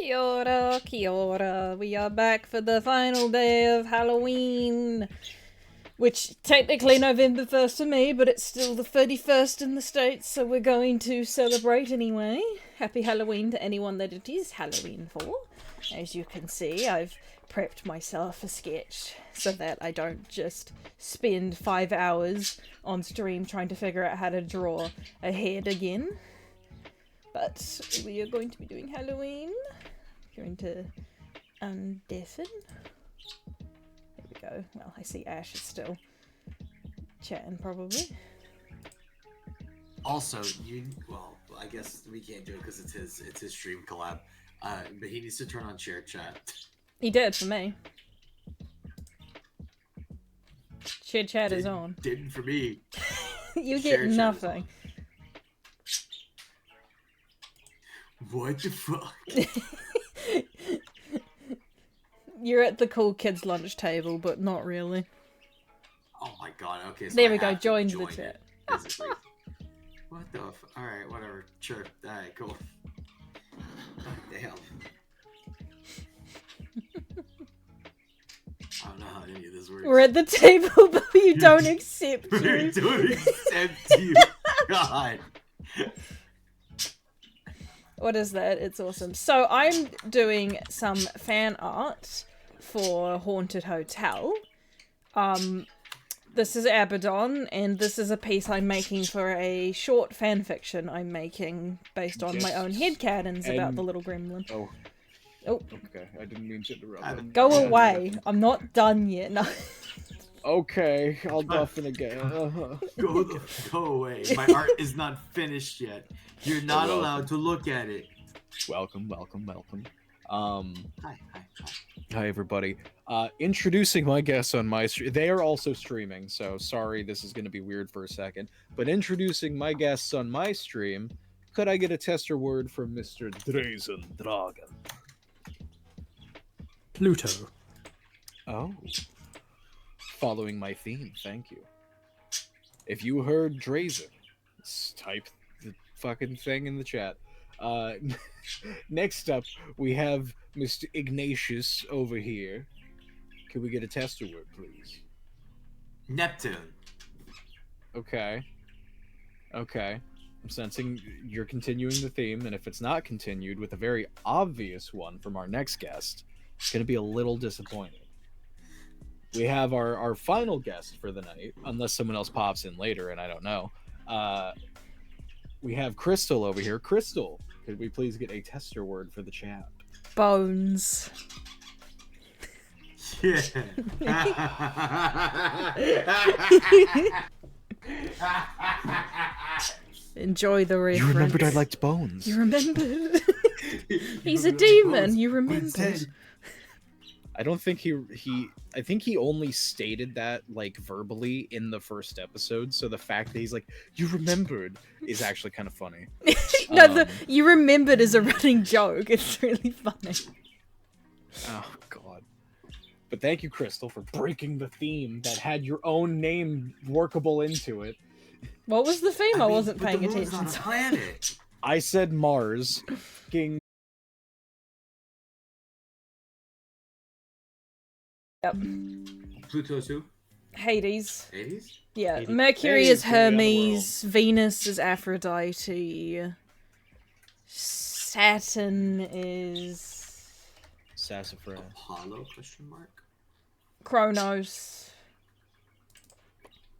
Kia ora, kia ora. We are back for the final day of Halloween. Which, technically November 1st for me, but it's still the 31st in the States, so we're going to celebrate anyway. Happy Halloween to anyone that it is Halloween for. As you can see, I've prepped myself a sketch so that I don't just spend 5 hours on stream trying to figure out how to draw a head again. But we are going to be doing Halloween. Going to undeafen. There we go. Well, I see Ash is still chatting, probably. Also, well, I guess we can't do it because it's his stream collab. But he needs to turn on share chat. He did for me. Share chat is on. Didn't for me. You get nothing. What the fuck? You're at the cool kids' lunch table, but not really. Oh my god, okay. So there we go, join the chat. What the alright, whatever. Sure. Alright, cool. Oh, damn. I don't know how any of this works. We're at the table, but you don't accept you. We don't accept you. God. What is that? It's awesome. So I'm doing some fan art for Haunted Hotel. This is Abaddon, and this is a piece I'm making for a short fan fiction I'm making based on my own headcanons about the little gremlin. Oh. Oh. Okay, I didn't mean to interrupt. Go away. I'm not done yet. No. Okay, I'll deafen again. Go away. My art is not finished yet. You're not allowed to look at it. Welcome. Hi. Hi, everybody. Introducing my guests on my stream. They are also streaming, so sorry this is going to be weird for a second. But introducing my guests on my stream, could I get a tester word from Mr. Drazen Dragon? Pluto. Oh. Following my theme, thank you. If you heard Drazen, type the fucking thing in the chat. Next up, we have Mr. Ignatius over here. Can we get a tester word, please? Neptune. Okay. I'm sensing you're continuing the theme, and if it's not continued with a very obvious one from our next guest, it's going to be a little disappointing. We have our final guest for the night, unless someone else pops in later, and I don't know. We have Crystal over here. Crystal, could we please get a tester word for the chat? Bones. Yeah. Enjoy the reference. You remembered I liked bones. You remembered. He's a demon. You remembered. I don't think I think he only stated that, like, verbally in the first episode, so the fact that he's like, you remembered, is actually kind of funny. No, you remembered is a running joke. It's really funny. Oh, God. But thank you, Crystal, for breaking the theme that had your own name workable into it. What was the theme? I wasn't paying attention. On a planet. I said Mars. Yep. Pluto's who? Hades. Hades? Yeah. Hades. Mercury is Hermes. Venus is Aphrodite. Saturn is Sassafras. Apollo? Question mark. Kronos.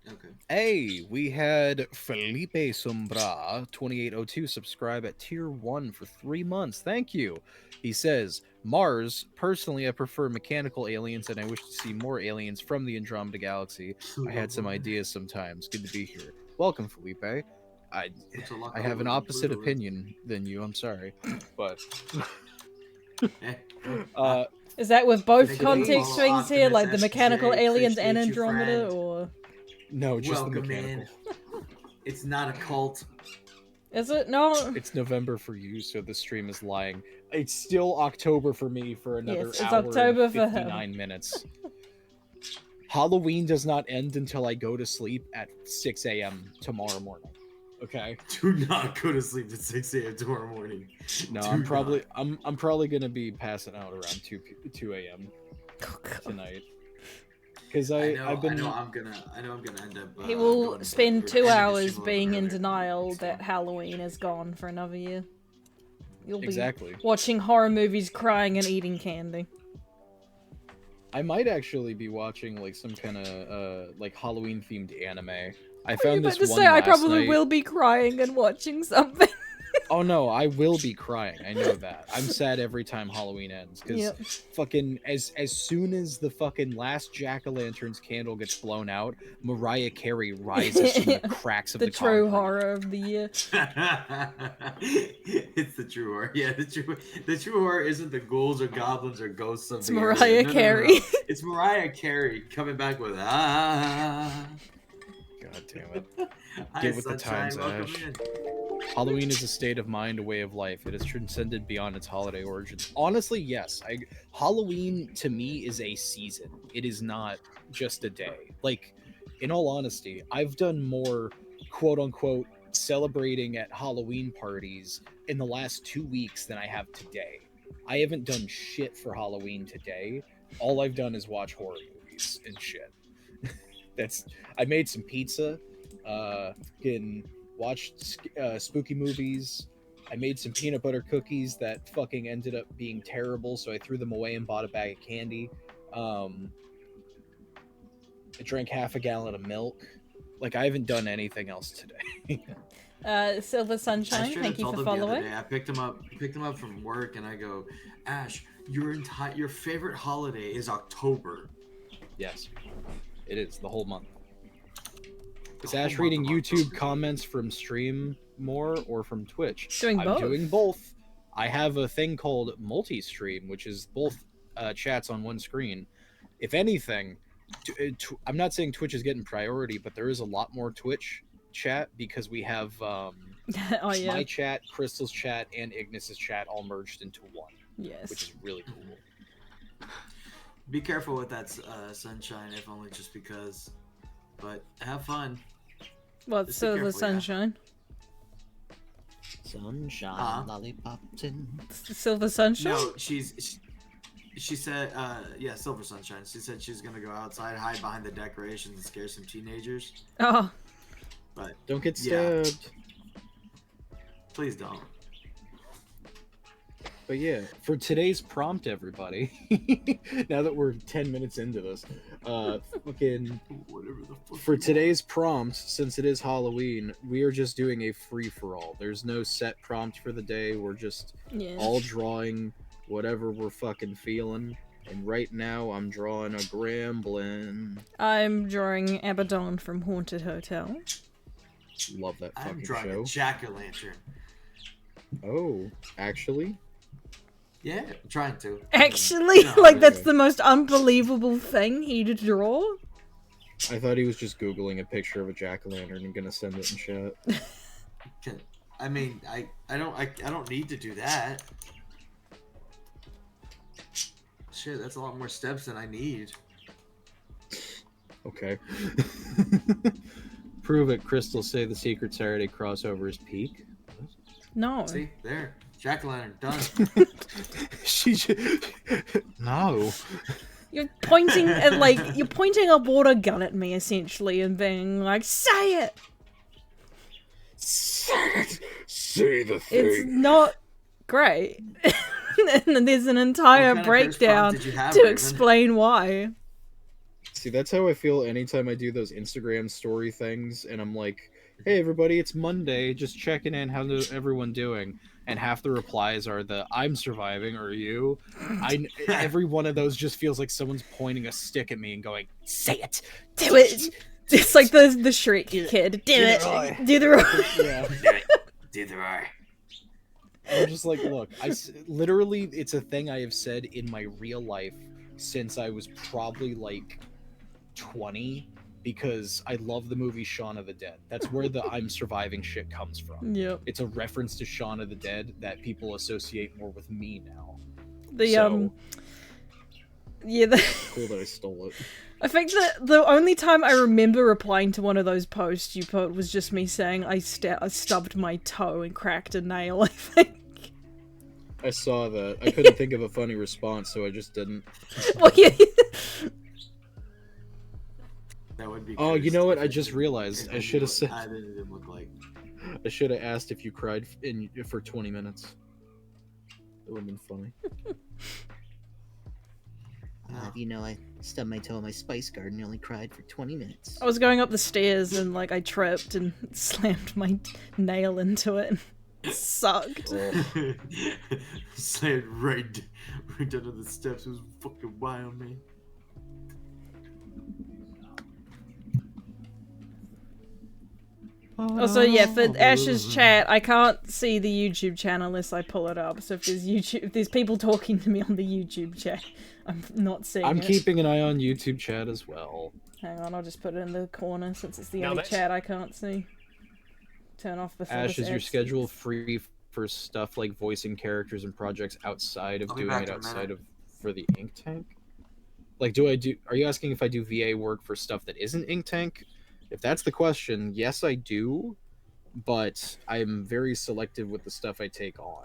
Okay. Hey, we had Felipe Sombra 2802 subscribe at tier 1 for 3 months. Thank you. He says, Mars, personally I prefer mechanical aliens and I wish to see more aliens from the Andromeda Galaxy. I had some ideas sometimes. Good to be here. Welcome, Felipe. I have an opposite opinion than you, I'm sorry. But is that with both context swings here, like the mechanical aliens and Andromeda, or? No, just the mechanical. It's not a cult. Is it? No. It's November for you, so the stream is lying. It's still October for me for another it's hour October and 59 minutes. Halloween does not end until I go to sleep at 6 a.m. tomorrow morning. Okay. Do not go to sleep at 6 a.m. tomorrow morning. No, Do I'm probably not. I'm probably gonna be passing out around 2 a.m. Oh, God. tonight. Because I I've been know I'm gonna end up He will going to spend bed or 2 ending the hours stream a little being bit in earlier. denial So, that Halloween is gone for another year. You'll be exactly. watching horror movies, crying, and eating candy. I might actually be watching like some kind of like Halloween themed anime. I Were you found about this to one say I last probably night. will be crying and watching something? Oh no, I will be crying. I know that. I'm sad every time Halloween ends because Yep. fucking as soon as the fucking last jack-o'-lantern's candle gets blown out, Mariah Carey rises from the cracks of The the true concrete. horror of the year. it's the true horror. Yeah, the true horror isn't the ghouls or goblins or ghosts of It's the Mariah area. No. Carey. It's Mariah Carey coming back with ah. God damn it. Hi, Get with the sunshine. times, Welcome Ash. in. Halloween is a state of mind, a way of life. It has transcended beyond its holiday origins. Honestly, yes. Halloween to me is a season. It is not just a day. Like, in all honesty, I've done more quote unquote celebrating at Halloween parties in the last 2 weeks than I have today. I haven't done shit for Halloween today. All I've done is watch horror movies and shit. I made some pizza. Fucking watched spooky movies. I made some peanut butter cookies that fucking ended up being terrible, so I threw them away and bought a bag of candy. I drank half a gallon of milk. Like, I haven't done anything else today. Silver I Sunshine, should thank have you told for him the other following. day. I picked him up from work, and I go, Ash, your favorite holiday is October. Yes, it is the whole month. Is The whole Ash month reading of YouTube October. comments from stream more or from Twitch? Doing I'm both. doing both. I have a thing called multi-stream, which is both chats on one screen. If anything, I'm not saying Twitch is getting priority, but there is a lot more Twitch chat because we have Oh yeah. my chat, Crystal's chat, and Ignis's chat all merged into one, which Yes. is really cool. Be careful with that, sunshine, if only just because. But have fun. What, Just be Silver careful, yeah. Sunshine? Sunshine, lollipops, and Silver Sunshine? No, she said, yeah, Silver Sunshine. She said she's gonna go outside, hide behind the decorations, and scare some teenagers. Oh, But Don't get Yeah. stabbed. please don't. But yeah, for today's prompt, everybody, now that we're 10 minutes into this, fucking, Whatever the fuck. for today's prompt, since it is Halloween, we are just doing a free-for-all. There's no set prompt for the day. We're just yeah. all drawing whatever we're fucking feeling. And right now, I'm drawing a Gremlin. I'm drawing Abaddon from Haunted Hotel. Love that I'm fucking drawing show. a jack-o'-lantern. Oh, actually? Yeah, I'm trying to. Actually, No, like, that's okay. the most unbelievable thing he'd draw. I thought he was just Googling a picture of a jack-o'-lantern and gonna send it in chat. I mean, I don't need to do that. Shit, that's a lot more steps than I need. Okay. Prove it. Crystal say the Secret Saturday crossover is peak. No. See, there, jack-o'-lantern done. She no. You're pointing at, like, you're pointing a water gun at me, essentially, and being like, say it! Say the It's not great. And then there's an entire What kind of curse prompt breakdown did you have, to Raven? explain why. See, that's how I feel anytime I do those Instagram story things, and I'm like, "Hey, everybody, it's Monday. Just checking in. How's everyone doing?" And half the replies are the "I'm surviving" or "you." Every one of those just feels like someone's pointing a stick at me and going, "Say it, Do it! It's like the Shrek kid. Do it! Roy. Do the Roy. Yeah. Do the roar. I'm just like, look, literally, it's a thing I have said in my real life since I was probably like 20, because I love the movie Shaun of the Dead. That's where the "I'm surviving" shit comes from. Yep. It's a reference to Shaun of the Dead that people associate more with me now. The, So- Yeah, Cool that I stole it. I think that the only time I remember replying to one of those posts you put was just me saying I stubbed my toe and cracked a nail, I think. I saw that. I couldn't think of a funny response, so I just didn't. Well, yeah. That would be. Oh, you cursed know what? if I it just didn't- realized if I it should have didn't- said. I didn't look like. I should have asked if you cried for 20 minutes. It would have been funny. You know, I stubbed my toe in my spice garden and only cried for 20 minutes. I was going up the stairs and like I tripped and slammed my nail into it. It sucked. Oh. Slammed right under the steps. It was fucking wild, man. Also, yeah, for Ash's chat, I can't see the YouTube channel unless I pull it up. So if there's people talking to me on the YouTube chat, I'm not seeing I'm it. keeping an eye on YouTube chat as well. Hang on, I'll just put it in the corner since it's the Now only that's- chat I can't see. Turn off before Ash, this is your ad schedule starts. free for stuff like voicing characters and projects outside of I'll be doing back it in a outside minute. of for the ink tank? Like, are you asking if I do VA work for stuff that isn't ink tank? If that's the question, yes, I do, but I'm very selective with the stuff I take on.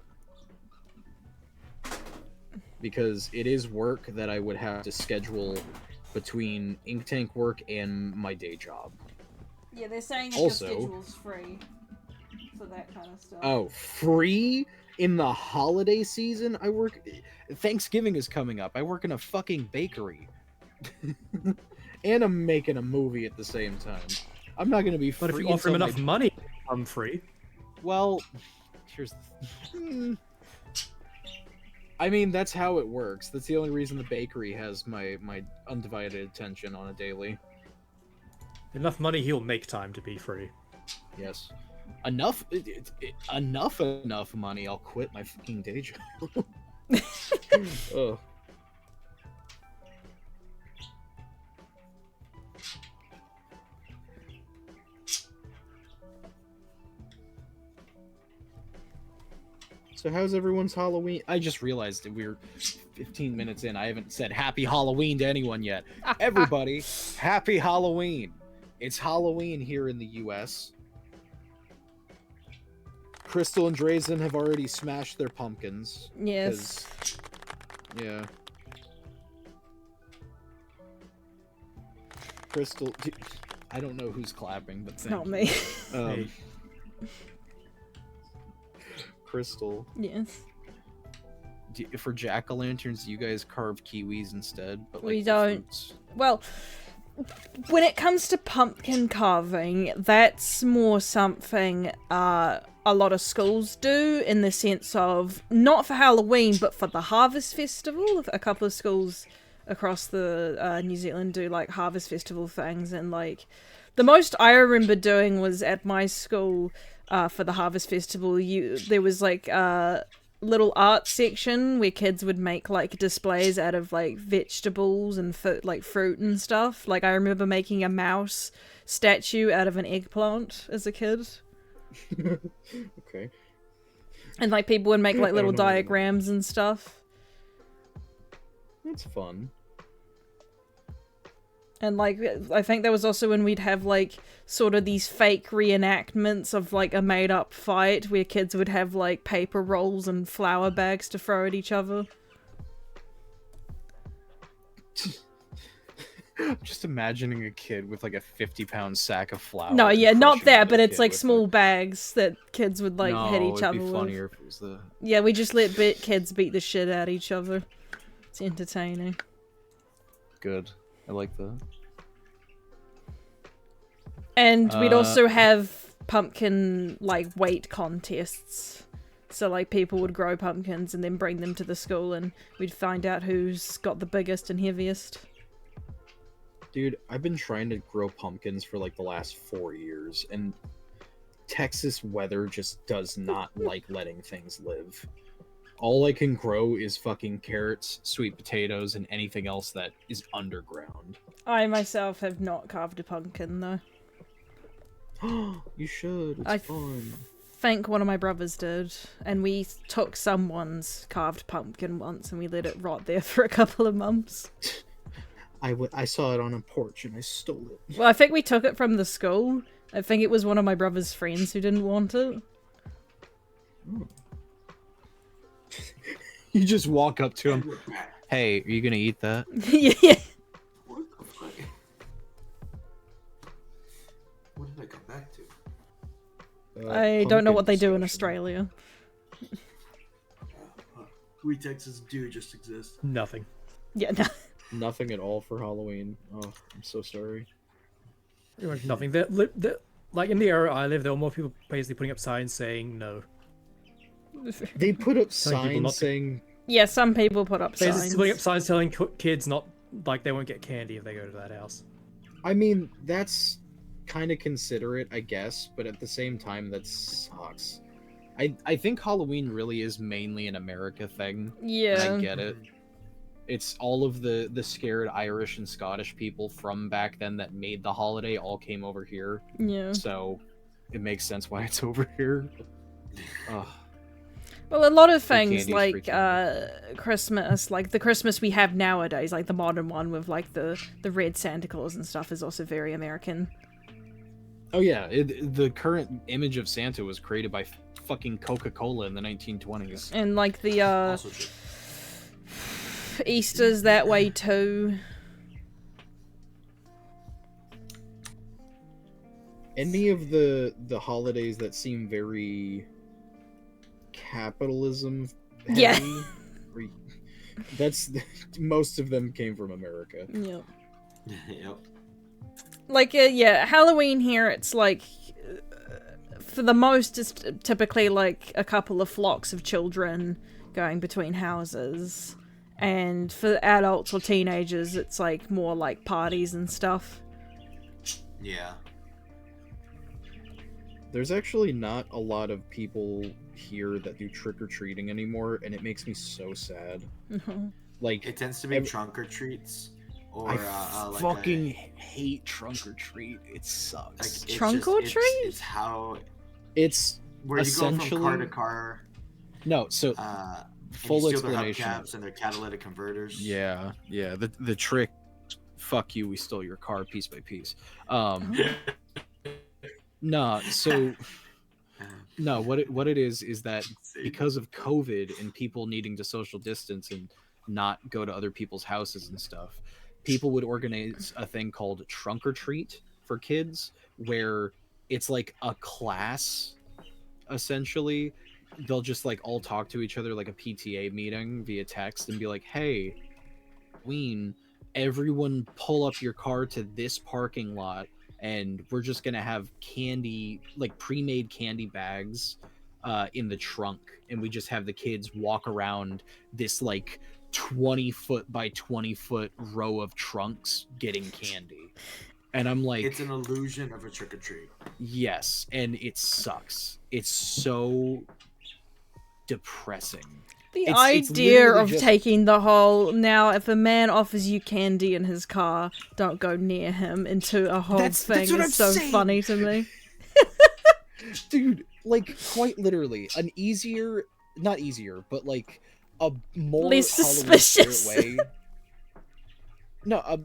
Because it is work that I would have to schedule between ink tank work and my day job. Yeah, they're saying that Also- your schedule's free for that kind of stuff. Oh, free in the holiday season? I work. Thanksgiving is coming up. I work in a fucking bakery, and I'm making a movie at the same time. I'm not gonna be free. But if you offer him until enough my- money, I'm free. Well, here's. I mean, that's how it works. That's the only reason the bakery has my undivided attention on a daily. Enough money, he'll make time to be free. Yes. Enough money, I'll quit my fucking day job. Ugh. So how's everyone's Halloween? I just realized that we're 15 minutes in. I haven't said Happy Halloween to anyone yet. Everybody, Happy Halloween. It's Halloween here in the US. Crystal and Drazen have already smashed their pumpkins. Yes. 'cause- Yeah. Crystal, I don't know who's clapping, but It's not thank me. you. Hey. Crystal, Yes. for jack-o'-lanterns, do you guys carve kiwis instead? But We the don't. fruits? Well, when it comes to pumpkin carving, that's more something a lot of schools do, in the sense of not for Halloween but for the Harvest Festival. A couple of schools across the New Zealand do like Harvest Festival things, and like the most I remember doing was at my school for the Harvest Festival. There was like little art section where kids would make like displays out of like vegetables and like fruit and stuff. Like I remember making a mouse statue out of an eggplant as a kid, Okay. and like people would make like I little don't know what you mean. diagrams and stuff. That's fun. And like I think there was also when we'd have like sort of these fake reenactments of like a made up fight where kids would have like paper rolls and flour bags to throw at each other. I'm just imagining a kid with like a 50-pound sack of flour. No, and yeah, not crushing that, another but it's kid like with small it. bags that kids would like No, hit each it'd other be with. funnier if it was the. Yeah, we just let kids beat the shit out of each other. It's entertaining. Good. I like that. And we'd Uh, also have pumpkin like weight contests. So like people would grow pumpkins and then bring them to the school, and we'd find out who's got the biggest and heaviest. Dude, I've been trying to grow pumpkins for like the last 4 years, and Texas weather just does not like letting things live. All I can grow is fucking carrots, sweet potatoes, and anything else that is underground. I myself have not carved a pumpkin though. You should. It's I fun. think one of my brothers did, and we took someone's carved pumpkin once and we let it rot there for a couple of months. I saw it on a porch and I stole it. Well, I think we took it from the school. I think it was one of my brother's friends who didn't want it. You just walk up to him. Hey, are you gonna eat that? Yeah. What the fuck? What did I come back to? I don't know what they do in Australia. We Texas do just exist. Nothing. Yeah, no. Nothing at all for Halloween. Oh, I'm so sorry. Pretty much nothing. Like in the area I live, there are more people basically putting up signs saying no. They put up Telling people not signs to- saying Yeah, some people put up Basically signs. putting up signs telling kids not like they won't get candy if they go to that house. I mean, that's kind of considerate, I guess, but at the same time, that sucks. I think Halloween really is mainly an America thing. And Yeah. I get it. It's all of the scared Irish and Scottish people from back then that made the holiday all came over here. Yeah. So it makes sense why it's over here. Ugh. Well, a lot of Free things candy's like free Christmas, like the Christmas we have nowadays, like the modern one with like the red Santa Claus and stuff, is also very American. Oh yeah, the current image of Santa was created by fucking Coca-Cola in the 1920s. And like the Also true. Easter's that way too. Any of the holidays that seem very capitalism heavy, Yeah. that's most of them came from America. Yeah. Yep. Like, yeah, Halloween here, it's like, for the most, it's typically like a couple of flocks of children going between houses. And for adults or teenagers, it's like more like parties and stuff. Yeah. There's actually not a lot of people here that do trick-or-treating anymore, and it makes me so sad. Like, It tends to be Every- trunk or treats, or I like fucking hate trunk-or-treat. It sucks. it's Trunk just- or it's- treat? It's how It's where you go from car to essentially- car. no, so And full you steal their explanation. hubcaps and their catalytic converters. Yeah, yeah. The trick, fuck you, we stole your car piece by piece. Nah, so no, what it is that because of COVID and people needing to social distance and not go to other people's houses and stuff, people would organize a thing called Trunk or Treat for kids, where it's like a class, essentially. They'll just like all talk to each other like a PTA meeting via text and be like, hey, Ween, everyone pull up your car to this parking lot and we're just gonna have candy, like pre-made candy bags in the trunk, and we just have the kids walk around this like 20-foot by 20-foot row of trunks getting candy. And I'm like, It's an illusion of a trick or treat. yes, and it sucks. It's so depressing. The It's idea literally of just- taking the whole, now if a man offers you candy in his car, don't go near him, into a whole That's thing what I'm is so saying. funny to me. Dude, like quite literally an easier, not easier, but like a more Least Halloween spirit suspicious. way. No, a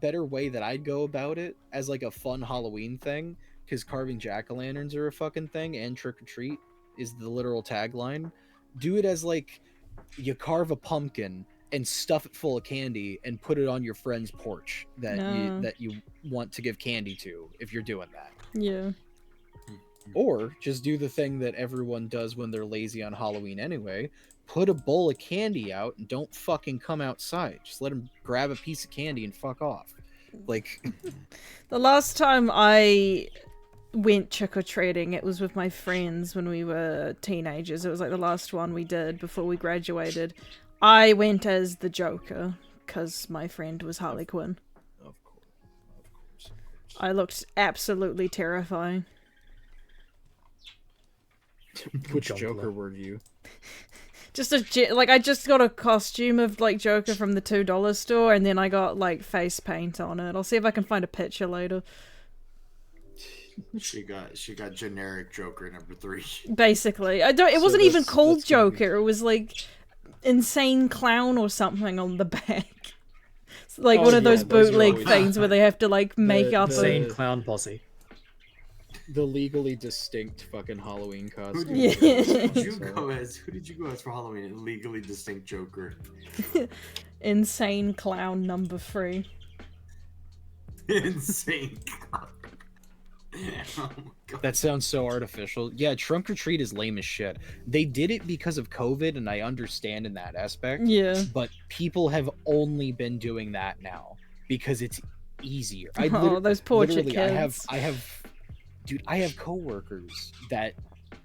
better way that I'd go about it as like a fun Halloween thing, because carving jack-o'-lanterns are a fucking thing, and trick or treat is the literal tagline. Do it as like you carve a pumpkin and stuff it full of candy and put it on your friend's porch that you want to give candy to, if you're doing that. Yeah. Or just do the thing that everyone does when they're lazy on Halloween anyway. Put a bowl of candy out and don't fucking come outside. Just let them grab a piece of candy and fuck off. Like, The last time I went trick-or-treating, it was with my friends when we were teenagers. It was like the last one we did before we graduated. I went as the Joker, because my friend was Harley Quinn. of course. I looked absolutely terrifying. Which Joker. Joker were you? Just I just got a costume of like Joker from the $2 store, and then I got like face paint on it. I'll see if I can find a picture later. She got generic Joker number 3. Basically, I don't. It So wasn't even that's called gonna be- Joker. It was like insane clown or something on the back. It's like Oh, one of yeah, those those are bootleg always- things where they have to like make up Insane a. clown posse. the legally distinct fucking Halloween costume. Yeah. Who did you go as? Who did you go as for Halloween? A legally distinct Joker. Insane clown number 3. Insane. Oh my god. That sounds so artificial. Yeah, trunk or treat is lame as shit. They did it because of COVID, and I understand in that aspect. Yeah. But people have only been doing that now because it's easier. Oh, those poor literally, kids. I have coworkers that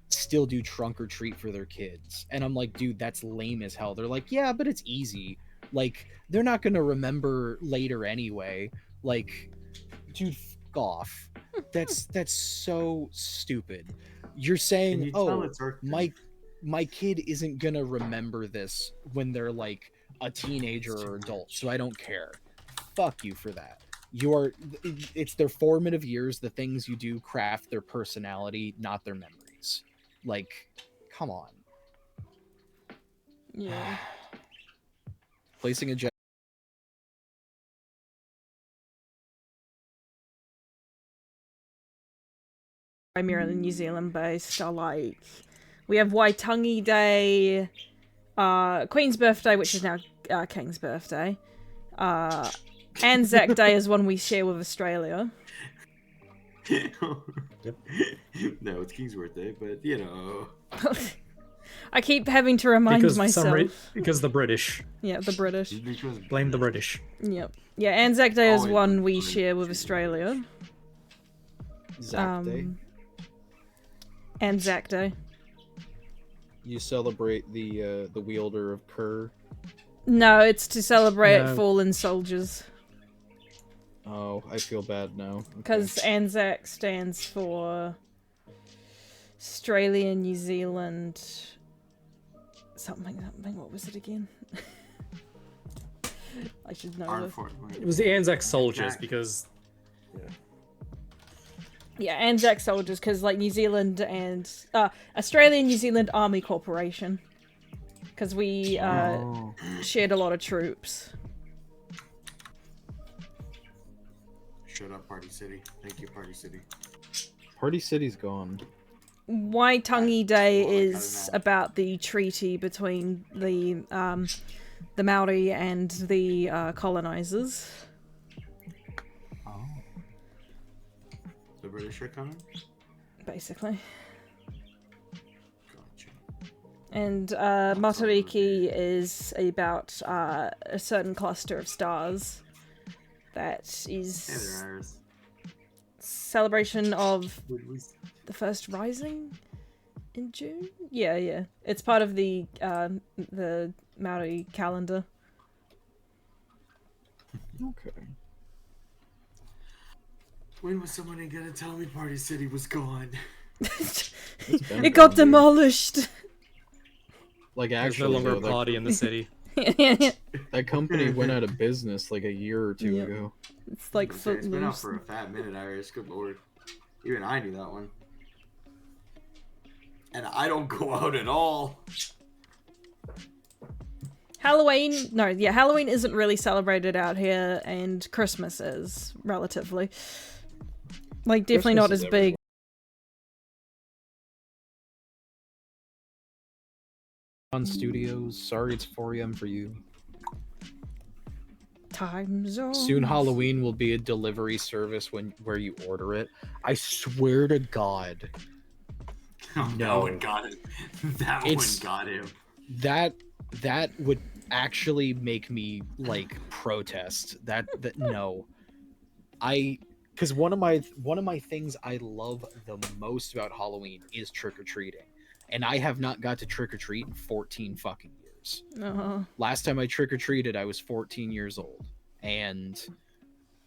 still do trunk or treat for their kids, and I'm like, dude, that's lame as hell. They're like, yeah, but it's easy. Like, they're not gonna remember later anyway. Like, dude, fuck off. That's so stupid. You're Can saying, you tell oh, it's her? my kid isn't gonna remember this when they're like a teenager or adult, so I don't care. Fuck you for that. It's their formative years. The things you do craft their personality, not their memories. Like, come on. Yeah. Placing a Primarily New Zealand based are like we have Waitangi Day, Queen's birthday, which is now King's birthday. Anzac Day is one we share with Australia. No, it's King's birthday, but you know. I keep having to remind Because myself. because the British. Yeah, the British. Because Blame the British. Yep. Yeah, Anzac Day is Always one the we British. share with Australia. Zack Day. Anzac Day. You celebrate the wielder of Kerr. No, it's to celebrate No. fallen soldiers. Oh, I feel bad now. Okay. Because Anzac stands for Australia, New Zealand, something. What was it again? I should know. Armed this. Fort. It was the Anzac soldiers Jack. because Yeah, Anzac soldiers, because like New Zealand and Australia and New Zealand Army Corporation, because we Oh. shared a lot of troops. Shut up, Party City. Thank you, Party City. Party City's gone. Waitangi Day Well, I got it is now. about the treaty between the Maori and the colonizers. Oh. The British are coming? Basically. Gotcha. And Matariki is about a certain cluster of stars that Hey is there, Iris. celebration of Would we- the first rising in June. Yeah. It's part of the Maori calendar. Okay. When was somebody gonna tell me Party City was gone? been It got gone, dude. demolished. Like, there's actually, no longer though, a party in the city. that company went out of business like a year or two Yep. ago. It's like It's been out footloose. for a fat minute, Iris. Good lord. Even I knew that one. And I don't go out at all. Halloween isn't really celebrated out here, and Christmas is, relatively. Like, definitely not Christmas as is big. On Studios, sorry it's 4 a.m. for you. Time zone. Soon Halloween will be a delivery service where you order it. I swear to God, Oh, No. that one got him. That It's- one got him. that would actually make me like protest. That no. Because one of my things I love the most about Halloween is trick or treating. And I have not got to trick or treat in 14 fucking years. Last time I trick or treated, I was 14 years old. And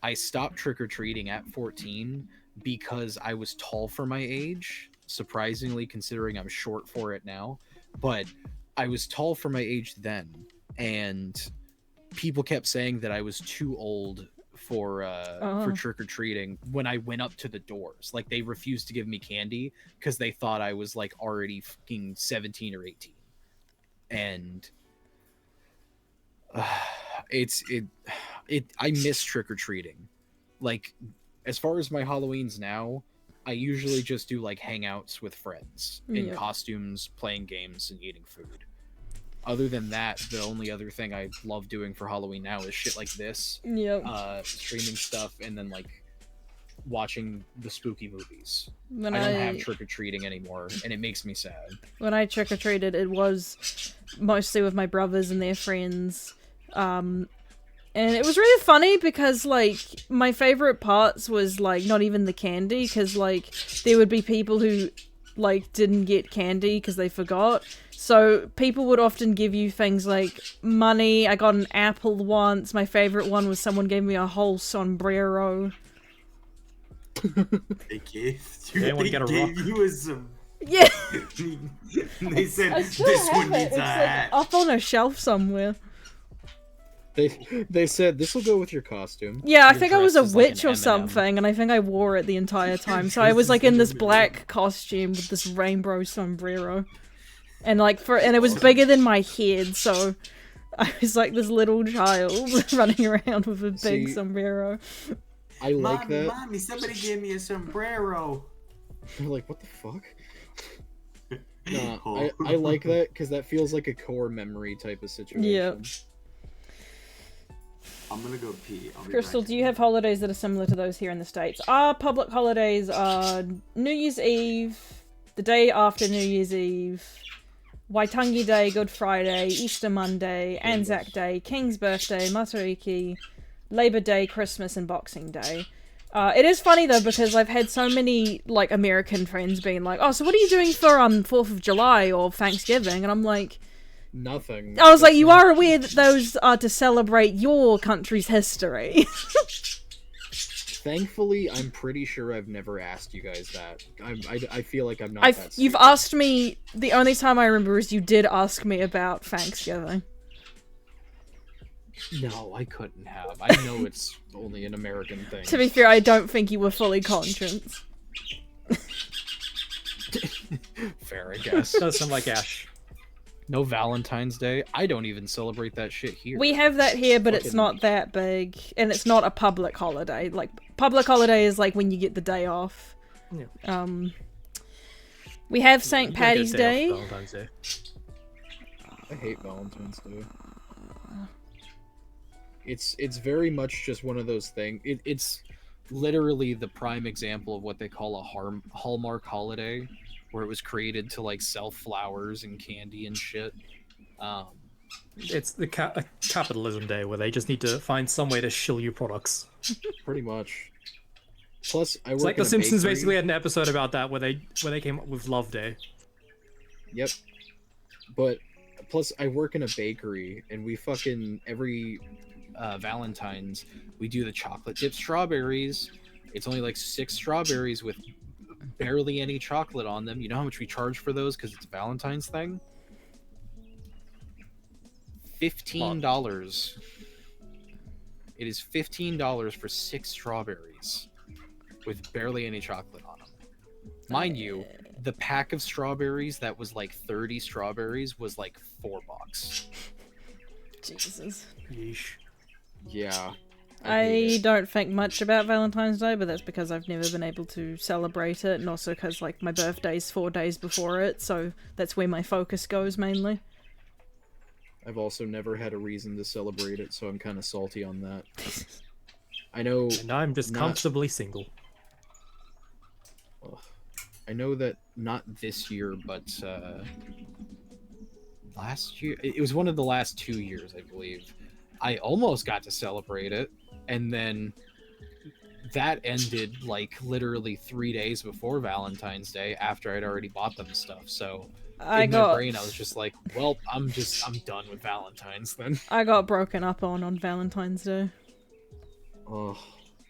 I stopped trick or treating at 14 because I was tall for my age, surprisingly, considering I'm short for it now. But I was tall for my age then. And people kept saying that I was too old for trick or treating when I went up to the doors. Like they refused to give me candy because they thought I was like already fucking 17 or 18, and I miss trick or treating. Like as far as my Halloweens now, I usually just do like hangouts with friends in costumes, playing games, and eating food. Other than that, the only other thing I love doing for Halloween now is shit like this. Streaming stuff, and then like watching the spooky movies. I don't have trick-or-treating anymore, and it makes me sad. When I trick-or-treated, it was mostly with my brothers and their friends. And it was really funny because, like, my favorite parts was, like, not even the candy, because, like, there would be people who, like, didn't get candy because they forgot. So people would often give you things like money. I got an apple once. My favorite one was someone gave me a whole sombrero. They gave you some. Yeah. They said I still this have one it. needs It's a like hat. up on a shelf somewhere. They said this will go with your costume. Yeah, I You're think I was a dressed as, like, witch an or M&M. something, and I think I wore it the entire time. So I was like in this black costume with this rainbow sombrero, and like and it was bigger than my head, so I was like this little child running around with a big sombrero. I like that. Mommy, somebody gave me a sombrero. You're like, what the fuck? No, I like that because that feels like a core memory type of situation. Yeah. I'm gonna go pee. Crystal, do you have holidays that are similar to those here in the States? Our public holidays are New Year's Eve, the day after New Year's Eve, Waitangi Day, Good Friday, Easter Monday, Anzac Day, King's Birthday, Matariki, Labor Day, Christmas, and Boxing Day. It is funny though because I've had so many like American friends being like, "Oh, so what are you doing for 4th of July or Thanksgiving?" And I'm like, nothing. I was like, you are aware that those are to celebrate your country's history. Thankfully, I'm pretty sure I've never asked you guys that. I feel like I'm not that You've stupid. asked me, the only time I remember is you did ask me about Thanksgiving. No, I couldn't have. I know it's only an American thing. To be fair, I don't think you were fully conscious. Fair, I guess. Does sound like Ash. No Valentine's Day. I don't even celebrate that shit here. We have that here, but it's not that big, and it's not a public holiday. Like, public holiday is like when you get the day off. Yeah. We have St. Paddy's Day. Valentine's Day. I hate Valentine's Day. It's very much just one of those things. It's literally the prime example of what they call a Hallmark holiday, where it was created to like sell flowers and candy and shit. It's the a capitalism day where they just need to find some way to shill you products. Pretty much. Plus, I work It's like in The a Simpsons bakery. basically had an episode about that where they came up with Love Day. Yep. But plus, I work in a bakery, and we fucking every Valentine's we do the chocolate dipped strawberries. It's only like 6 strawberries with barely any chocolate on them. You know how much we charge for those because it's a Valentine's thing? $15. It is $15 for 6 strawberries with barely any chocolate on them. Mind you, the pack of strawberries that was like 30 strawberries was like $4. Jesus. Yeesh. Yeah. I don't think much about Valentine's Day, but that's because I've never been able to celebrate it, and also because like my birthday's 4 days before it, so that's where my focus goes mainly. I've also never had a reason to celebrate it, so I'm kind of salty on that. I know. And I'm just comfortably single. I know that not this year, but last year. It was one of the last 2 years, I believe. I almost got to celebrate it, and then that ended like literally 3 days before Valentine's Day after I'd already bought them stuff. So in my brain, I was just like, well, I'm done with Valentine's then. I got broken up on Valentine's Day. Oh,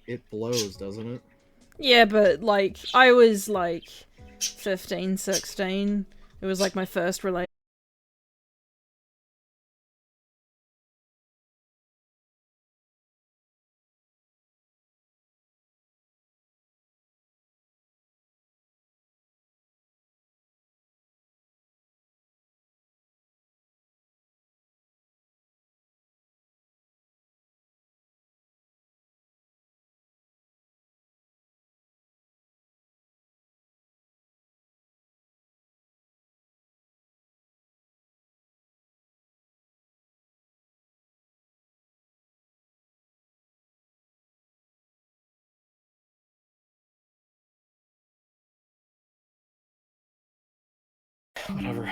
it blows, doesn't it? Yeah, but like I was like 15, 16. It was like my first relationship. Whatever.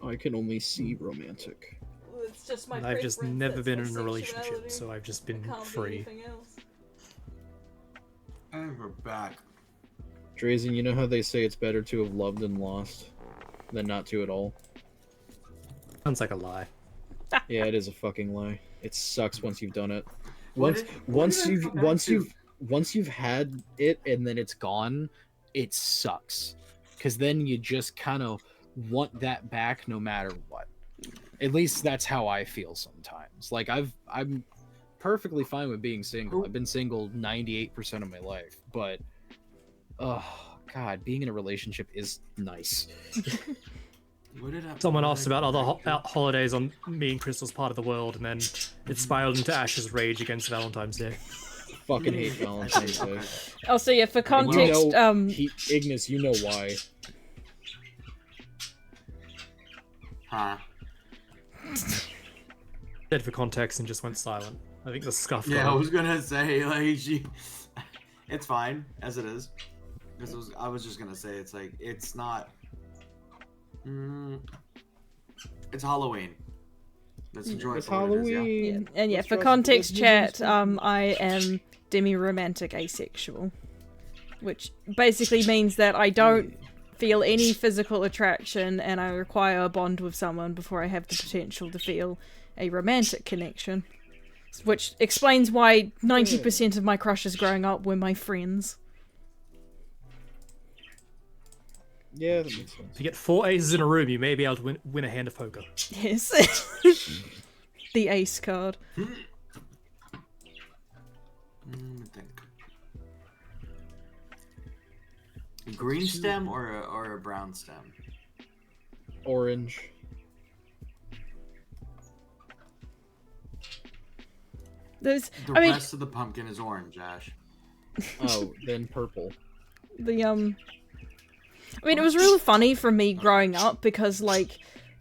I can only see romantic. It's just my I've just preference, never that's been my in a relationship, sexuality. so I've just It been can't be free. anything else. And we're back. Drazen, you know how they say it's better to have loved and lost than not to at all? Sounds like a lie. Yeah, it is a fucking lie. It sucks once you've done it. What Once did it come back to? once you've had it and then it's gone, it sucks. Cause then you just kind of want that back no matter what. At least that's how I feel sometimes. Like I'm perfectly fine with being single. I've been single 98% of my life, but oh god, being in a relationship is nice. What did I, Someone what asked did I about come other back to? holidays on me and Crystal's part of the world, and then it spiraled into Ash's rage against Valentine's Day. Fucking hate Valentine's Day. Okay. Oh, so yeah, for context, You know, Ignis, you know why. Huh. Said for context and just went silent. I think the scuff. Yeah, got I up. was gonna say like she. It's fine as it is. Because I was just gonna say it's like it's not. It's Halloween. Let's enjoy It's it for what it is, yeah? Halloween. and yeah, Let's for dress- context, let's chat, do I am demi-romantic asexual, which basically means that I don't feel any physical attraction, and I require a bond with someone before I have the potential to feel a romantic connection. Which explains why 90% of my crushes growing up were my friends. Yeah, that makes sense. If you get 4 aces in a room, you may be able to win a hand of poker. Yes. The ace card. Let me think. Green stem or a brown stem? Orange. There's, The I mean, rest of the pumpkin is orange, Ash. Oh, then purple. I mean, it was really funny for me growing up because, like,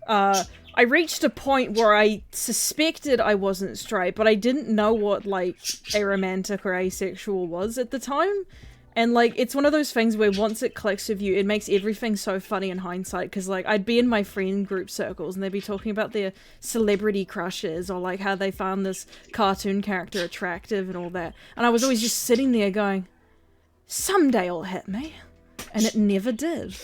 I reached a point where I suspected I wasn't straight, but I didn't know what, like, aromantic or asexual was at the time. And, like, it's one of those things where once it clicks with you, it makes everything so funny in hindsight. Because, like, I'd be in my friend group circles and they'd be talking about their celebrity crushes or, like, how they found this cartoon character attractive and all that. And I was always just sitting there going, someday it'll hit me. And it never did.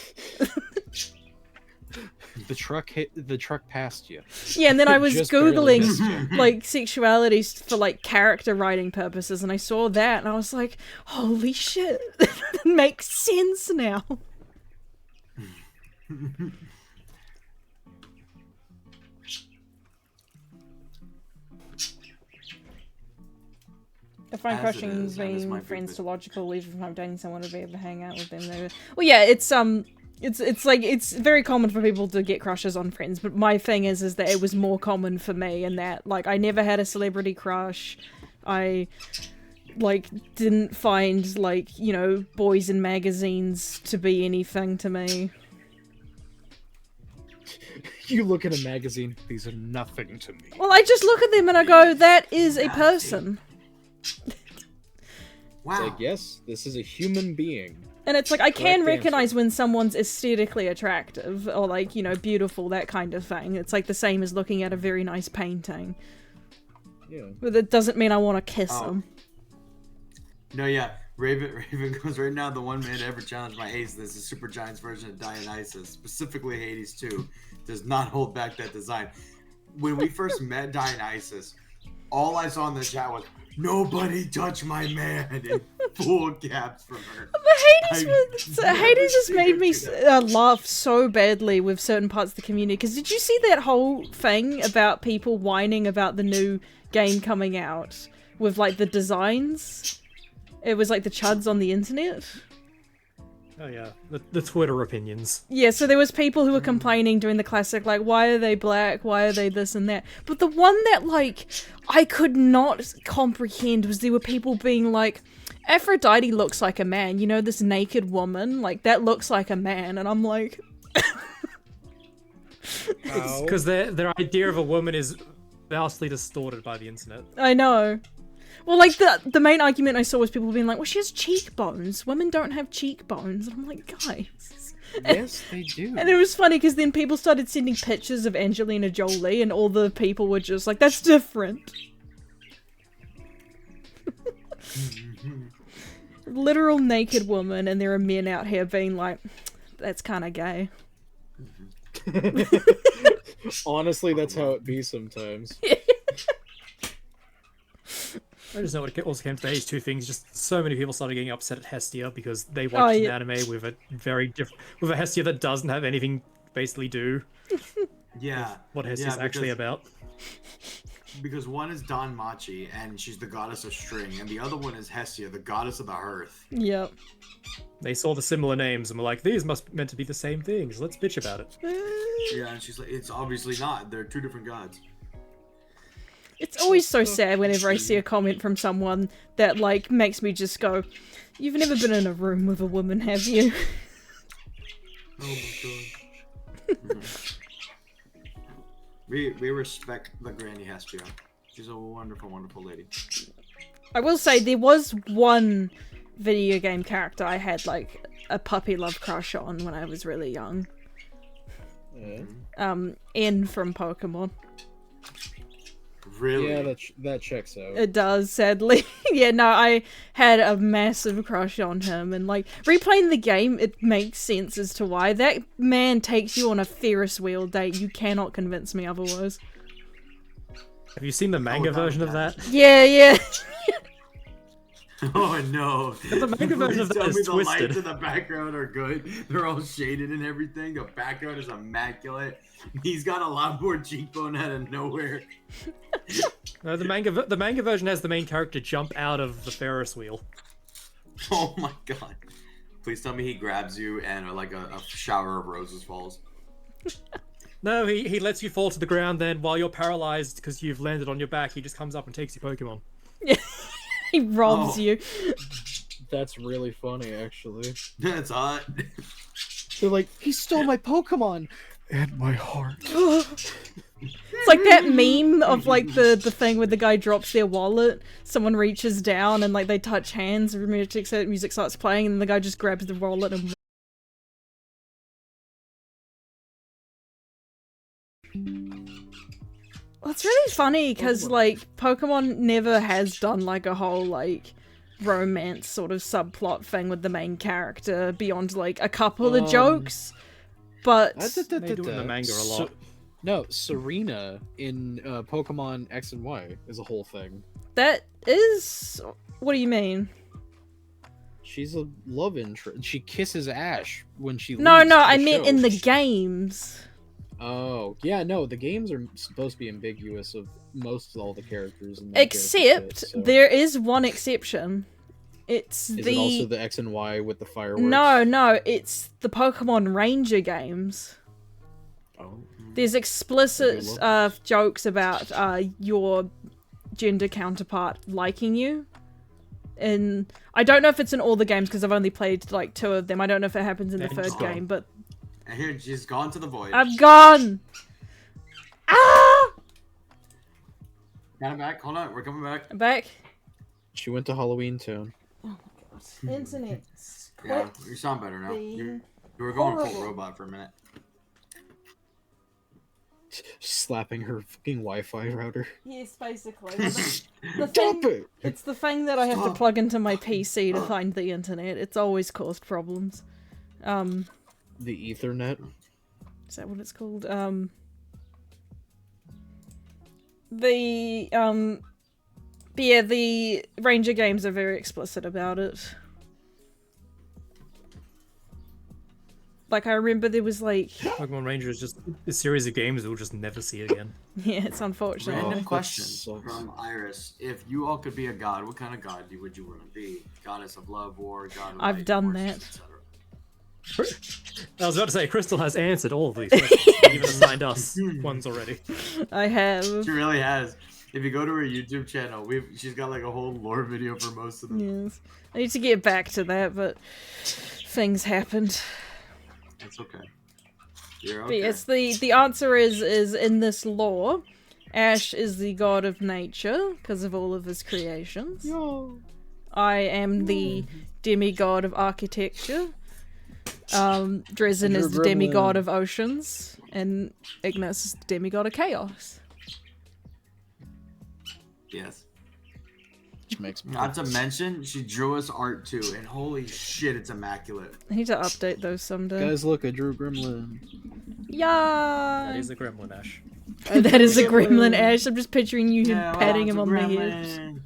The truck passed you. Yeah, and then I was Just barely missed Googling, you. like, sexualities for, like, character writing purposes, and I saw that, and I was like, holy shit, it makes sense now. I find As it crushing is, that is my being friends favorite. to logical, even if I'm dating someone to be able to hang out with them. Well, yeah, it's like, it's very common for people to get crushes on friends, but my thing is that it was more common for me in that, like, I never had a celebrity crush. I, like, didn't find, like, you know, boys in magazines to be anything to me. You look at a magazine, these are nothing to me. Well, I just look at them and I go, that is a person. Wow. It's like, yes, this is a human being. And it's like, I can Correct recognize answer. when someone's aesthetically attractive, or, like, you know, beautiful, that kind of thing. It's like the same as looking at a very nice painting. Yeah. But that doesn't mean I want to kiss Oh. them. No, yeah. Raven goes, right now the one man to ever challenge my ace. This is Super Giant's version of Dionysus, specifically Hades 2, does not hold back that design. When we first met Dionysus, all I saw in the chat was, nobody touch my man, in full caps from her. Hades has made me laugh so badly with certain parts of the community. Because did you see that whole thing about people whining about the new game coming out with, like, the designs? It was like the chuds on the internet. Oh yeah, the Twitter opinions. Yeah, so there was people who were complaining, doing the classic, like, why are they black? Why are they this and that? But the one that, like, I could not comprehend was there were people being like, Aphrodite looks like a man. You know, this naked woman? Like, that looks like a man. And I'm like... Because their idea of a woman is vastly distorted by the internet. I know. Well, like the main argument I saw was people being like, "Well, she has cheekbones. Women don't have cheekbones." And I'm like, guys. Yes, they do. And it was funny because then people started sending pictures of Angelina Jolie, and all the people were just like, "That's different." Literal naked woman, and there are men out here being like, "That's kind of gay." Honestly, that's how it be sometimes. I just know what it also came to these two things. Just so many people started getting upset at Hestia because they watched an anime with a very different, with a Hestia that doesn't have anything basically do Yeah. what Hestia's actually about. Because one is Don Machi, and she's the goddess of string, and the other one is Hestia, the goddess of the hearth. Yep. They saw the similar names and were like, these must meant to be the same things. Let's bitch about it. Yeah, and she's like, it's obviously not. They're two different gods. It's always so sad whenever I see a comment from someone that, like, makes me just go, "You've never been in a room with a woman, have you?" Oh my god. We respect the Granny Hestia. She's a wonderful, wonderful lady. I will say, there was one video game character I had, like, a puppy love crush on when I was really young. N from Pokemon. Really? Yeah, that checks out. It does, sadly. Yeah, no, I had a massive crush on him, and like replaying the game, it makes sense as to why. That man takes you on a Ferris wheel date. You cannot convince me otherwise. Have you seen the manga version of that? Yeah. Oh no! The manga version of that is the lights twisted. in the background are good. They're all shaded and everything. The background is immaculate. He's got a lot more cheekbone out of nowhere. No, the manga version has the main character jump out of the Ferris wheel. Oh my god! Please tell me he grabs you and like a shower of roses falls. No, he lets you fall to the ground. Then while you're paralyzed because you've landed on your back, he just comes up and takes your Pokemon. He robs you. That's really funny, actually. That's hot. They're like, he stole my Pokemon and my heart. It's like that meme of like the thing where the guy drops their wallet, someone reaches down and like they touch hands, music starts playing, and the guy just grabs the wallet and well, it's really funny because like Pokemon never has done like a whole like romance sort of subplot thing with the main character beyond like a couple of jokes, but They do it in the manga a lot. No, Serena in Pokemon X and Y is a whole thing. that is, what do you mean? She's a love interest. She kisses Ash when she No, leaves I the meant show. in the games. Oh, yeah, no, the games are supposed to be ambiguous of most of all the characters. In that Except character set, so- there is one exception. It's Is it also the X and Y with the fireworks? No, it's the Pokemon Ranger games. Oh. There's explicit jokes about your gender counterpart liking you. And I don't know if it's in all the games because I've only played like 2 of them. I don't know if it happens in the third game, but And here she's gone to the void. I've gone. Ah! Got him back. Hold on, we're coming back. I'm back. She went to Halloween Town. Internet. Yeah, you sound better now. You were going full robot for a minute. Slapping her fucking Wi-Fi router. Yes, basically. The Stop thing, it! it's the thing that I have to plug into my PC to find the internet. It's always caused problems. The Ethernet. Is that what it's called? But yeah, the Ranger games are very explicit about it. Like, I remember there was like... Pokemon Ranger is just a series of games we'll just never see again. Yeah, it's unfortunate. Random that question sucks. from Iris: if you all could be a god, what kind of god would you want to be? Goddess of love or god of I've light, done horses, that. etc.? I was about to say, Crystal has answered all of these questions. Even assigned us ones already. I have. She really has. If you go to her YouTube channel, she's got like a whole lore video for most of them. Yes. I need to get back to that, but things happened. It's okay. You're But okay. yes, the answer is in this lore, Ash is the god of nature because of all of his creations. I am the demigod of architecture. Dresden is the demigod of oceans, and Ignis is the demigod of chaos. Yes. Which makes me Not to mention, she drew us art too, and holy shit, it's immaculate. I need to update those someday. Guys, look, I drew a gremlin. Yeah. That is a gremlin, Ash. Oh, that is a gremlin, Ash. I'm just picturing you Yeah, patting it's him a on the hips. gremlin.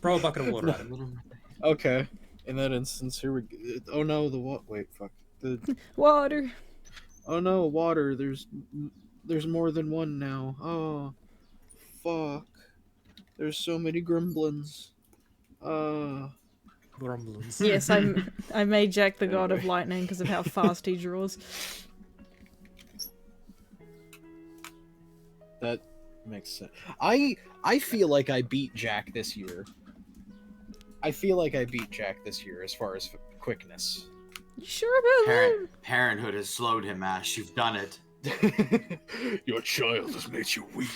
Throw a bucket of water at him. Okay. In that instance, here we go. Oh no, the what? Wait, fuck. The Water. oh no, water. There's more than one now. Oh, fuck. There's so many gremlins. Grumblins. Yes, I made Jack the god of lightning because of how fast he draws. That makes sense. I feel like I beat Jack this year. I feel like I beat Jack this year as far as quickness. You sure about that? Parenthood has slowed him, Ash. You've done it. Your child has made you weak.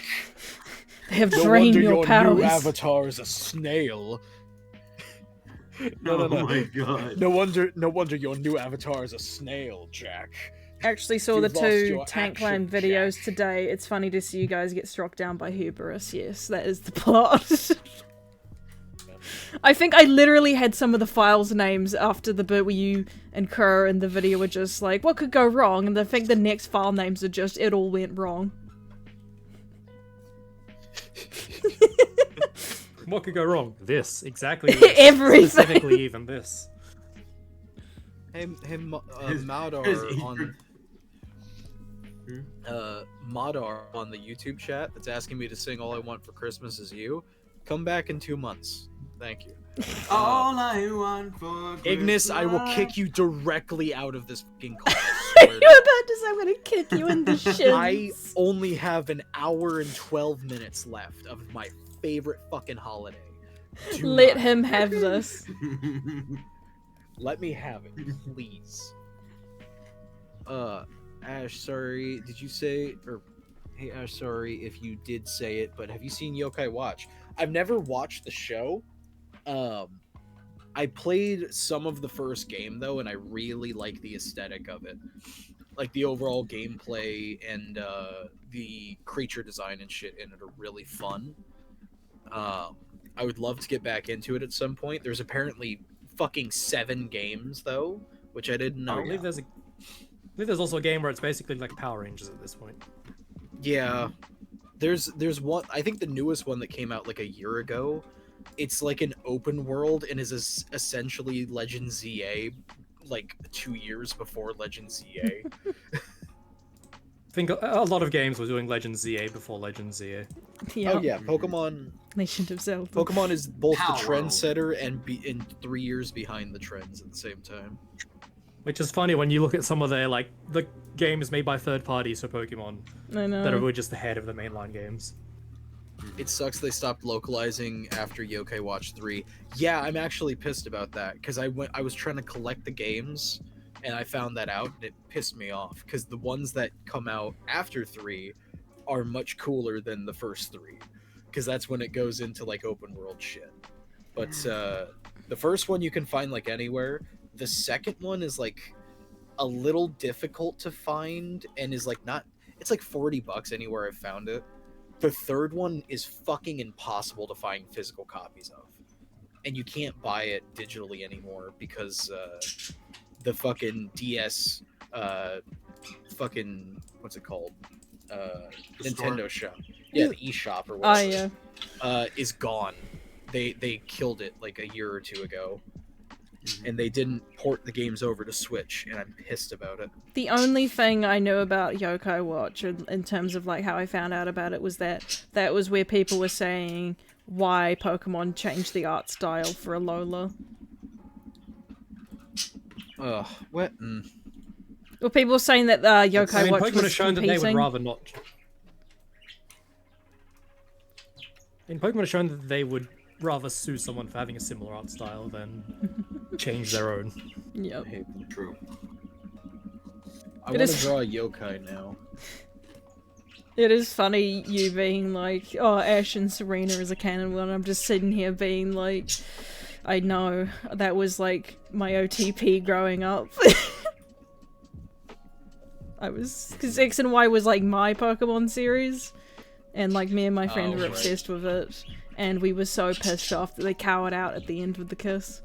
They have No drained wonder your your powers. new avatar is a snail. No. Oh my god. No wonder your new avatar is a snail, Jack. Actually saw You've the lost 2 your Tankland action, videos Jack. today. It's funny to see you guys get struck down by hubris. Yes, that is the plot. I think I literally had some of the files names after the bit where you and Kerr in the video were just like, what could go wrong? And I think the next file names are just, it all went wrong. What could go wrong? This. Exactly this. Everything. Specifically even this. Hey, His Madar on Madar on the YouTube chat that's asking me to sing "All I Want for Christmas Is You." Come back in 2 months. Thank you. All I want for Ignis, I will Christmas. kick you directly out of this fucking call. You're about to say I'm gonna kick you in the shins. I only have an hour and 12 minutes left of my favorite fucking holiday. Do Let not- him have this. Let me have it, please. Ash, sorry, did you say, or, hey Ash, sorry if you did say it, but have you seen Yokai Watch? I've never watched the show. I played some of the first game though, and I really like the aesthetic of it. Like the overall gameplay and the creature design and shit in it are really fun. I would love to get back into it at some point. There's apparently fucking 7 games though, which I didn't know. I believe there's also a game where it's basically like Power Rangers at this point. Yeah. There's one, I think the newest one that came out like a year ago. It's like an open world and is essentially Legend ZA like 2 years before Legend ZA. I think a lot of games were doing Legend ZA before Legend ZA. Yeah. Oh yeah, Pokemon Legend of Zelda. Pokemon is both Power the World. trendsetter and 3 years behind the trends at the same time. Which is funny when you look at some of their like the games made by third parties for Pokemon I know. that were just ahead of the mainline games. It sucks they stopped localizing after Yokai Watch 3. Yeah, I'm actually pissed about that because I was trying to collect the games and I found that out and it pissed me off because the ones that come out after 3 are much cooler than the first 3 because that's when it goes into like open world shit. But the first one you can find like anywhere. The second one is like a little difficult to find and is like not, it's like $40 anywhere I've found it. The third one is fucking impossible to find physical copies of. And you can't buy it digitally anymore because the fucking DS fucking what's it called? Nintendo shop. Yeah, the eShop or Oh whatever. yeah. Is gone. They killed it like a year or 2 ago. And they didn't port the games over to Switch, and I'm pissed about it. The only thing I knew about Yokai Watch in terms of like how I found out about it was that was where people were saying why Pokemon changed the art style for Alola. Ugh, what? Well, people were saying that Yokai I mean, Watch Pokemon was has shown that they would competing. rather not. In Pokemon has shown that they would rather sue someone for having a similar art style than change their own. Yep. True. I want to draw a yokai now. It is funny you being like, oh, Ash and Serena is a canon one. I'm just sitting here being like, I know, that was like my OTP growing up. Because X and Y was like my Pokemon series, and like me and my friend were obsessed with it, and we were so pissed off that they cowered out at the end with the kiss.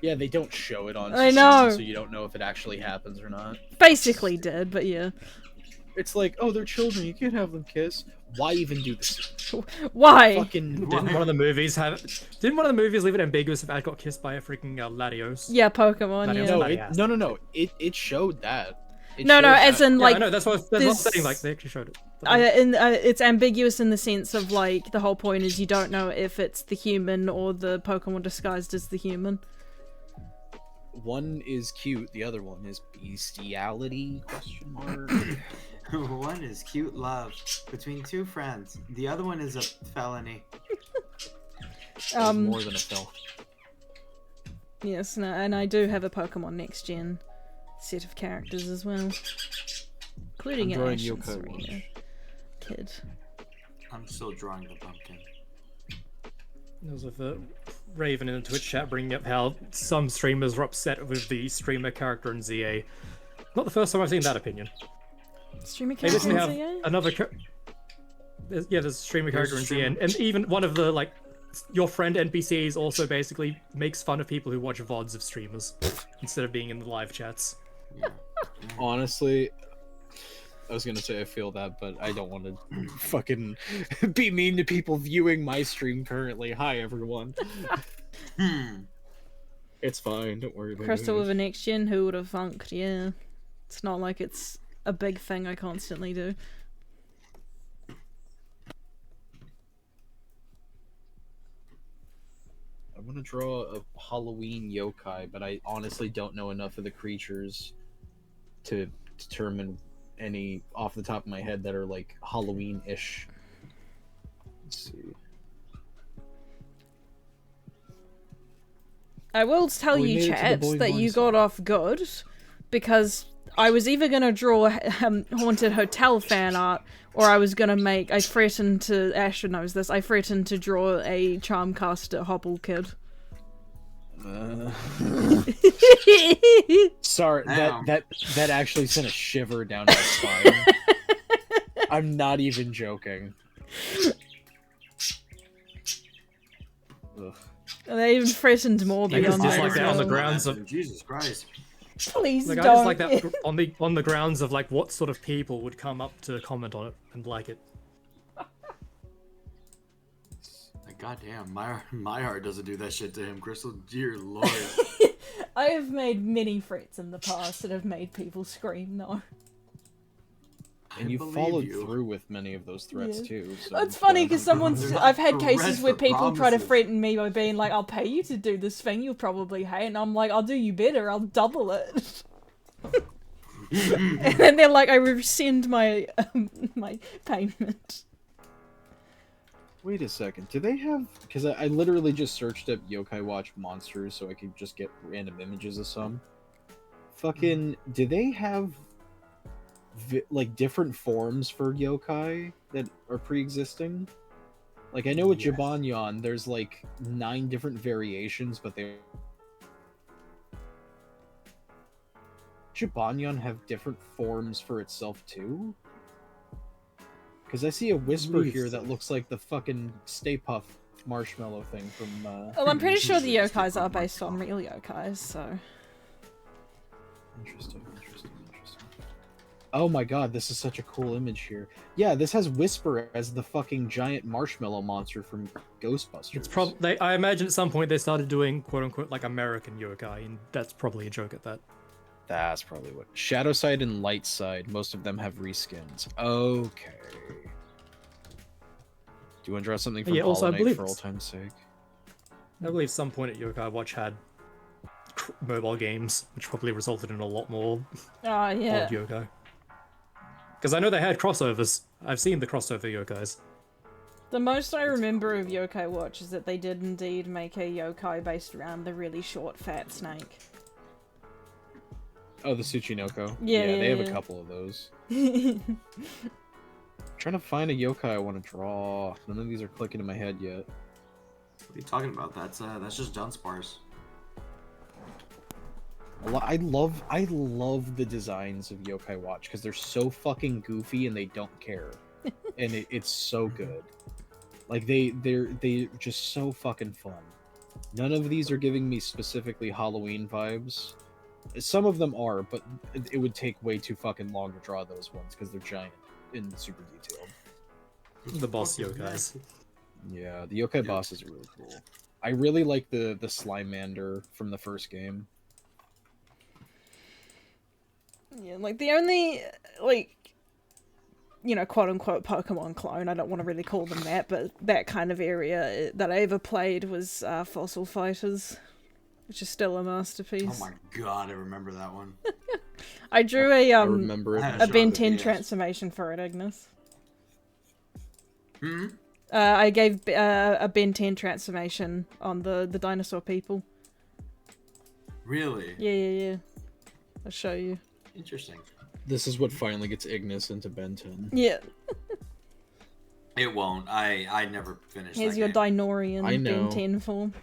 Yeah, they don't show it on I screen, know. so you don't know if it actually happens or not. Basically did, but yeah. It's like, oh, they're children, you can't have them kiss. Why even do this? Why? Fucking Didn't one of the movies leave it ambiguous if Ash got kissed by a freaking Latios? Yeah, Pokemon, Latios. yeah. No. It showed that. No, as in, like, I know, that's what I'm saying, like, they actually showed it. It's ambiguous in the sense of, like, the whole point is you don't know if it's the human or the Pokemon disguised as the human. One is cute, the other one is bestiality? ? One is cute love between two friends. The other one is a felony. More than a film. Yes, and I do have a Pokemon Next Gen set of characters as well, including I'm drawing Ash and Yokai Serena. Watch. Kid. I'm still drawing the pumpkin. There was with Raven in the Twitch chat bringing up how some streamers were upset with the streamer character in ZA. Not the first time I've seen that opinion. Streamer They character basically have in ZA? another there's a streamer character in ZA, and even one of the, like, your friend NPCs also basically makes fun of people who watch VODs of streamers instead of being in the live chats. Yeah. Honestly, I was gonna say I feel that, but I don't want to fucking be mean to people viewing my stream currently. Hi, everyone. It's fine, don't worry about Crystal it. with a Next Gen, who would have funked? Yeah. It's not like it's a big thing I constantly do. I want to draw a Halloween yokai, but I honestly don't know enough of the creatures to determine any off the top of my head that are like Halloween-ish. Let's see. I will tell We you, made it to the chat, boy that you voice. got off good, because I was either gonna draw Haunted Hotel fan art, or I was gonna make. I threatened to. Asher knows this. I threatened to draw a Charmcaster Hobble kid. Sorry, Damn. that actually sent a shiver down my spine. I'm not even joking. Ugh. And they even threatened more I beyond just that. dislike as that on the well. grounds of Jesus Christ. Please like I don't. just like that on the grounds of like what sort of people would come up to comment on it and like it. Like, goddamn, my heart doesn't do that shit to him, Crystal. Dear Lord. I have made many threats in the past that have made people scream. No. And I you believe followed you. through with many of those threats Yeah. too. So It's funny because someone's. They're not I've had cases threats, where but people try to promises. threaten me by being like, "I'll pay you to do this thing you'll probably hate," and I'm like, "I'll do you better. I'll double it." And then they're like, "I rescind my my payment." Wait a second. Do they have? Because I literally just searched up Yokai Watch monsters so I could just get random images of some. Fucking. Do they have like different forms for yokai that are pre-existing? Like I know with Yes. Jibanyan, there's like 9 different variations, but they Jibanyan have different forms for itself too. Because I see a whisper here that looks like the fucking Stay Puft marshmallow thing from. Well, I'm pretty sure the yokais are based on real yokais, so. Interesting. Oh my god, this is such a cool image here. Yeah, this has Whisper as the fucking giant marshmallow monster from Ghostbusters. It's probably I imagine at some point they started doing quote unquote like American yokai, and that's probably a joke at that. That's probably what. Shadow Side and Light Side, most of them have reskins. Okay. Do you want to draw something from Yeah, also, I Hollow Knight believe for all it's- time's sake? I believe some point at Yokai Watch had mobile games, which probably resulted in a lot more Oh yeah. odd yokai. Because I know they had crossovers. I've seen the crossover yokais. The most I remember of Yokai Watch is that they did indeed make a yokai based around the really short, fat snake. Oh, the Tsuchinoko. Yeah, yeah, they have yeah. a couple of those. Trying to find a yokai I want to draw. None of these are clicking in my head yet. What are you talking about? That's just Dunsparce. I love the designs of Yokai Watch because they're so fucking goofy and they don't care, and it's so good. Like they're just so fucking fun. None of these are giving me specifically Halloween vibes. Some of them are, but it would take way too fucking long to draw those ones because they're giant and super detailed. The boss yokais. Yeah, the yokai bosses are really cool. I really like the Slimander from the first game. Yeah, like the only, like, you know, quote unquote Pokemon clone, I don't want to really call them that, but that kind of area that I ever played was Fossil Fighters, which is still a masterpiece. Oh my god, I remember that one. I drew I remember it. a Ben 10 transformation for it, Ignis. Hmm? I gave a Ben 10 transformation on the dinosaur people. Really? Yeah. I'll show you. Interesting. This is what finally gets Ignis into Ben 10. Yeah. It won't. I never finished Here's that your game. Dinorian I know. Ben 10 form.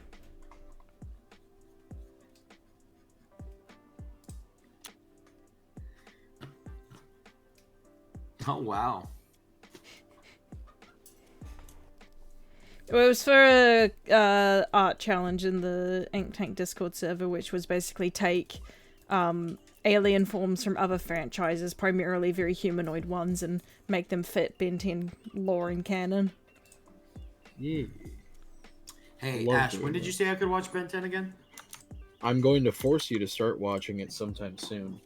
Oh, wow. Well, it was for a art challenge in the Ink Tank Discord server, which was basically take alien forms from other franchises, primarily very humanoid ones, and make them fit Ben 10 lore and canon. Yeah. Hey, Love Ash, doing when did that. you say I could watch Ben 10 again? I'm going to force you to start watching it sometime soon.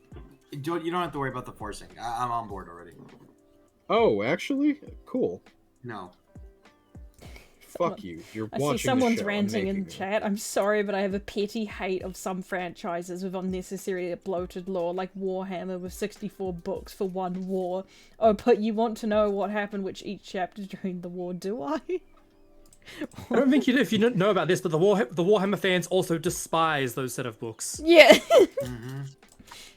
You don't have to worry about the forcing. I'm on board already. Oh, actually? Cool. No. Fuck you. You're I watching see someone's the show. I'm ranting in making it. chat. I'm sorry, but I have a petty hate of some franchises with unnecessary bloated lore, like Warhammer with 64 books for one war. Oh, but you want to know what happened with each chapter during the war, do I? I don't think you do if you don't know about this, but the Warhammer fans also despise those set of books. Yeah. Mm-hmm.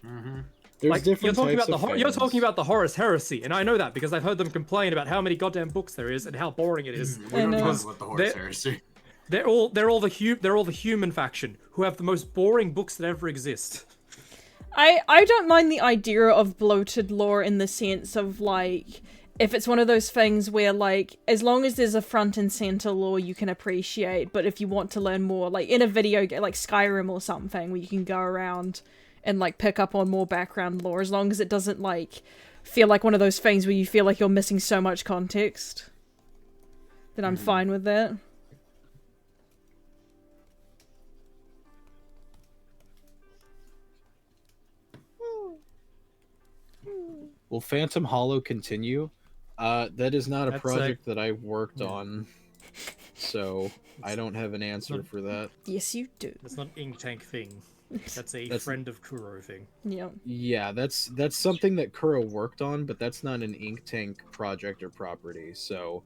Mm-hmm. There's Like, different you're types of you're fans. talking about the Horus Heresy, and I know that because I've heard them complain about how many goddamn books there is and how boring it is. We don't And, talk about the Horus they're- Heresy. They're all the human faction who have the most boring books that ever exist. I don't mind the idea of bloated lore in the sense of, like, if it's one of those things where, like, as long as there's a front and center lore you can appreciate, but if you want to learn more, like, in a video game, like Skyrim or something, where you can go around and, like, pick up on more background lore, as long as it doesn't, like, feel like one of those things where you feel like you're missing so much context, then I'm fine with that. Will Phantom Hollow continue? That is not a That's project that I worked on, so I don't have an answer for that. Yes, you do. That's not an Ink Tank thing. That's a That's- friend of Kuro thing. Yeah. Yeah, that's something that Kuro worked on, but that's not an Ink Tank project or property, so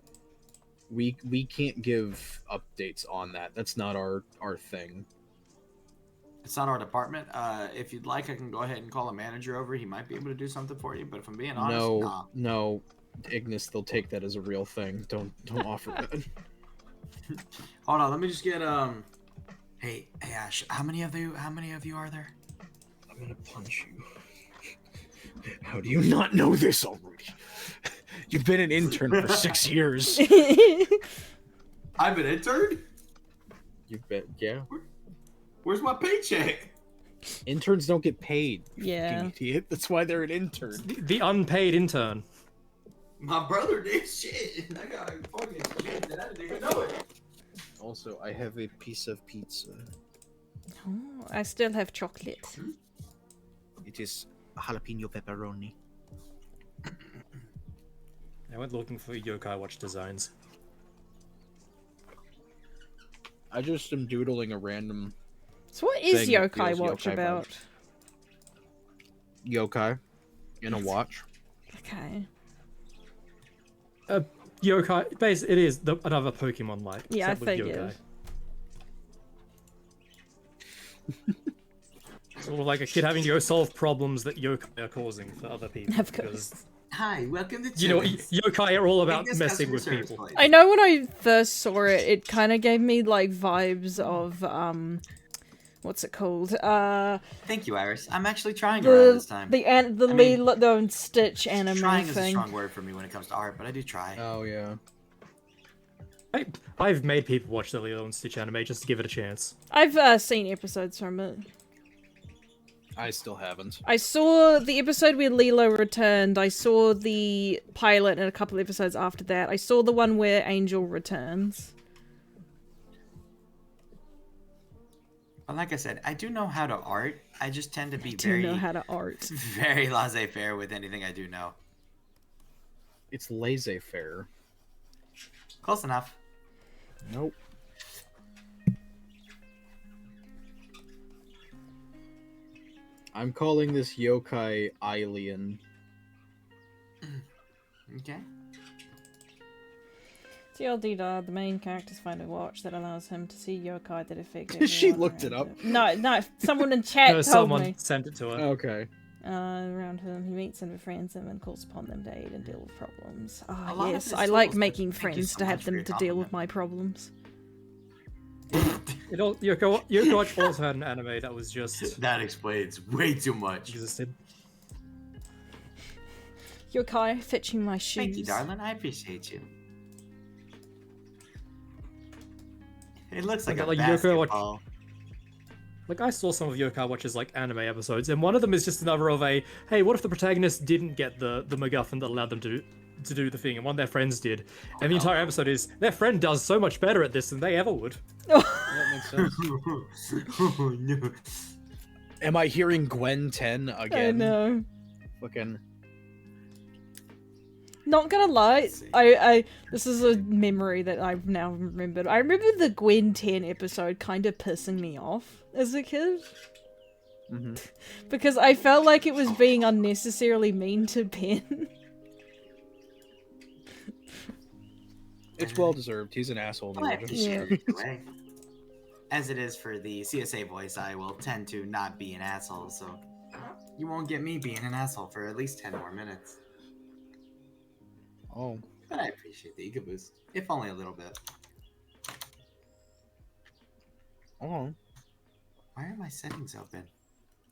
we can't give updates on that. That's not our thing. It's not our department. If you'd like, I can go ahead and call a manager over. He might be able to do something for you. But if I'm being honest, nah. No, Ignis, they'll take that as a real thing. Don't offer that. Hold on, let me just get Hey Ash, how many of you are there? I'm gonna punch you. How do you not know this already? You've been an intern for 6 years. I'm an intern? You bet, yeah. Where's my paycheck? Interns don't get paid. You Yeah. fucking idiot. That's why they're an intern. The unpaid intern. My brother did shit. I got fucking shit and I didn't even know it. Also, I have a piece of pizza. Oh, I still have chocolate. It is jalapeno pepperoni. I went looking for Yokai Watch designs. I just am doodling a random So what is thing that Yokai feels Watch yokai about? vibes. Yokai in a watch. Okay. Yokai, it is another Pokemon like. Yeah, except I with figured. Yokai. Sort of like a kid having to go solve problems that yokai are causing for other people. Of course. Because, Hi, welcome to you know, Chili's. yokai are all about Biggest messing customer with service people. place. I know when I first saw it, it kind of gave me like vibes of what's it called? Thank you, Iris. I'm actually trying to write this time. The I mean, Lilo and Stitch anime Trying is a thing. strong word for me when it comes to art, but I do try. Oh yeah. I've made people watch the Lilo and Stitch anime just to give it a chance. I've seen episodes from it. I still haven't. I saw the episode where Lilo returned. I saw the pilot and a couple episodes after that. I saw the one where Angel returns. But like I said, I do know how to art. I just tend to be Do very, know how to art. very laissez-faire with anything I do know. It's laissez-faire. Close enough. Nope. I'm calling this yokai alien. Okay. TLD, the main characters find a watch that allows him to see yokai that affect She everyone looked it around up. him. No, someone in chat No, told someone me. sent it to her. Okay. Around whom he meets and befriends them and calls upon them to aid and deal with problems. A Ah, lot of yes, it I is like tools, but making thank you friends so to much have for them your to deal with compliment. my problems. Yoko Watch also had an anime that was just That explains way too much. existed. Yokai fetching my shoes. Thank you, darling. I appreciate you. It looks like Like a that, like, Yoko Watch- basketball. Like, I saw some of Yokai Watch's, like, anime episodes, and one of them is just another of a, hey, what if the protagonist didn't get the MacGuffin that allowed them to do the thing, and one of their friends did. And the entire episode is, their friend does so much better at this than they ever would. That makes sense. Oh, no. Am I hearing Gwen 10 I again? know. Fucking. Not gonna lie, Let's see. I this is a memory that I've now remembered. I remember the Gwen 10 episode kind of pissing me off as a kid. Mm-hmm. Because I felt like it was being unnecessarily mean to Ben. It's well deserved. He's an asshole in the Well, I origin. appreciate it either way. As it is for the CSA voice, I will tend to not be an asshole, so you won't get me being an asshole for at least 10 more minutes. Oh. But I appreciate the ego boost, if only a little bit. Oh. Why are my settings open?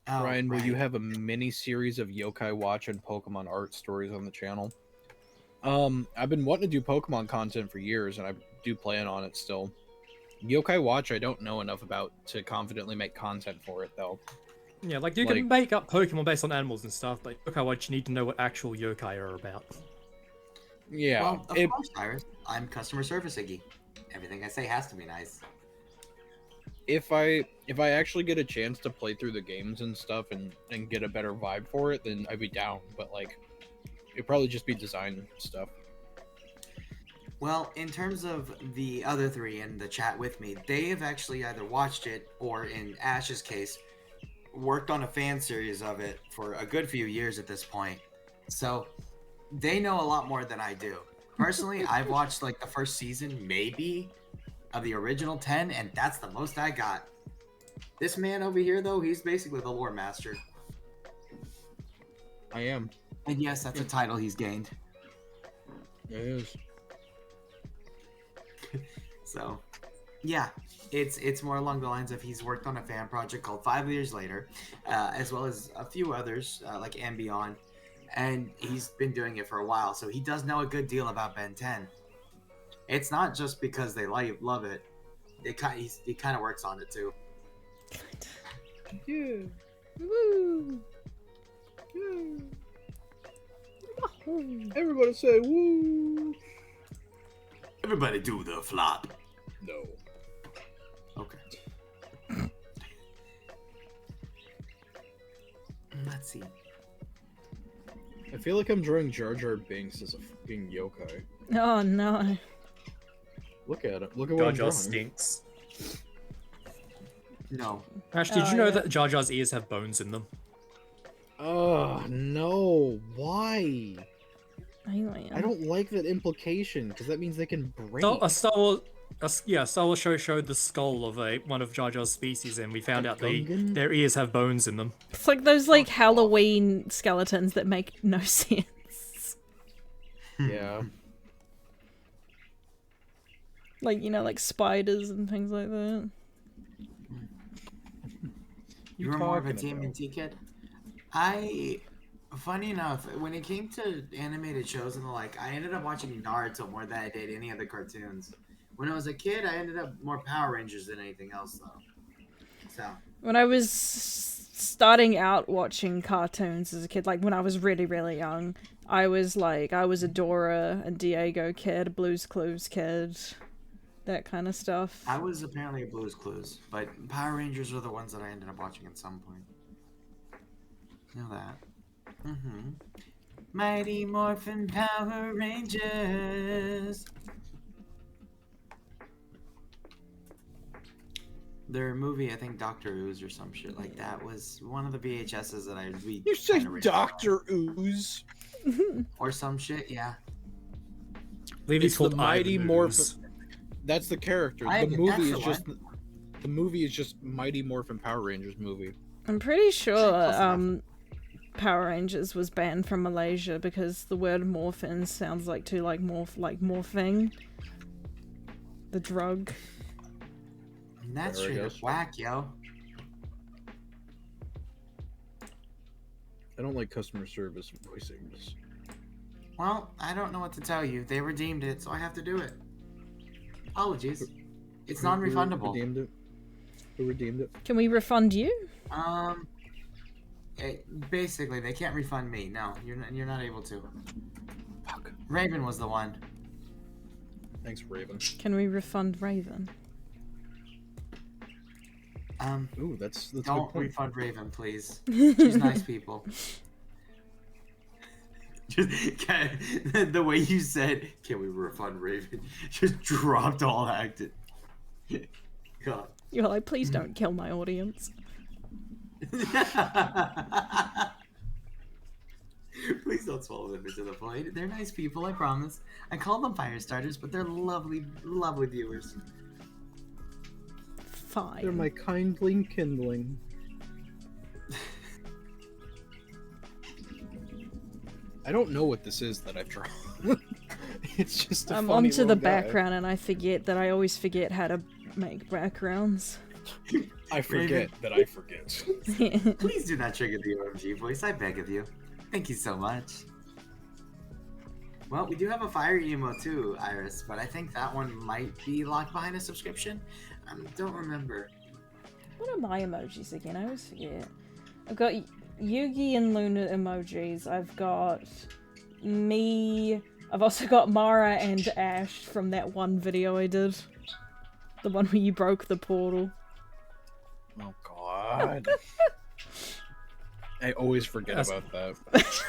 Oh, Ryan, will you right. have a mini series of Yokai Watch and Pokemon art stories on the channel? I've been wanting to do Pokemon content for years, and I do plan on it still. Yokai Watch, I don't know enough about to confidently make content for it, though. Yeah, like, you Like- can make up Pokemon based on animals and stuff, but Yokai Watch, you need to know what actual yokai are about. Yeah, Well, of it, course, Iris. I'm customer service Iggy. Everything I say has to be nice. if I actually get a chance to play through the games and stuff and get a better vibe for it, then I'd be down. But like, it'd probably just be design stuff. Well, in terms of the other three in the chat with me, they have actually either watched it or, in Ash's case, worked on a fan series of it for a good few years at this point. So they know a lot more than I do. Personally, I've watched like the first season, maybe, of the original 10, and that's the most I got. This man over here, though, he's basically the lore master. I am. And yes, that's a title he's gained. It is. So, yeah, it's more along the lines of he's worked on a fan project called 5 Years Later, as well as a few others like And Beyond, and he's been doing it for a while, so he does know a good deal about Ben 10. It's not just because they love it; he kind of works on it too. Yeah. Woo! Everybody say woo. Everybody do the flop. No. Okay. Let's see. I feel like I'm drawing Jar Jar Binks as a fucking yokai. Oh no. Look at it. Look at what Jar I'm Jar drawing. stinks. No. Ash, did Oh, you know yeah. that Jar Jar's ears have bones in them? No. Why? Anyway, I don't like that implication because that means they can break. So, Yeah, Star Wars show showed the skull of one of Jar Jar's species, and we found out Gungan? their ears have bones in them. It's like those like Halloween skeletons that make no sense. Yeah. Like, you know, like spiders and things like that. You were more of a talking about? TMNT kid? Funny enough, when it came to animated shows and the like, I ended up watching Naruto more than I did any other cartoons. When I was a kid, I ended up more Power Rangers than anything else, though. So, When I was starting out watching cartoons as a kid, like when I was really, really young, I was a Dora and Diego kid, a Blue's Clues kid, that kind of stuff. I was apparently a Blue's Clues, but Power Rangers are the ones that I ended up watching at some point. You know that. Mm-hmm. Mighty Morphin Power Rangers. Their movie, I think Doctor Ooze or some shit like that, was one of the VHSs that we You say kinda rated Doctor Ooze? or some shit, yeah. I believe he's It's the called Mighty Ivan Morphin. Ooze. That's the character. I The get- movie that's is the just the movie is just Mighty Morphin Power Rangers movie. I'm pretty sure Close enough. Power Rangers was banned from Malaysia because the word morphin sounds like morphing. The drug. And that's There it straight up goes. whack, yo. I don't like customer service voicings. Well, I don't know what to tell you. They redeemed it, so I have to do it. Apologies. It's Who non-refundable. redeemed it? Who redeemed it? Can we refund you? Basically, they can't refund me. No, you're not able to. Fuck. Raven was the one. Thanks, Raven. Can we refund Raven? Ooh, that's a Don't good point. refund Raven, please. She's nice people. Just the way you said, "Can we refund Raven?" Just dropped all acted. God. You're like, please don't kill my audience. Please don't swallow them into the void. They're nice people, I promise. I call them fire starters, but they're lovely, lovely viewers. Fine. They're my kindling kindling. I don't know what this is that I've drawn. It's just a I'm funny onto the little guy. background and I always forget how to make backgrounds. I forget that I forget. Please do not trigger the OMG voice, I beg of you. Thank you so much. Well, we do have a fire emo too, Iris, but I think that one might be locked behind a subscription. I don't remember. What are my emojis again? I always forget. I've got Yugi and Luna emojis. I've got me. I've also got Mara and Ash from that one video I did. The one where you broke the portal. Oh God. I always forget Yes. about that.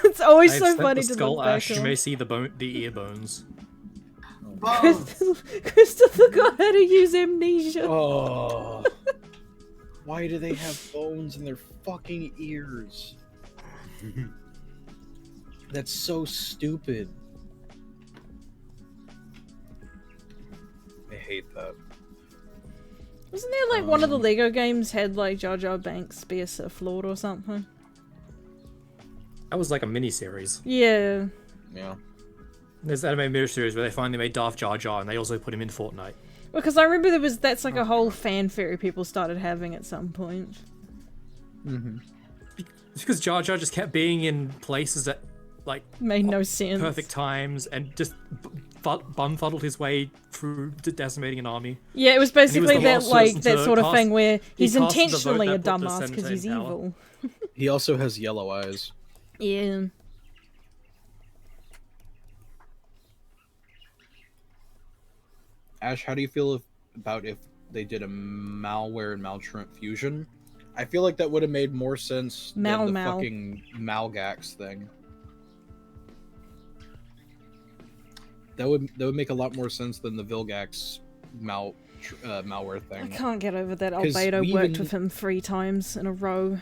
It's always I've so sent funny the to skull look back Ash. You on. may see the ear bones. Bones! Christopher got how to use amnesia. Oh. Why do they have bones in their fucking ears? That's so stupid. I hate that. Wasn't there like one of the Lego games had like Jar Jar Banks be a Sith Lord or something? That was like a mini series. Yeah. Yeah. There's anime mini series where they finally made Darth Jar Jar, and they also put him in Fortnite. Well, because I remember that's like a whole fan theory people started having at some point. Mm-hmm. It's because Jar Jar just kept being in places that, like, Made no sense. perfect times, and just bumfuddled his way through decimating an army. Yeah, it was basically the that last like person that to sort of cast- thing where he's casted the vote intentionally a that put the dumbass because Senate he's in power. evil. He also has yellow eyes. Yeah. Ash, how do you feel about if they did a malware and Maltrent fusion? I feel like that would have made more sense than the Mal. fucking Malgax thing. That would make a lot more sense than the Vilgax malware I thing. can't get over that 'Cause Albedo we worked even- with him 3 times in a row.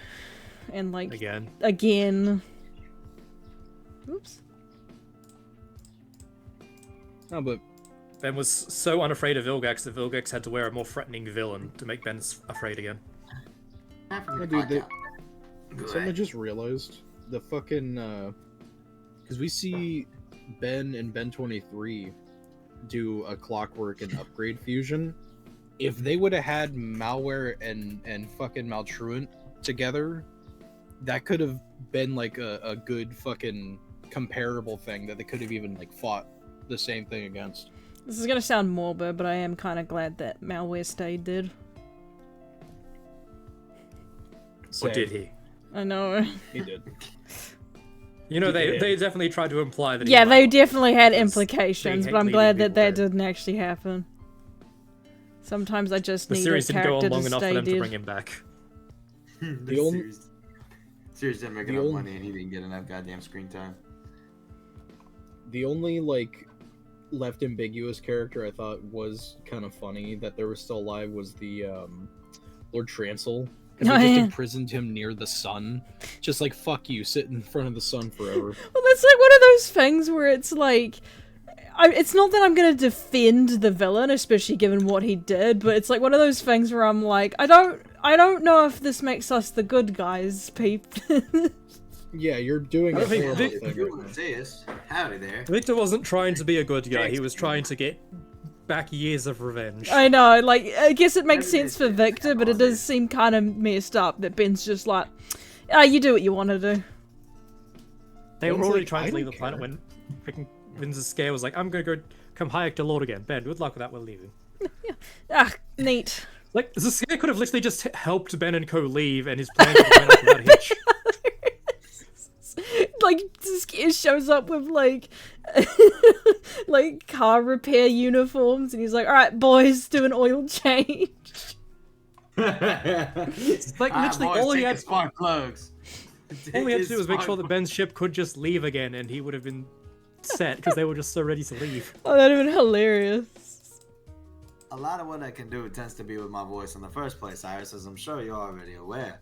And like Again. Oops. No, but Ben was so unafraid of Vilgax that Vilgax had to wear a more threatening villain to make Ben afraid again. Oh, dude, something I just realized. The fucking, because we see Ben and Ben 23 do a Clockwork and upgrade fusion. If they would have had Malware and fucking Maltruant together, that could have been like a good fucking comparable thing that they could have even like fought the same thing against. This is gonna sound morbid, but I am kind of glad that Malware stayed dead. Or did he? I know. He did. You know, they definitely tried to imply that. Yeah, he they might, definitely had because implications, they but I'm hate glad leaving that that people didn't actually happen. Sometimes I just The need a series didn't go character on long to enough for stay them to dead. bring him back. The only- Series didn't make enough money, and he didn't get enough goddamn screen time. The only like left ambiguous character I thought was kind of funny that there was still alive was the Lord Trancel. Because Oh, they just yeah. imprisoned him near the sun. Just like, fuck you, sit in front of the sun forever. Well, that's like one of those things where it's like, it's not that I'm gonna defend the villain, especially given what he did, but it's like one of those things where I'm like, I don't know if this makes us the good guys, peep. Yeah, you're doing I a don't think horrible Vic- thing You right would now. say this. Howdy there. Victor wasn't trying to be a good guy. He was trying to get back years of revenge. I know, like, I guess it makes Maybe sense they for did. Victor, but it does seem kind of messed up that Ben's just like, you do what you want to do. They were Ben's already like, trying I to leave don't the planet care. when freaking Vince's scare was like, I'm gonna go come hike to Lord again. Ben, good luck with that, we're leaving. Ah, neat. Like, the scare could have literally just helped Ben and Co leave, and his plan could have went off without a hitch. Like, Sketchin shows up with, like, like, car repair uniforms, and he's like, alright, boys, do an oil change. It's like, literally, boys, all he take had his smart plugs. all he had to do was make sure that Ben's ship could just leave again, and he would have been set, because they were just so ready to leave. Oh, that'd have been hilarious. A lot of what I can do tends to be with my voice in the first place, Iris, as I'm sure you're already aware.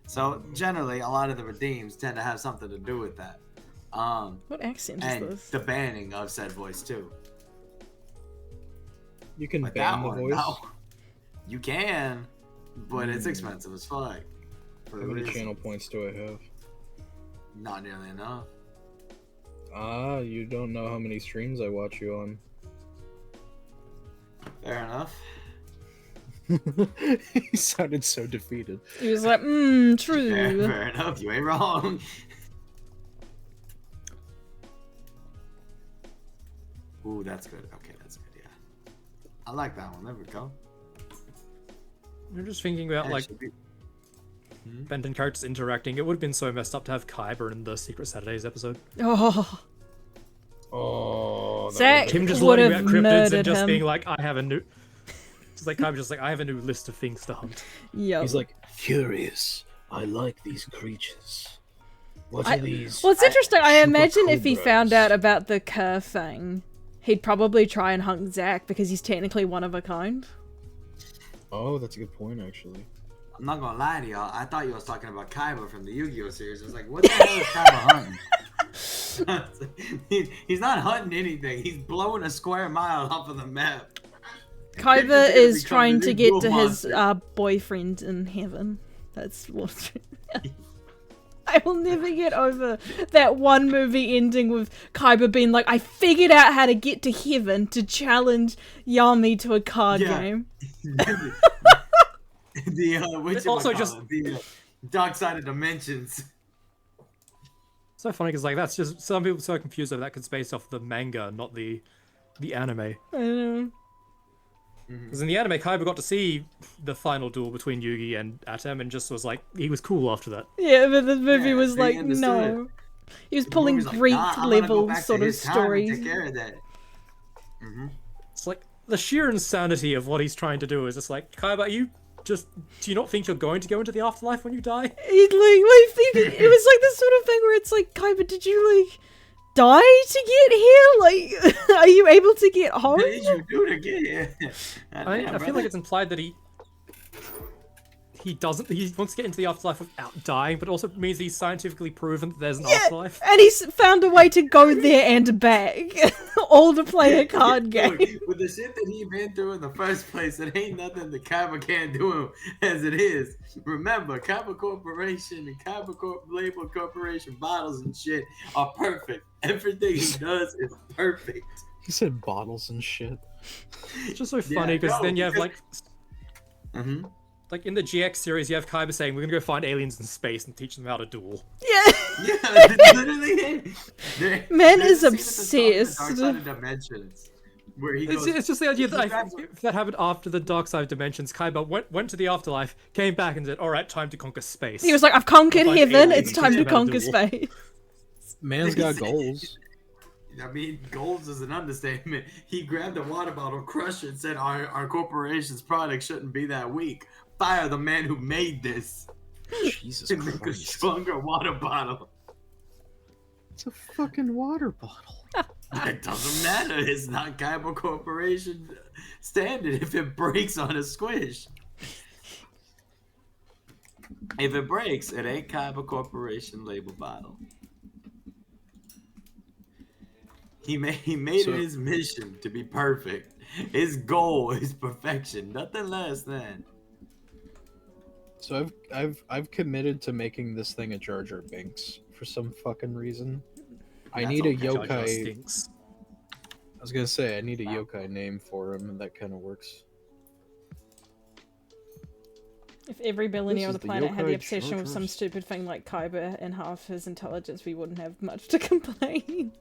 So generally, a lot of the redeems tend to have something to do with that. What accent is And this? the banning of said voice too. You can But ban that the one, voice. no. You can, but it's expensive as fuck. For How a many reason. channel points do I have? Not nearly enough. Ah, you don't know how many streams I watch you on. Fair enough. He sounded so defeated. He was like, true. Fair enough. You ain't wrong. Ooh, that's good. Okay, that's good. Yeah, I like that one. There we go. I'm just thinking about, like, Actually, Ben and characters interacting. It would have been so messed up to have Kyber in the Secret Saturdays episode. Oh, Oh, Zach Him just would learning have about cryptids murdered and just him. being like, I have a new... Just like Kyber just like, I have a new list of things to hunt. yeah. He's like, curious. I like these creatures. What are these? Well, it's interesting. I super imagine if he cobras. found out about the Kerr thing, he'd probably try and hunt Zach because he's technically one of a kind. Oh, that's a good point, actually. I'm not gonna lie to y'all. I thought you was talking about Kaiba from the Yu-Gi-Oh series. I was like, what the hell is Kaiba hunting? He's not hunting anything. He's blowing a square mile off of the map. Kyber is trying to get to his monster. boyfriend in heaven. That's what. I will never get over that one movie ending with Kyber being like, I figured out how to get to heaven to challenge Yami to a card Yeah. game. Also just- the dark side of dimensions. So funny because like that's just some people are so confused over that because it's based off the manga, not the anime. I don't know. Because in the anime, Kaiba got to see the final duel between Yugi and Atom, and just was like, he was cool after that. Yeah, but the movie Yeah, was they like, understood no. He was The pulling movie's like, Greek "Nah, I'm gonna go level back to sort of his time and stories. Take care of that. It's like the sheer insanity of what he's trying to do is just like, Kaiba, do you not think you're going to go into the afterlife when you die? It was like this sort of thing where it's like, Kyber, did you like die to get here? Like, are you able to get home? What did you do to get here? I feel like it's implied that he he wants to get into the afterlife without dying, but also means he's scientifically proven that there's an afterlife. And he's found a way to go there and back, all to play a card game. Look, with the shit that he been through in the first place, it ain't nothing the Kaiba can't do him as it is. Remember, Kaiba Corporation and Kaiba Label Corporation bottles and shit are perfect. Everything he does is perfect. He said bottles and shit. It's just so funny because then you have like, Mm-hmm. like in the GX series, you have Kaiba saying, "We're gonna go find aliens in space and teach them how to duel." Yeah. Yeah, literally. Man There's is a scene at the obsessed. start of Dark Side of Dimensions where he goes, It's just the idea that grabs- if that happened after the Dark Side of Dimensions, Kaiba went to the afterlife, came back and said, "All right, time to conquer space." He was like, I've conquered Find heaven, aliens it's and time teach to them how conquer duel. space. Man's got goals. I mean, goals is an understatement. He grabbed a water bottle, crushed it, and said, our corporation's product shouldn't be that weak. Fire the man who made this. Jesus And make a Christ. stronger water bottle. It's a fucking water bottle. It doesn't matter. It's not Kaiba Corporation standard if it breaks on a squish. If it breaks, it ain't Kaiba Corporation label bottle. He made So- it his mission to be perfect. His goal is perfection, nothing less than. So I've committed to making this thing a Jar Jar Binks for some fucking reason. I That's need a okay. Jar Jar yokai. stinks. I was gonna say I need a yokai name for him, and that kind of works. If every billionaire on This the is the planet had the yokai obsession with some Chargers. stupid thing like Kaiba and half his intelligence, we wouldn't have much to complain.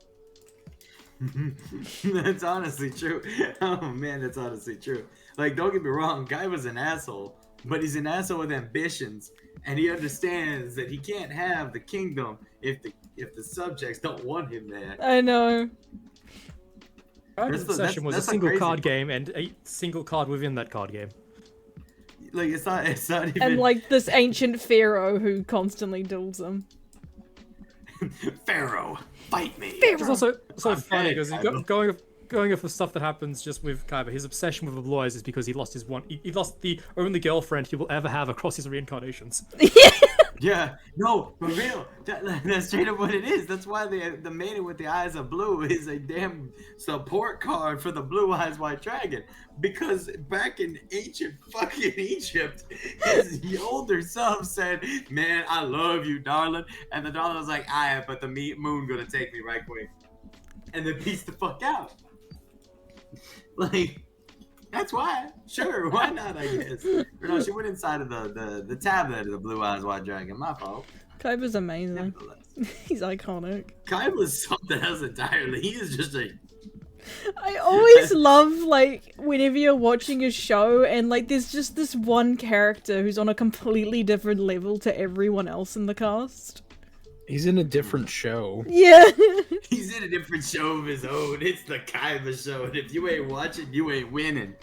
That's honestly true. Oh man, that's honestly true. Like, don't get me wrong, Guy was an asshole, but he's an asshole with ambitions, and he understands that he can't have the kingdom if the subjects don't want him there. I know. Kaiba's obsession was a that's the single crazy card part. game and a single card within that card game. Like, it's not even. And like this ancient pharaoh who constantly duels him. Pharaoh, fight me. Which is also so I'm funny dead, because Kaiba. going off of stuff that happens just with Kaiba, his obsession with the Blue Eyes is because he lost he lost the only girlfriend he will ever have across his reincarnations. Yeah, no, for real. That's straight up what it is. That's why the maiden with the eyes of blue is a damn support card for the Blue Eyes White Dragon. Because back in ancient fucking Egypt, his older self said, "Man, I love you, darling," and the darling was like, "Alright, but the moon gonna take me right quick," and then peace the fuck out. Like. That's why. Sure, why not, I guess. But no, she went inside of the tablet of the Blue Eyes White Dragon. My fault. Kaiba's amazing. Nevertheless. He's iconic. Kaiba's something else entirely. He is just a... I always love, like, whenever you're watching a show and, like, there's just this one character who's on a completely different level to everyone else in the cast. He's in a different show. Yeah. He's in a different show of his own. It's the Kaiba show. And if you ain't watching, you ain't winning.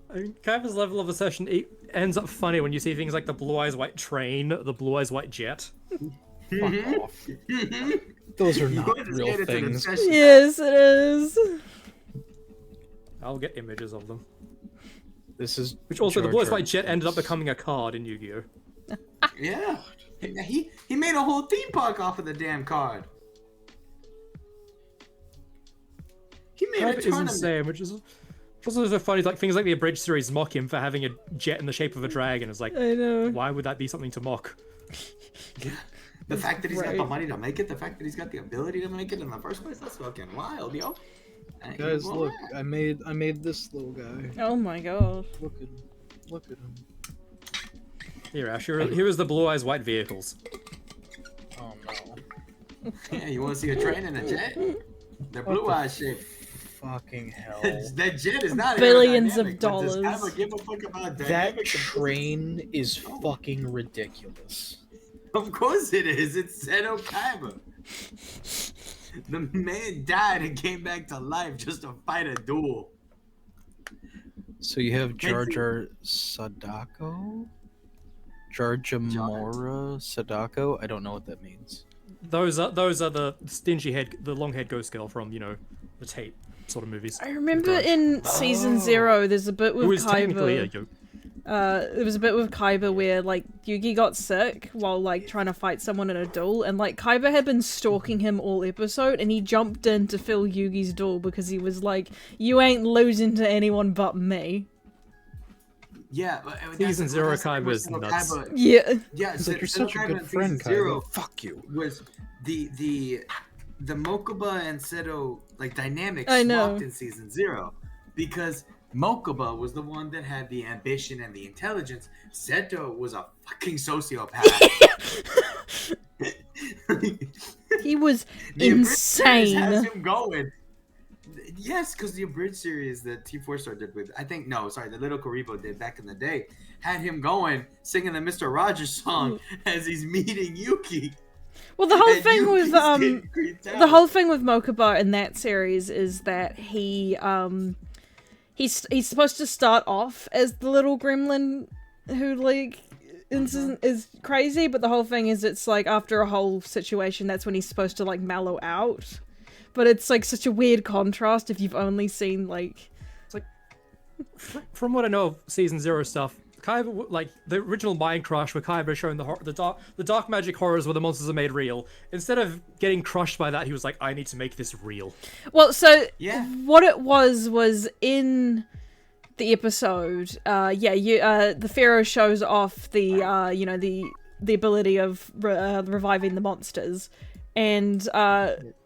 I mean, Kaiba's level of obsession ends up funny when you see things like the Blue Eyes White Train, the Blue Eyes White Jet. Fuck off. Those are You not understand real it's an things. obsession. Yes, it is. I'll get images of them. This is Which also, the Jar Blue Eyes Jar White Jet ended up Binks. becoming a card in Yu-Gi-Oh! Yeah. He made a whole theme park off of the damn card. He made a Kaiba is tournament. insane, which is also so funny. Like things like the Abridged series mock him for having a jet in the shape of a dragon. It's like, I know. why would that be something to mock? The fact that he's got the Right. money to make it, the fact that he's got the ability to make it in the first place, that's fucking wild, yo. I ain't Guys, gonna look! lie. I made this little guy. Oh my god. Look at him. Here, Ash. Here is the Blue Eyes White vehicles. Oh no! Yeah, you want to see a train and a jet? They're blue eye shaped. Fucking hell! That jet is not Billions of aerodynamic, but does dollars. Kaiba give a fuck about That dynamics of train is fucking ridiculous. Of course it is. It's Seto Kaiba. The man died and came back to life just to fight a duel. So you have Jar Fancy. Jar Sadako? Jar Jamora Sadako? I don't know what that means. Those are the stingy head, the long haired ghost girl from the Tate sort of movies. I remember Gosh. in season 0, there's a bit with Who is technically a Kaiba. yo- There was a bit with Kaiba where like Yugi got sick while like trying to fight someone in a duel, and like Kaiba had been stalking him all episode, and he jumped in to fill Yugi's duel because he was like, "You ain't losing to anyone but me." Yeah, but Season 0 Kaiba is nuts. Yeah. Yeah, It's like, you're such a good friend, Zero Kaiba. Fuck you. was the Mokuba and Seto like dynamics I know. swapped in season 0 because Mokuba was the one that had the ambition and the intelligence. Seto was a fucking sociopath. He was The abridged series has insane. him going. Yes, because the abridged series that T4 Star did with, the Little Karibo did back in the day, had him going singing the Mr. Rogers song as he's meeting Yuki. Well, the whole And thing with Yuki's getting creeped out. the whole thing with Mokuba in that series is that he's supposed to start off as the little gremlin who like is crazy, but the whole thing is it's like after a whole situation that's when he's supposed to like mellow out. But it's like such a weird contrast if you've only seen like From what I know of Season 0 stuff, Kaiba, like the original Mind Crush where Kaiba showing the dark magic horrors where the monsters are made real, instead of getting crushed by that, he was like, I need to make this real. Well, so Yeah. what it was in the episode, the Pharaoh shows off the the ability of reviving the monsters, and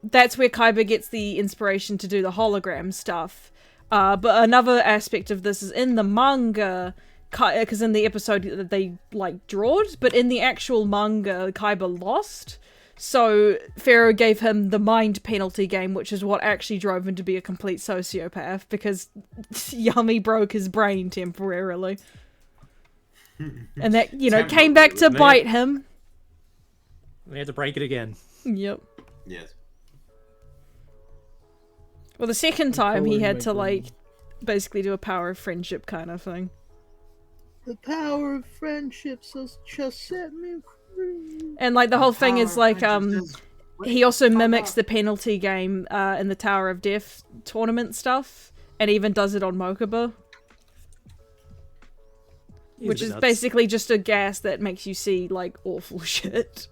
that's where Kaiba gets the inspiration to do the hologram stuff. But another aspect of this is in the manga, because in the episode they like drawed, but in the actual manga, Kaiba lost. So Pharaoh gave him the mind penalty game, which is what actually drove him to be a complete sociopath, because Yummy broke his brain temporarily. And that, came back to bite him. They had to break it again. Yep. Yes. Well, the second time he Pulling had my to, brain. basically do a power of friendship kind of thing. The power of friendship just set me free. And, the whole thing is, he also mimics out. the penalty game in the Tower of Death tournament stuff, and even does it on Mokuba, He's which a bit is nuts. basically just a gas that makes you see, awful shit.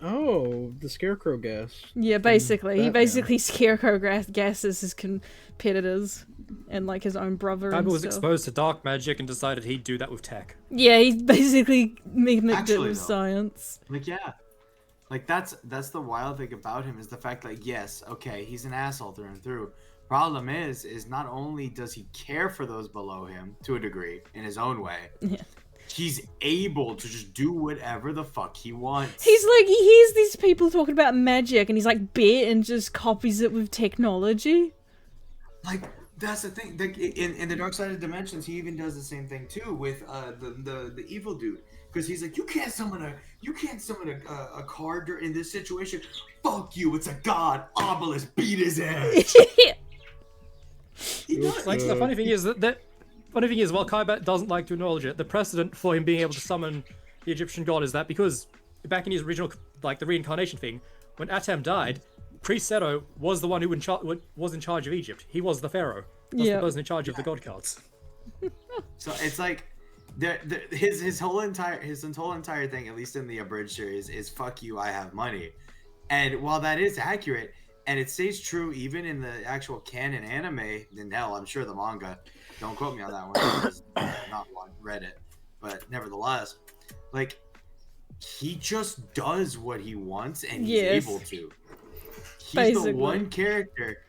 Oh, the scarecrow gas. Yeah, basically. He Batman. basically scarecrow gasses his competitors and, his own brother and Kaiba was stuff. exposed to dark magic and decided he'd do that with tech. Yeah, he basically mimicked it Actually, with though. science. That's the wild thing about him is the fact yes, okay, he's an asshole through and through. Problem is not only does he care for those below him to a degree in his own way, he's able to just do whatever the fuck he wants. He hears these people talking about magic and he's bet and just copies it with technology. That's the thing. In the Dark Side of Dimensions, he even does the same thing too with the evil dude, because he's like, you can't summon a card in this situation. Fuck you! It's a god. Obelisk beat his ass. He does. The funny thing is while Kaiba doesn't like to acknowledge it, the precedent for him being able to summon the Egyptian god is that because back in his original, the reincarnation thing, when Atem died, Priest Seto was the one who was in charge of Egypt. He was the pharaoh. That's the person in charge of the god cards. So it's his whole entire thing, at least in the abridged series, is fuck you, I have money. And while that is accurate, and it stays true even in the actual canon anime, then hell, I'm sure the manga. Don't quote me on that one. Because I've not read it, but nevertheless, he just does what he wants, and he's able to. He's Basically. the one character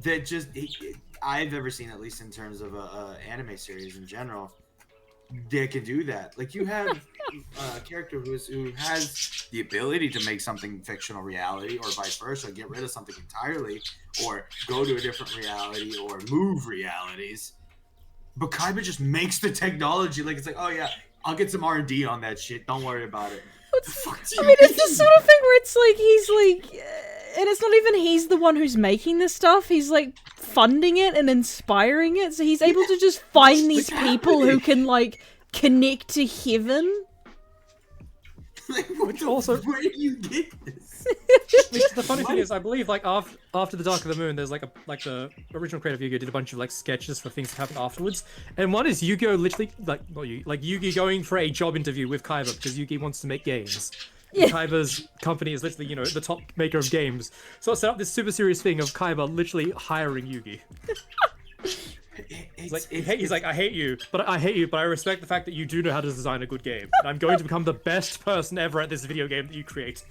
that I've ever seen, at least in terms of a anime series in general, that can do that. You have a character who has the ability to make something fictional reality, or vice versa, get rid of something entirely, or go to a different reality, or move realities. But Kaiba just makes the technology it's oh yeah, I'll get some R&D on that shit. Don't worry about it. The fuck do you It's the mean? sort of thing where it's he's and it's not even he's the one who's making this stuff. He's funding it and inspiring it, so he's able to just find these people who can connect to heaven. Like, what Which the, also- where do you get this? Which the funny thing is, I believe like after the Dark of the Moon, there's like the original creator of Yu-Gi-Oh did a bunch of like sketches for things that happened afterwards, and one is Yu-Gi-Oh literally Yu-Gi going for a job interview with Kaiba because Yu-Gi wants to make games. Yeah. Kaiba's company is literally the top maker of games, so it set up this super serious thing of Kaiba literally hiring Yu-Gi. He's like, I hate you, but I respect the fact that you do know how to design a good game. And I'm going to become the best person ever at this video game that you create,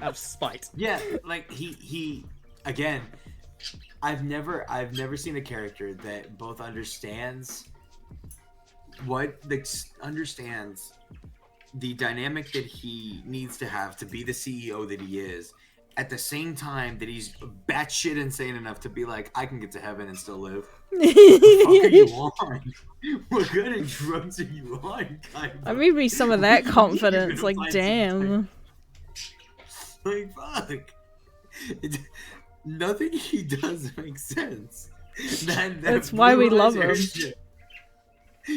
out of spite. Yeah, like he again. I've never seen a character that both understands the dynamic that he needs to have to be the CEO that he is, at the same time that he's batshit insane enough to be like, I can get to heaven and still live. What the fuck are you on? What kind of drugs are you on, Kaiba? I read me some of that You confidence. even Like, applied some damn. Like, fuck. Nothing he does makes sense. That's why we love him. shit.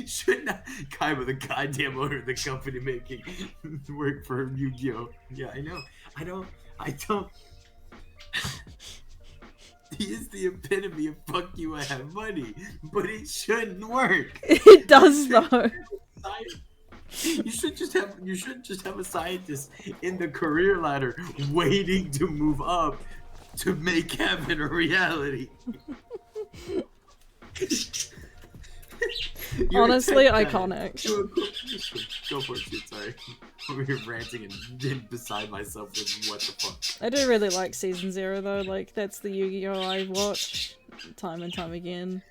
Should not Kaiba, the goddamn owner of the company, making work for Yu-Gi-Oh. Yeah, I know. I don't. He is the epitome of fuck you, I have money, but it shouldn't work. It does though. You should just have a scientist in the career ladder waiting to move up to make heaven a reality. Honestly, iconic. Go for it, shit, sorry. Over here ranting and beside myself with what the fuck. I do really like Season 0 though, like that's the Yu-Gi-Oh! I watch time and time again.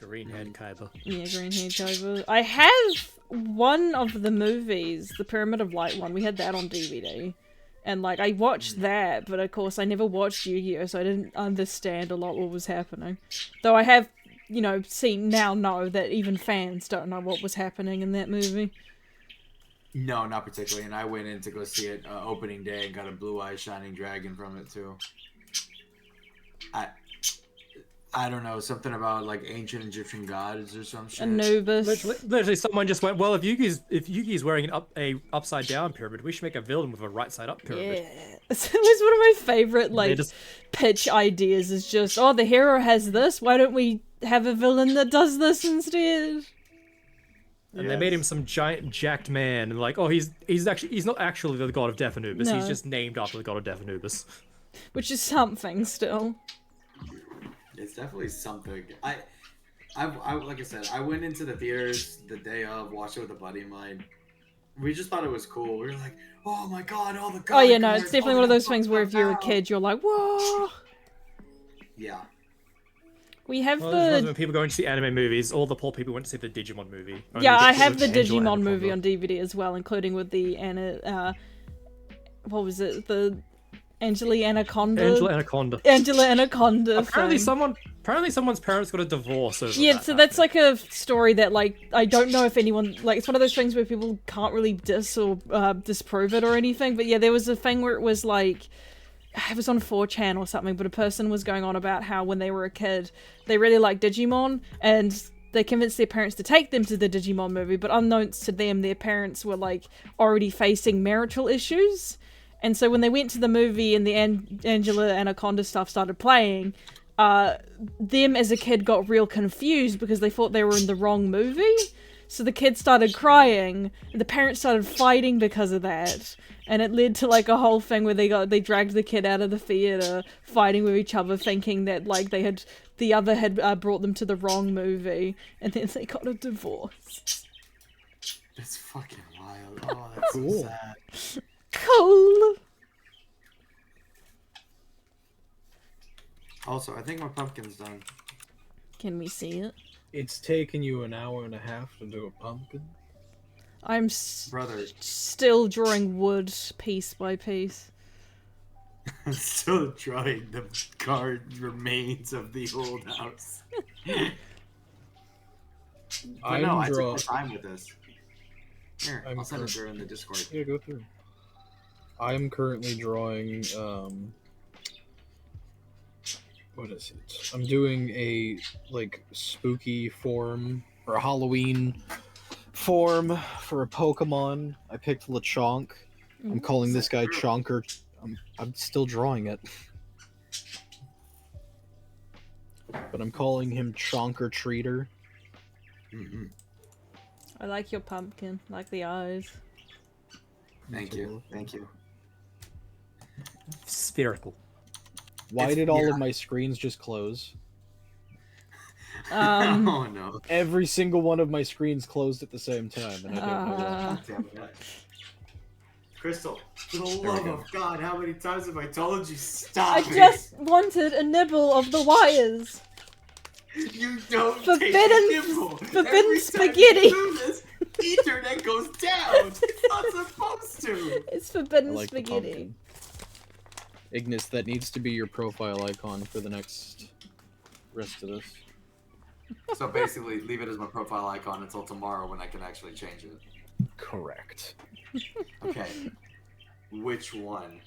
Greenhead Kaiba. Yeah, Greenhead Kaiba. I have one of the movies, the Pyramid of Light one, we had that on DVD. And like, I watched that, but of course I never watched Yu-Gi-Oh! So I didn't understand a lot what was happening. Though I have, know that even fans don't know what was happening in that movie. No, not particularly. And I went in to go see it opening day and got a blue-eyed shining dragon from it too. I don't know, something about like ancient Egyptian gods or some shit. Anubis. Literally, someone just went, well, if Yugi's wearing a upside down pyramid, we should make a villain with a right side up pyramid. Yeah. It was one of my favorite pitch ideas is just, oh, the hero has this, why don't we have a villain that does this instead? And they made him some giant jacked man, and like, oh, he's not actually the god of Death Anubis. No. He's just named after the god of Death Anubis. Which is something still. It's definitely something. I like I said, I went into the theaters the day of, watched it with a buddy of mine. We just thought it was cool. We were like, oh my god, all the Oh yeah, no, it's definitely one of those things where if you're a kid, you're like, whoa. Yeah. We have when people going to see anime movies, all the poor people went to see the Digimon movie. Yeah, I have the Digimon movie on DVD as well, including with the what was it? The Angela Anaconda. Apparently, thing. someone's parents got a divorce over Yeah, that so that's happening. like a story that like I don't know if anyone like it's one of those things where people can't really disprove it or anything. But yeah, there was a thing where it was like. It was on 4chan or something, but a person was going on about how when they were a kid, they really liked Digimon, and they convinced their parents to take them to the Digimon movie, but unknowns to them, their parents were like already facing marital issues. And so when they went to the movie and the Angela Anaconda stuff started playing, them as a kid got real confused because they thought they were in the wrong movie. So the kids started crying, and the parents started fighting because of that. And it led to like a whole thing where they dragged the kid out of the theater, fighting with each other, thinking that like the other had brought them to the wrong movie, and then they got a divorce. That's fucking wild. Oh, that's Cool. so sad. Cool. Also, I think my pumpkin's done. Can we see it? It's taken you an hour and a half to do a pumpkin. I'm Brother, still drawing wood piece by piece. I'm still drawing the card remains of the old house. But no, I took my time with this. Here, I'll send it in the Discord. Yeah, go through. I'm currently drawing, what is it? I'm doing a, like, spooky form, or a Halloween form for a Pokemon. I picked Lechonk. I'm calling this guy Chonker. I'm still drawing it. But I'm calling him Chonker Treater. Mm-hmm. I like your pumpkin. I like the eyes. Thank you. Thank you. Spherical. Why did all of my screens just close? Oh no. Every single one of my screens closed at the same time, and I don't know why. God damn it. Crystal, for the love of God, how many times have I told you stop I it? just wanted a nibble of the wires. You don't Forbidden- take a nibble. forbidden Every spaghetti. Time you do this, Ethernet goes down. It's not supposed to. It's I forbidden like the spaghetti. pumpkin. Ignis, that needs to be your profile icon for the next rest of this. So basically, leave it as my profile icon until tomorrow when I can actually change it. Correct. Okay. Which one?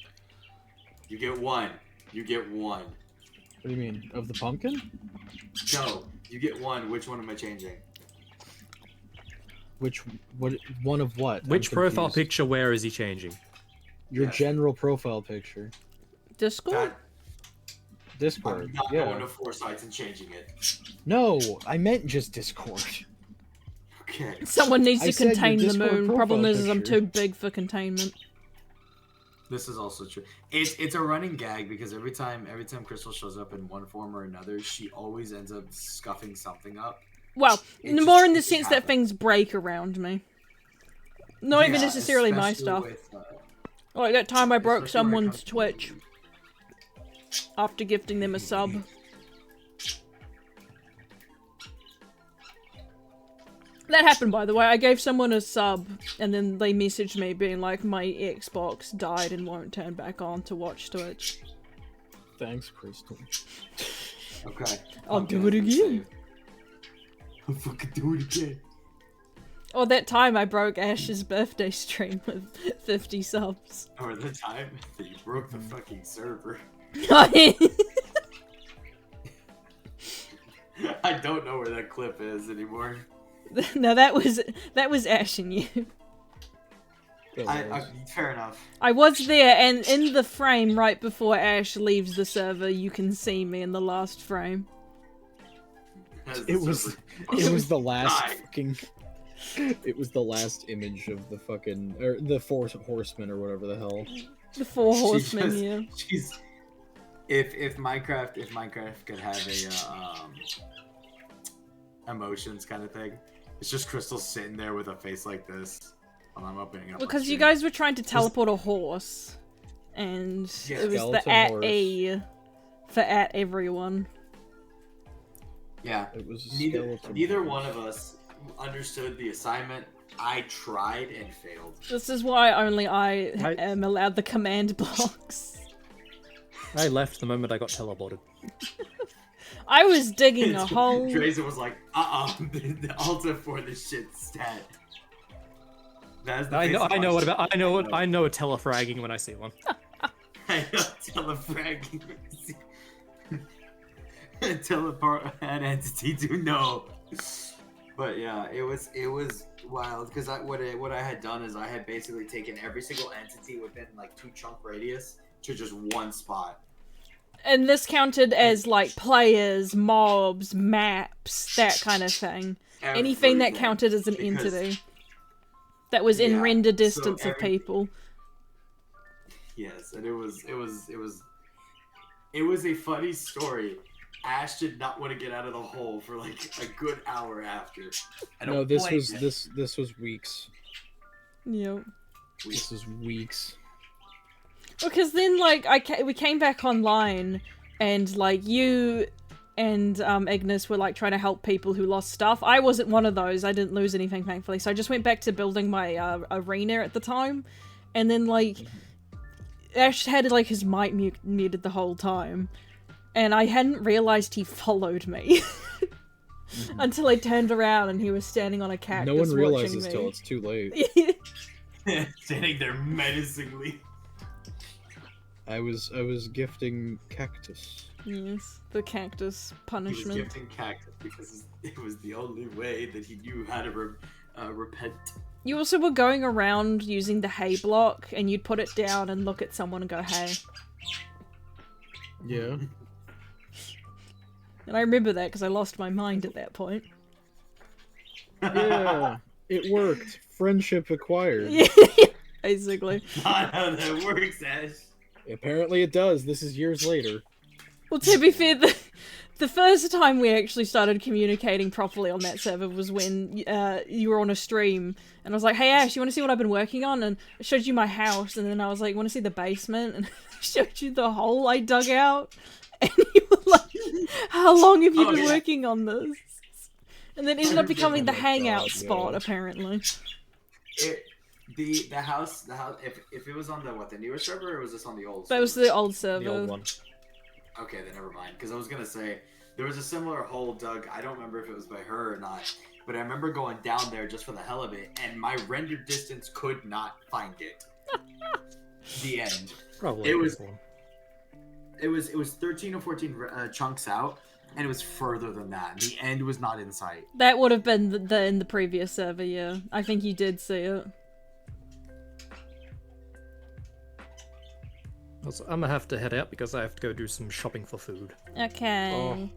You get one. You get one. What do you mean? Of the pumpkin? No, you get one. Which one am I changing? What one of what? Which I'm profile confused. picture where is he changing? Your Yes. general profile picture. Discord? That, Discord. I'm not Yeah. going to Foresights and changing it. No, I meant just Discord. Okay. Someone needs I to said your contain the Discord moon. Problem profile is I'm picture. too big for containment. This is also true. It's a running gag because every time Crystal shows up in one form or another, she always ends up scuffing something up. Well, It just- more in the it just sense that happens. things break around me. Not even Yeah, necessarily my especially stuff. with, Like that time I broke especially when it someone's comes to- Twitch after gifting them a sub. That happened, by the way. I gave someone a sub, and then they messaged me being like, my Xbox died and won't turn back on to watch Twitch. Thanks, Crystal. Okay. I'll do it again. I'll fucking do it again. Or that time I broke Ash's birthday stream with 50 subs. Or the time that you broke the fucking server. I don't know where that clip is anymore. No, that was Ash and you. Fair enough. I was there, and in the frame right before Ash leaves the server, you can see me in the last frame. As the It was server it was the last died. fucking it was the last image of the fucking or the four horsemen or whatever the hell. The four She horsemen, just- yeah. She's if Minecraft could have a emotions kind of thing, it's just Crystal sitting there with a face like this while I'm opening up. my Because you stream. guys were trying to teleport a horse, and Yeah. it was the Skeleton at horse. E for at everyone. Yeah. It was a Neither skeleton. one of us understood the assignment. I tried and failed. This is why only I Right. am allowed the command blocks. I left the moment I got teleported. I was digging a hole. Drazen was like, the altar for the shit stat. That's the I know face what watch. about I know a telefragging when I see one. I know telefragging. Teleport an entity to know. But yeah, it was wild because what I had done is I had basically taken every single entity within like 2 chunk radius to just one spot. And this counted as like players, mobs, maps, that kind of thing. Anything that Everything. counted as an Because- entity. That was in Yeah, render so distance of every- people. Yes, and it was a funny story. Ash did not want to get out of the hole for like a good hour after. I don't No, this blame was him. this was weeks. Yep. This is weeks. Because then, like, we came back online, and like you and Ignis were like trying to help people who lost stuff. I wasn't one of those. I didn't lose anything, thankfully. So I just went back to building my arena at the time, and then like Ash had like his mic muted the whole time, and I hadn't realized he followed me until I turned around and he was standing on a cactus. No one realizes watching till me. it's too late. Standing there menacingly. I was gifting cactus. Yes, the cactus He was punishment. gifting cactus because it was the only way that he knew how to repent. You also were going around using the hay block, and you'd put it down and look at someone and go, hey. Yeah. And I remember that because I lost my mind at that point. Yeah. It worked. Friendship acquired. Yeah, basically. Not how that works, Ash. Apparently it does. This is years later. Well, to be fair, the first time we actually started communicating properly on that server was when you were on a stream, and I was like, hey Ash, you want to see what I've been working on? And I showed you my house, and then I was like, want to see the basement? And I showed you the hole I dug out, and you were like, how long have you been working on this? And then it ended up becoming the hangout spot, apparently. The house, if it was on the newer server, or was this on the old server? That was the old server. The old one. Okay, then never mind. Because I was gonna say there was a similar hole dug. I don't remember if it was by her or not, but I remember going down there just for the hell of it, and my render distance could not find it. The end. Probably. It was 13 or 14 chunks out, and it was further than that. The end was not in sight. That would have been in the previous server, yeah. I think you did see it. Also, I'm gonna have to head out because I have to go do some shopping for food. Okay. Oh.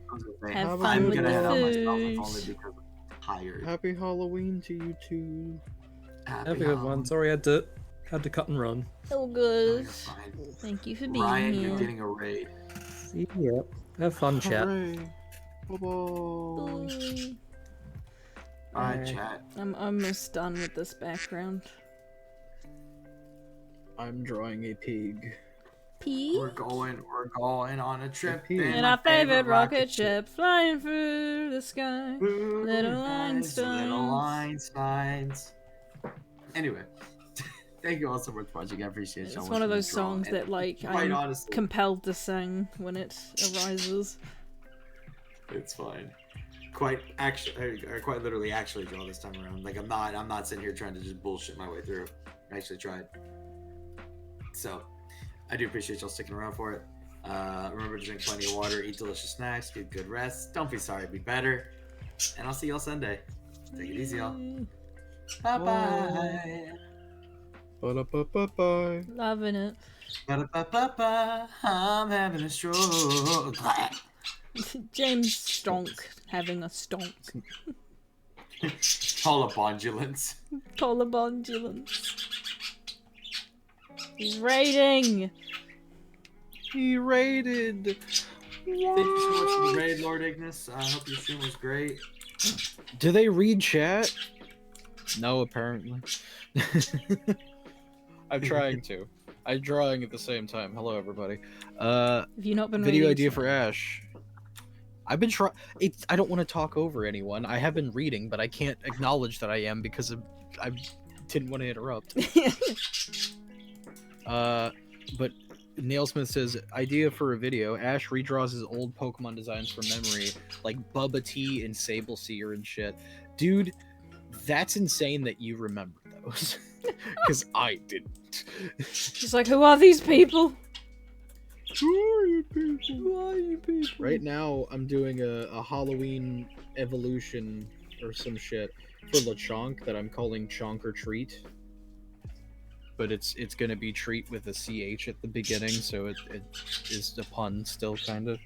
Have fun I'm with gonna the head out myself, food. if only because I'm tired. Happy Halloween to you too. Have a good one. Sorry, I had to cut and run. Oh, No, good. you're fine. Thank you for being Ryan, here. you're getting a raid. See ya. Have fun, chat. Hooray. Bye-bye. Bye. Bye, chat. I'm almost done with this background. I'm drawing a pig. Pea? We're going on a trip In In my our favorite rocket ship, flying through the sky. Ooh, Little nice little Einsteins. Einsteins. Anyway, thank you all so much for watching. I appreciate y'all. It's one of watching me those draw, songs and that, like, quite I'm honestly, compelled to sing when it arises. it's fine. Quite literally actually draw this time around. Like I'm not sitting here trying to just bullshit my way through. I actually tried. So I do appreciate y'all sticking around for it. Remember to drink plenty of water, eat delicious snacks, get good rest. Don't be sorry, be better. And I'll see y'all Sunday. Take it easy, y'all. Bye-bye. Ba-da-ba-ba-bye. Loving it. Ba-da-ba-ba-ba. I'm having a stroke. James Stonk having a stonk. Collarbondulance. Collarbondulance. He's raiding. He raided. Thank you so much for the raid, Lord Ignis. I hope your stream was great. Do they read chat? No, apparently. I'm trying to. I'm drawing at the same time. Hello, everybody. Have you not been Video reading idea chat? for Ash. I've been trying. I don't want to talk over anyone. I have been reading, but I can't acknowledge that I am because I didn't want to interrupt. But Nailsmith says, idea for a video. Ash redraws his old Pokemon designs from memory, like Bubba T and Sable Seer and shit. Dude, that's insane that you remember those. Because I didn't. She's like, who are these people? Who are you people? Who are you people? Right now, I'm doing a Halloween evolution or some shit for Lechonk that I'm calling Chonk or Treat. But it's gonna be treat with a CH at the beginning, so it is a pun still, kind of.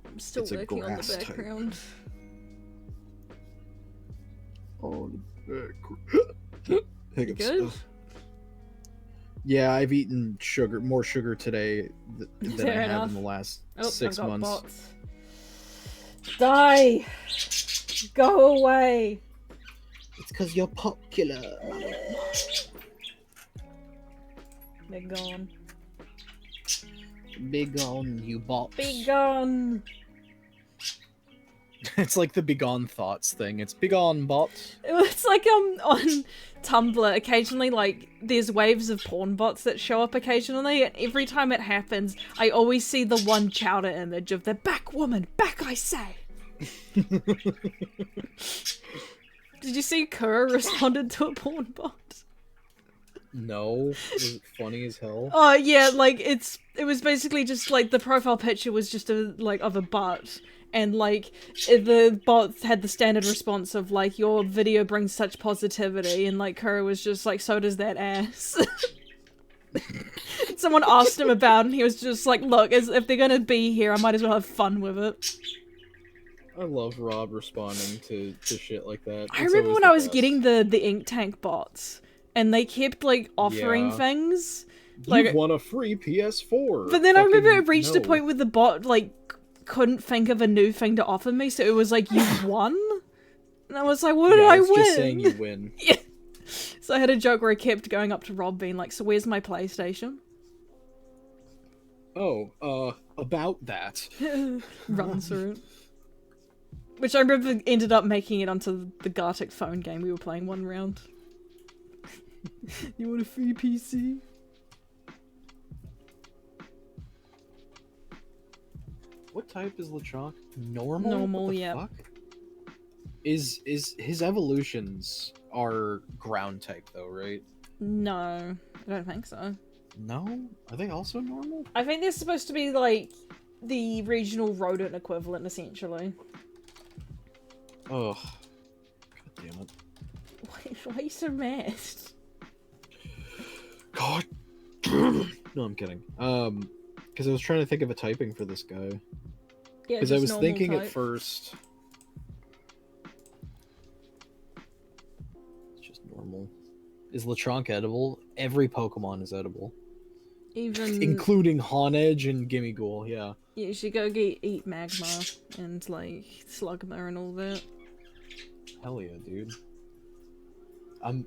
I'm still It's a working on the grass type. background. On the background. You good? Yeah, I've eaten more sugar today than Fair I have enough. in the last Oh, 6 I've got months. bots. Die! Go away! It's because you're popular. They're gone. Big on you, bots. Be gone! It's like the begone thoughts thing. It's begone, bots. It's like on Tumblr, occasionally, like, there's waves of porn bots that show up occasionally, and every time it happens, I always see the one chowder image of the back woman. Back, I say! Did you see Kura responded to a porn bot? No. Was it funny as hell? Oh yeah, like it was basically just like the profile picture was just of a butt, and like the bot had the standard response of like your video brings such positivity, and like Kuro was just like, so does that ass. Someone asked him about it, and he was just like, look, if they're gonna be here, I might as well have fun with it. I love Rob responding to shit like that. I It's remember always when the I was best. getting the ink tank bots, and they kept like offering Yeah. things. You've Like, won a free PS4. but then I remember it Fucking reached a no. point where the bot like couldn't think of a new thing to offer me, so it was like, you won? And I was like, what did Yeah, I it's win? just saying you win. Yeah. So I had a joke where I kept going up to Rob being like, so where's my PlayStation? Oh, about that. Runs through it. Which I remember ended up making it onto the Gartic phone game we were playing one round. You want a free PC? What type is Lechonk? Normal? Normal, What the yeah. fuck? Is his evolutions are ground type though, right? No, I don't think so. No? Are they also normal? I think they're supposed to be like the regional rodent equivalent, essentially. Oh. God damn it. Why are you so mad? God. No, I'm kidding. Because I was trying to think of a typing for this guy. Yeah, Because I just was normal thinking type. at first. It's just normal. Is Lechonk edible? Every Pokemon is edible. Even Including Honedge and Gimmighoul, yeah. you should go eat magma and like slugma and all that. Hell yeah, dude. I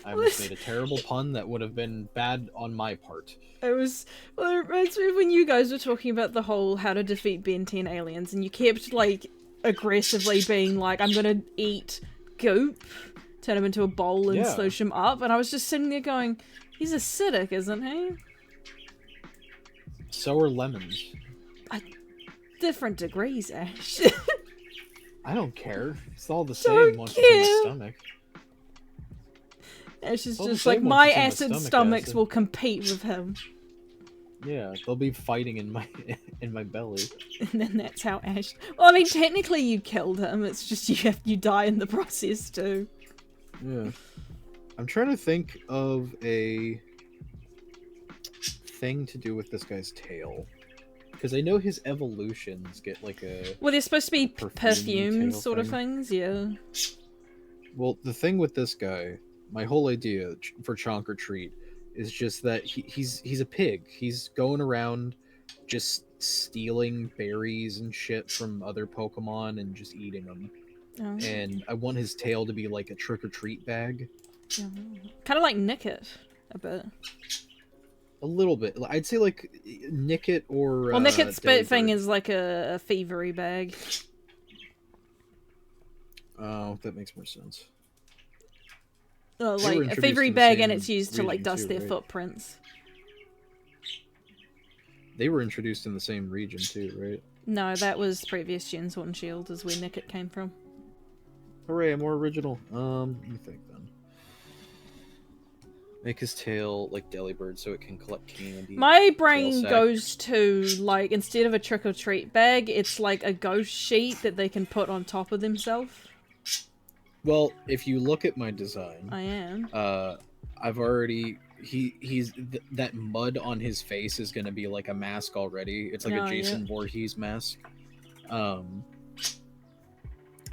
almost made a terrible pun that would have been bad on my part. It reminds me of when you guys were talking about the whole how to defeat Ben 10 aliens, and you kept like aggressively being like, I'm gonna eat goop, turn him into a bowl and Yeah. slush him up, and I was just sitting there going, he's acidic, isn't he? So are lemons. Different degrees, Ash. I don't care. It's all the Don't same once it's in care. my stomach. Ash is Well, the just same like, once my it's in my acid stomach, stomachs acid. will compete with him. Yeah, they'll be fighting in my in my belly. And then that's how Ash... Well, I mean, technically you killed him, it's just you die in the process too. Yeah. I'm trying to think of a thing to do with this guy's tail. Because I know his evolutions get like a... Well, they're supposed to be Perfume perfume tail sort of thing. things, yeah. Well, the thing with this guy, my whole idea for Chonk or Treat is just that he's a pig. He's going around just stealing berries and shit from other Pokemon and just eating them. Oh. And I want his tail to be like a trick-or-treat bag. Kind of like Nickit, a bit. A little bit. I'd say like Nickit or... Well, Nickit's bit thing Delibird. is like a thievery bag. Oh, that makes more sense. Oh, They were like a introduced thievery in the bag, and same it's used to like region dust too, their right? footprints. They were introduced in the same region too, right? No, that was previous Gen Sword and Shield, is where Nickit came from. Hooray, I'm more original. Let me think then. Make his tail like Delibird so it can collect candy. My brain Tail sack. goes to, like, instead of a trick-or-treat bag, it's like a ghost sheet that they can put on top of themselves. Well, if you look at my design, I am. I've already that mud on his face is gonna be like a mask already. It's like Oh, a yeah. Jason Voorhees mask. I'm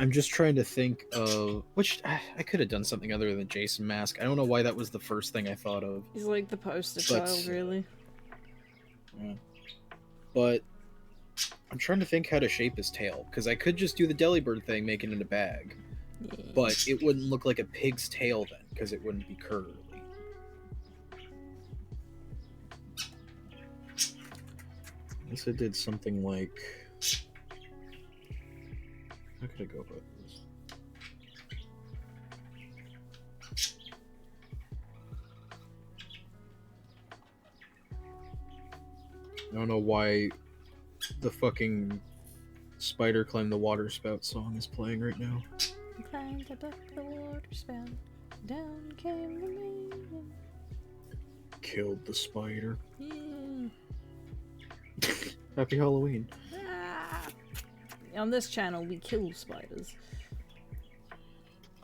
just trying to think of which I could have done something other than Jason mask. I don't know why that was the first thing I thought of. He's like the poster But, child, really. Yeah. But I'm trying to think how to shape his tail because I could just do the Delibird thing, make it in a bag, Yeah. but it wouldn't look like a pig's tail then because it wouldn't be curly. Unless I did something like. How could I go about this? I don't know why the fucking Spider Climb the Water Spout song is playing right now. Climbed up the water spout, down came the rain. killed the spider. Yeah. Happy Halloween. Ah. On this channel, we kill spiders.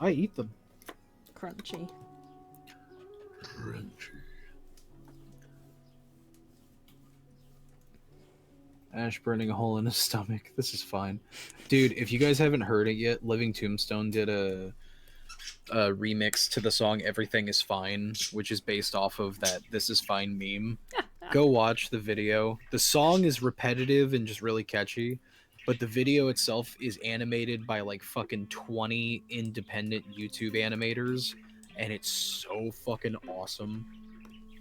I eat them. Crunchy. Ash burning a hole in his stomach. This is fine. Dude, if you guys haven't heard it yet, Living Tombstone did a remix to the song Everything is Fine, which is based off of that This Is Fine meme. Go watch the video. The song is repetitive and just really catchy, but the video itself is animated by like fucking 20 independent YouTube animators, and it's so fucking awesome.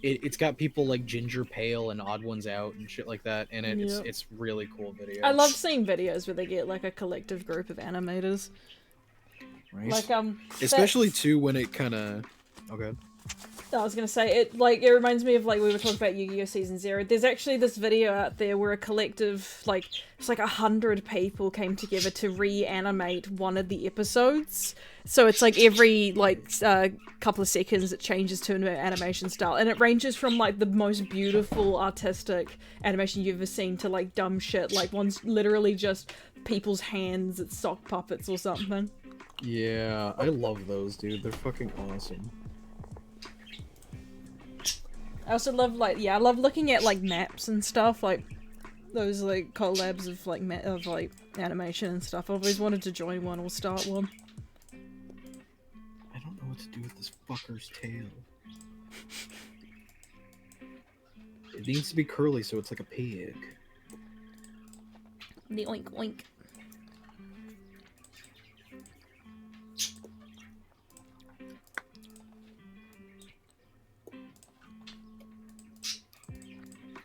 It's got people like Ginger Pale and Odd Ones Out and shit like that in it. Yep. It's really cool video. I love seeing videos where they get like a collective group of animators. Right? Like Especially that's- too when it kind of. Okay. I was gonna say it reminds me of like we were talking about Yu-Gi-Oh! Season 0. There's actually this video out there where a collective it's like 100 people came together to reanimate one of the episodes. So it's like every couple of seconds it changes to a new animation style, and it ranges from like the most beautiful artistic animation you've ever seen to like dumb shit, like one's literally just people's hands, it's sock puppets or something. Yeah, I love those, dude. They're fucking awesome. I also love I love looking at like maps and stuff, like those like collabs of like animation and stuff. I've always wanted to join one or start one. I don't know what to do with this fucker's tail. It needs to be curly so it's like a pig. The oink oink.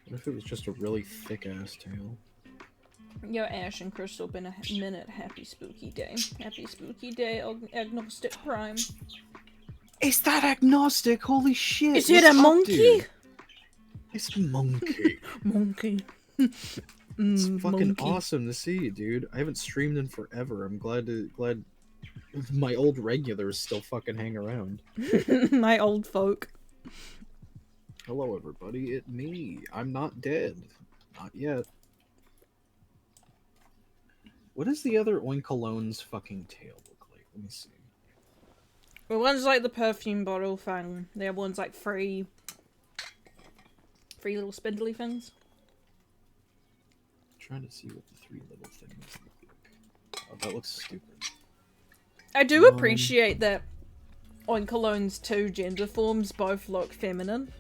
What if it was just a really thick ass tail? Yo, Ash and Crystal, been a minute. Happy spooky day. Happy spooky day, Agnostic Prime. Is that agnostic? Holy shit! Is it a monkey? It's a monkey. Monkey. It's fucking monkey. awesome to see, dude. I haven't streamed in forever. I'm glad my old regulars still fucking hang around. My old folk. Hello, everybody. It's me. I'm not dead. Not yet. What does the other Oinkalon's fucking tail look like? Let me see. Well, one's like the perfume bottle thing. The other one's like three little spindly things. I'm trying to see what the three little things look like. Oh, that looks stupid. I do appreciate that Oinkalone's two gender forms both look feminine.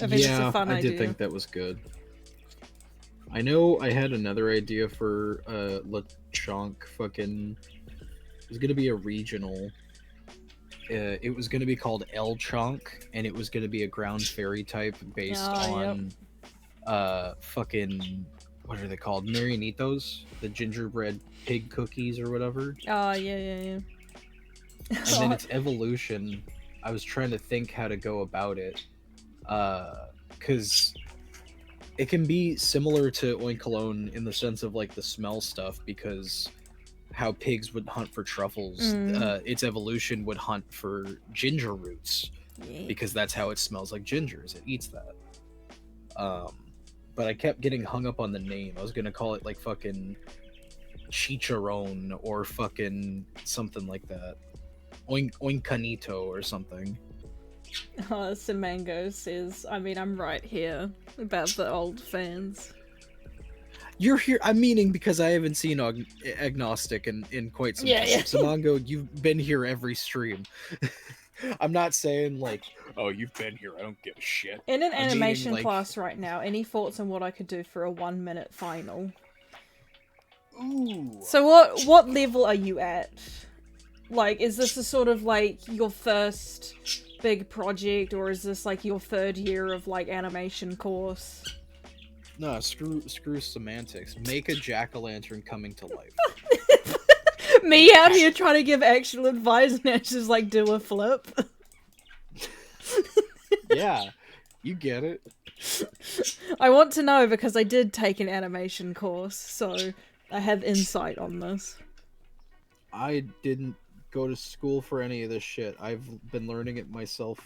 I think it's a fun idea. I did think that was good. I know I had another idea for LeChonk fucking... It was gonna be a regional. It was gonna be called L-Chonk, and it was gonna be a ground fairy type based on fucking... What are they called? Marianitos? The gingerbread pig cookies or whatever. Oh, yeah. And then its evolution, I was trying to think how to go about it. Because it can be similar to Oinkalone in the sense of like the smell stuff, because how pigs would hunt for truffles, its evolution would hunt for ginger roots, because that's how it smells like gingers. It eats that. But I kept getting hung up on the name. I was gonna call it like fucking Chicharron or fucking something like that. Oinkanito or something. Simango says, I mean, I'm right here about the old fans. You're here, I'm meaning because I haven't seen Agnostic in quite some time. Yeah. Simango, you've been here every stream. I'm not saying like, oh, you've been here, I don't give a shit. In an animation like... class right now, any thoughts on what I could do for a 1-minute final? Ooh. So what level are you at? Like, is this a sort of like your first big project, or is this like your third year of like animation course? No, screw semantics. Make a jack-o'-lantern coming to life. Me out here trying to give actual advice and it's just like do a flip. Yeah, you get it. I want to know because I did take an animation course, so I have insight on this. I didn't go to school for any of this shit. I've been learning it myself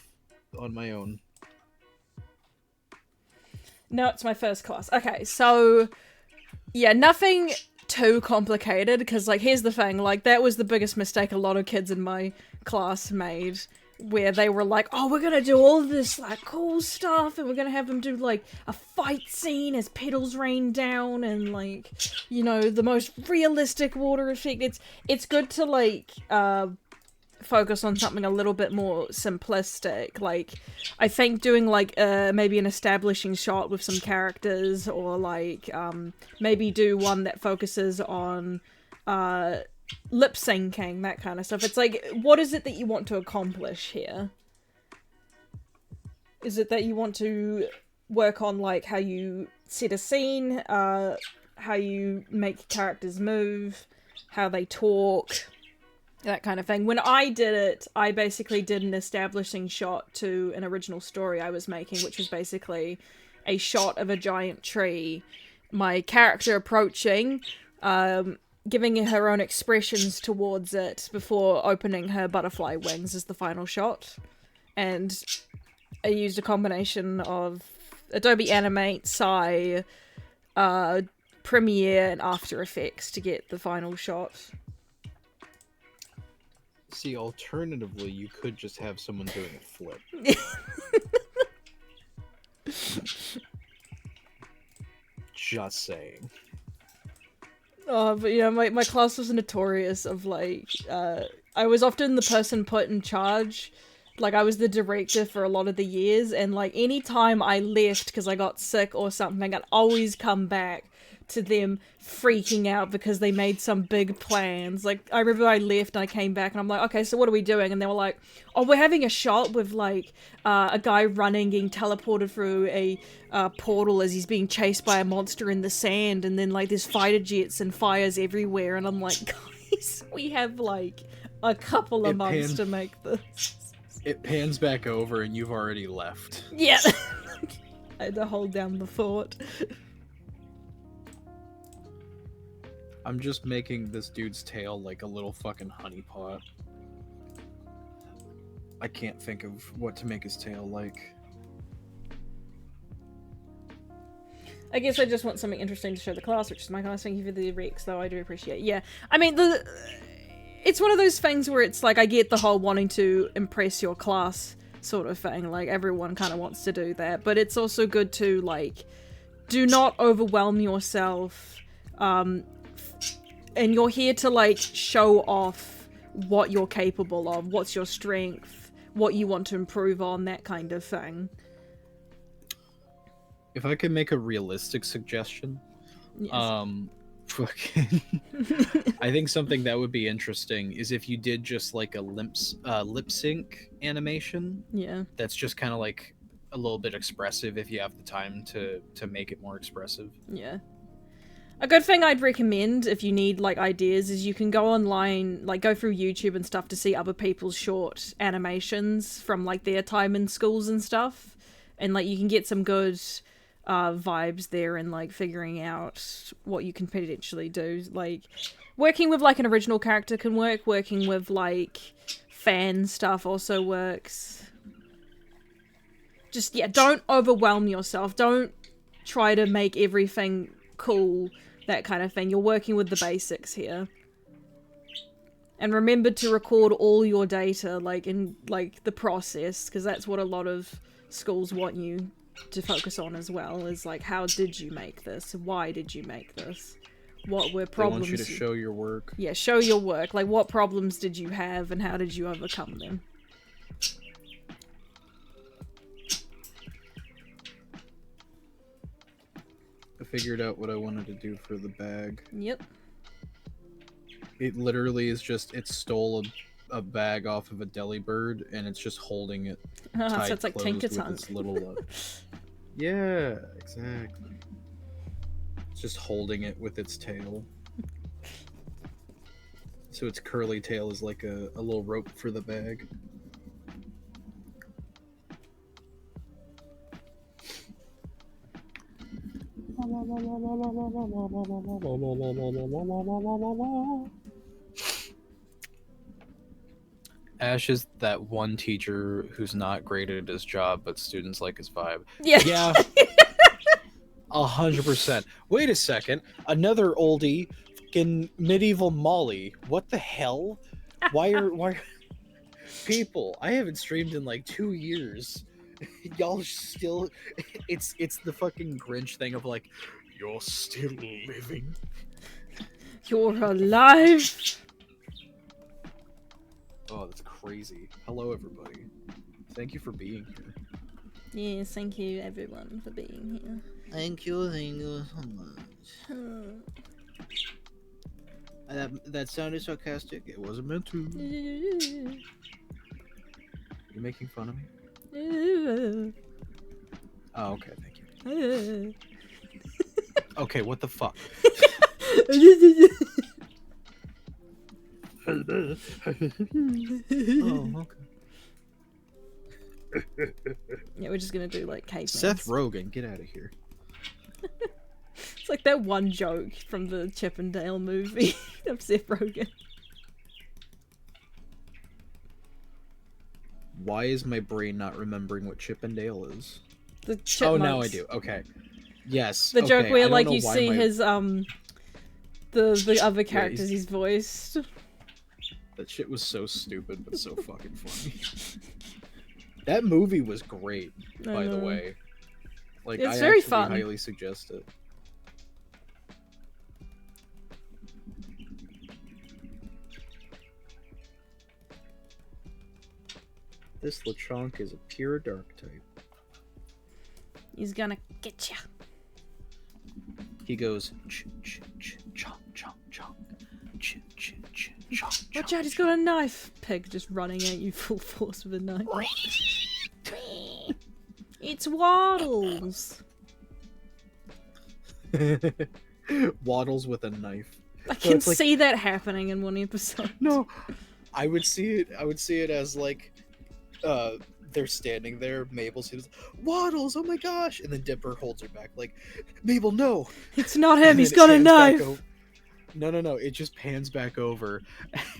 on my own. No, it's my first class. Okay, so yeah, nothing too complicated because like here's the thing, like that was the biggest mistake a lot of kids in my class made, where they were like, oh, we're gonna do all this like cool stuff and we're gonna have them do like a fight scene as petals rain down and like, you know, the most realistic water effect. It's good to like focus on something a little bit more simplistic. Like I think doing like maybe an establishing shot with some characters, or like maybe do one that focuses on lip syncing, that kind of stuff. It's like, what is it that you want to accomplish here? Is it that you want to work on like how you set a scene, how you make characters move, how they talk, that kind of thing? When I did it, I basically did an establishing shot to an original story I was making, which was basically a shot of a giant tree, my character approaching, giving her own expressions towards it before opening her butterfly wings as the final shot. And I used a combination of Adobe Animate, Psy, Premiere, and After Effects to get the final shot. See, alternatively, you could just have someone doing a flip. Just saying. But you know, my class was notorious of like, I was often the person put in charge. Like, I was the director for a lot of the years, and like, anytime I left because I got sick or something, I'd always come back to them freaking out because they made some big plans. Like, I remember I left and I came back and I'm like, okay, so what are we doing? And they were like, oh, we're having a shot with like a guy running, getting teleported through a portal as he's being chased by a monster in the sand, and then like there's fighter jets and fires everywhere. And I'm like, guys, we have like a couple of months to make this. It pans back over and you've already left. Yeah. I had to hold down the fort. I'm just making this dude's tail like a little fucking honeypot. I can't think of what to make his tail like. I guess I just want something interesting to show the class, which is my class. Thank you for the Rex, though. I do appreciate it. Yeah. I mean, it's one of those things where it's like, I get the whole wanting to impress your class sort of thing. Like, everyone kind of wants to do that. But it's also good to, like, do not overwhelm yourself. And you're here to, like, show off what you're capable of, what's your strength, what you want to improve on, that kind of thing. If I could make a realistic suggestion, Yes. fucking, I think something that would be interesting is if you did just like a lip sync animation. Yeah. That's just kind of like a little bit expressive if you have the time to make it more expressive. Yeah. A good thing I'd recommend if you need, like, ideas is you can go online, like, go through YouTube and stuff to see other people's short animations from, like, their time in schools and stuff. And, like, you can get some good vibes there and, like, figuring out what you can potentially do. Like, working with, like, an original character can work. Working with, like, fan stuff also works. Just, yeah, don't overwhelm yourself. Don't try to make everything cool, that kind of thing. You're working with the basics here. And remember to record all your data, like, in, like, the process, because that's what a lot of schools want you to focus on as well, is, like, how did you make this? Why did you make this? What were problems? They want you to show your work. Yeah, show your work. Like, what problems did you have, and how did you overcome them? I figured out what I wanted to do for the bag. Yep. It literally is just, it stole a bag off of a deli bird, and it's just holding it tied So it's like closed with Tinkertongue. its little... Yeah, exactly. It's just holding it with its tail. So its curly tail is like a little rope for the bag. Ash is that one teacher who's not great at his job, but students like his vibe. Yeah. Yeah. 100%. Wait a second. Another oldie, fucking medieval Molly. What the hell? Why people? I haven't streamed in like 2 years. Y'all still it's the fucking Grinch thing of like you're still living. You're alive. Oh, that's crazy. Hello everybody. Thank you for being here. Yes, thank you everyone for being here. Thank you so much. That sounded sarcastic. It wasn't meant to. You making fun of me? Oh, okay, thank you. Okay, what the fuck? Oh, okay. Yeah, we're just gonna do like cavemen. Seth Rogen, get out of here. It's like that one joke from the Chip and Dale movie of Seth Rogen. Why is my brain not remembering what Chip and Dale is? The Oh, chipmunks. now I do. Okay. Yes. The joke okay, I where don't like know you why see my- his the other characters he's voiced. That shit was so stupid, but so fucking funny. That movie was great, by the way. Like, It's I very actually fun. highly suggest it. This Lechonk is a pure dark type. He's gonna get ya. He goes ch ch ch chomp chomp chomp ch ch ch chomp. Watch out, he's got a knife. Pig just running at you full force with a knife. It's Waddles. Waddles with a knife. I can it's like- see that happening in one episode. No, I would see it as like, they're standing there. Mabel sees Waddles. Oh my gosh! And then Dipper holds her back, like, Mabel, no. It's not And him. then He's it got a pans back knife. No. It just pans back over,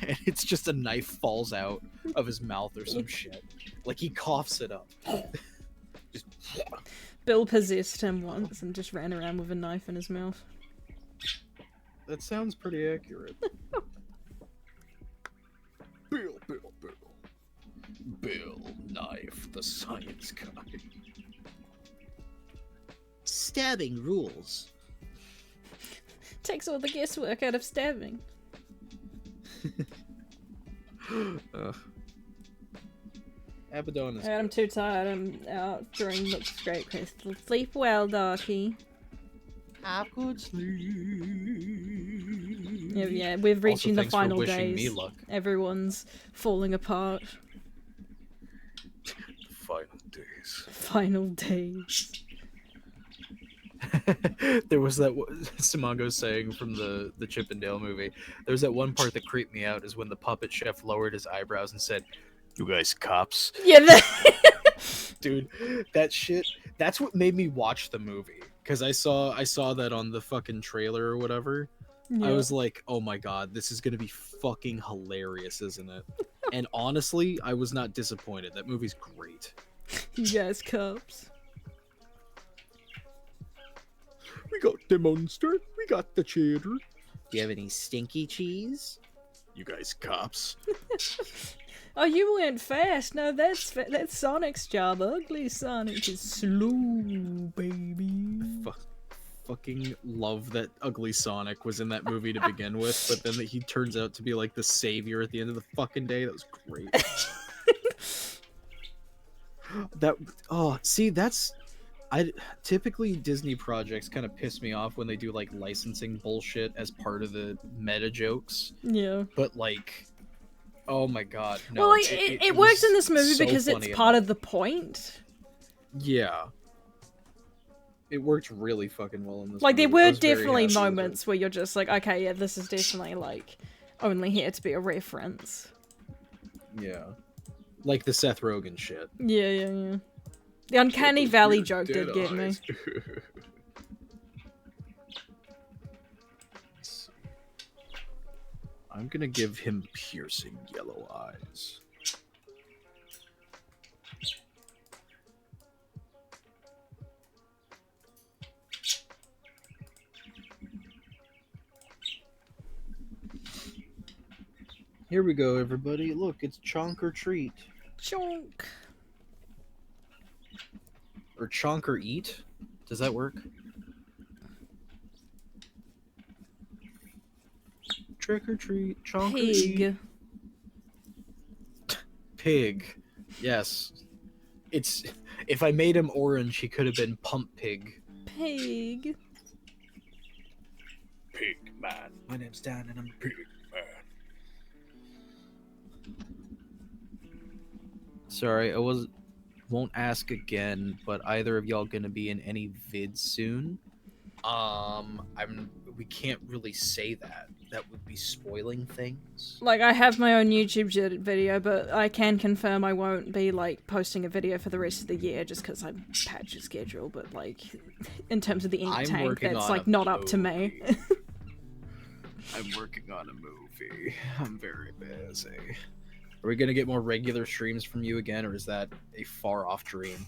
and it's just a knife falls out of his mouth or some shit. Like he coughs it up. Just... Bill possessed him once and just ran around with a knife in his mouth. That sounds pretty accurate. Bill. Bill Knife, the science guy. Stabbing rules. Takes all the guesswork out of stabbing. Abaddon is. Alright, I'm too tired. I'm out during looks great, Crystal. Sleep well, Darky. Have good sleep. Yeah, we're reaching the thanks for final wishing days. me luck. Everyone's falling apart. Final days. Final days. There was that Simongo's saying from the Chip and Dale movie. There was that one part that creeped me out is when the puppet chef lowered his eyebrows and said, "You guys cops?" Yeah, Dude, that shit. That's what made me watch the movie because I saw that on the fucking trailer or whatever. yeah. I was like, oh my god, this is gonna be fucking hilarious, isn't it? And honestly, I was not disappointed. That movie's great. You guys cops. We got the monster. We got the cheddar. Do you have any stinky cheese? You guys cops. Oh, you went fast. No, that's Sonic's job. Ugly Sonic is slow, baby. Fucking love that Ugly Sonic was in that movie to begin with, but then he turns out to be like the savior at the end of the fucking day. That was great. Typically Disney projects kind of piss me off when they do like licensing bullshit as part of the meta jokes. Yeah. But like, oh my god, no. Well, it works was in this movie so because it's funny part enough. of the point. Yeah. It worked really fucking well in this Like, there movie. I were was very definitely happy with it. moments where you're just like, okay, yeah, this is definitely, like, only here to be a reference. Yeah. Like the Seth Rogen shit. Yeah. The Uncanny Valley joke did get me. I'm gonna give him piercing yellow eyes. Here we go, everybody. Look, it's chonk or treat. Chonk. Or chonk or eat. Does that work? Trick or treat, chonk or eat. Pig. Pig. Yes. It's if I made him orange, he could have been Pump Pig. Pig. Pig man. My name's Dan and I'm a pig man. Sorry, won't ask again, but either of y'all gonna be in any vids soon? We can't really say that. That would be spoiling things. Like, I have my own YouTube video, but I can confirm I won't be, like, posting a video for the rest of the year just because I'm patched schedule, but, like, in terms of the ink tank, that's, like, not up to me. I'm working on a movie. I'm very busy. Are we gonna get more regular streams from you again, or is that a far-off dream?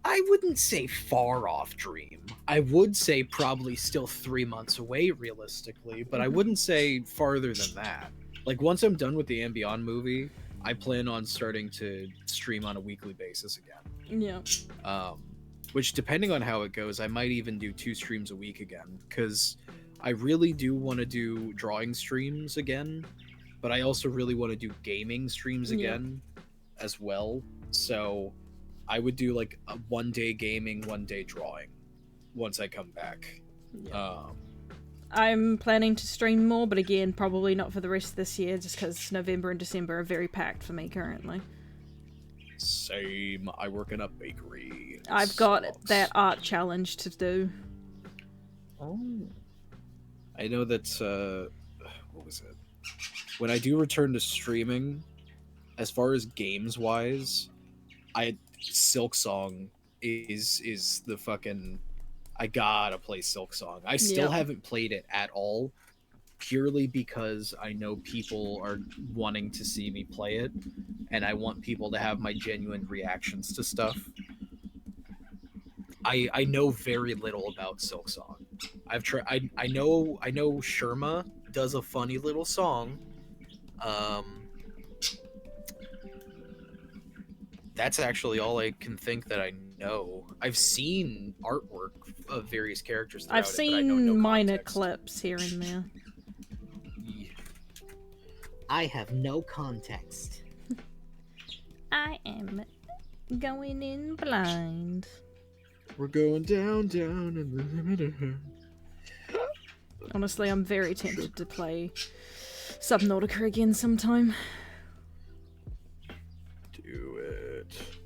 I wouldn't say far-off dream. I would say probably still 3 months away, realistically, but I wouldn't say farther than that. Like, once I'm done with the And Beyond movie, I plan on starting to stream on a weekly basis again. Yeah. Which, depending on how it goes, I might even do 2 streams a week again, because I really do want to do drawing streams again, but I also really want to do gaming streams again as well. So I would do like a 1 day gaming, 1 day drawing once I come back. Yeah. I'm planning to stream more, but again, probably not for the rest of this year, just because November and December are very packed for me currently. Same. I work in a bakery. I've got that art challenge to do. Oh. I know that, what was it? When I do return to streaming, as far as games-wise, Silk Song is the fucking... I gotta play Silk Song. I still haven't played it at all, purely because I know people are wanting to see me play it, and I want people to have my genuine reactions to stuff. I know very little about Silk Song. I've tried. I know Sherma does a funny little song. That's actually all I can think that I know. I've seen artwork of various characters. I've seen minor clips here and there. I have no context. I am going in blind. We're going down in the limiter. Honestly, I'm very tempted to play Subnautica again sometime.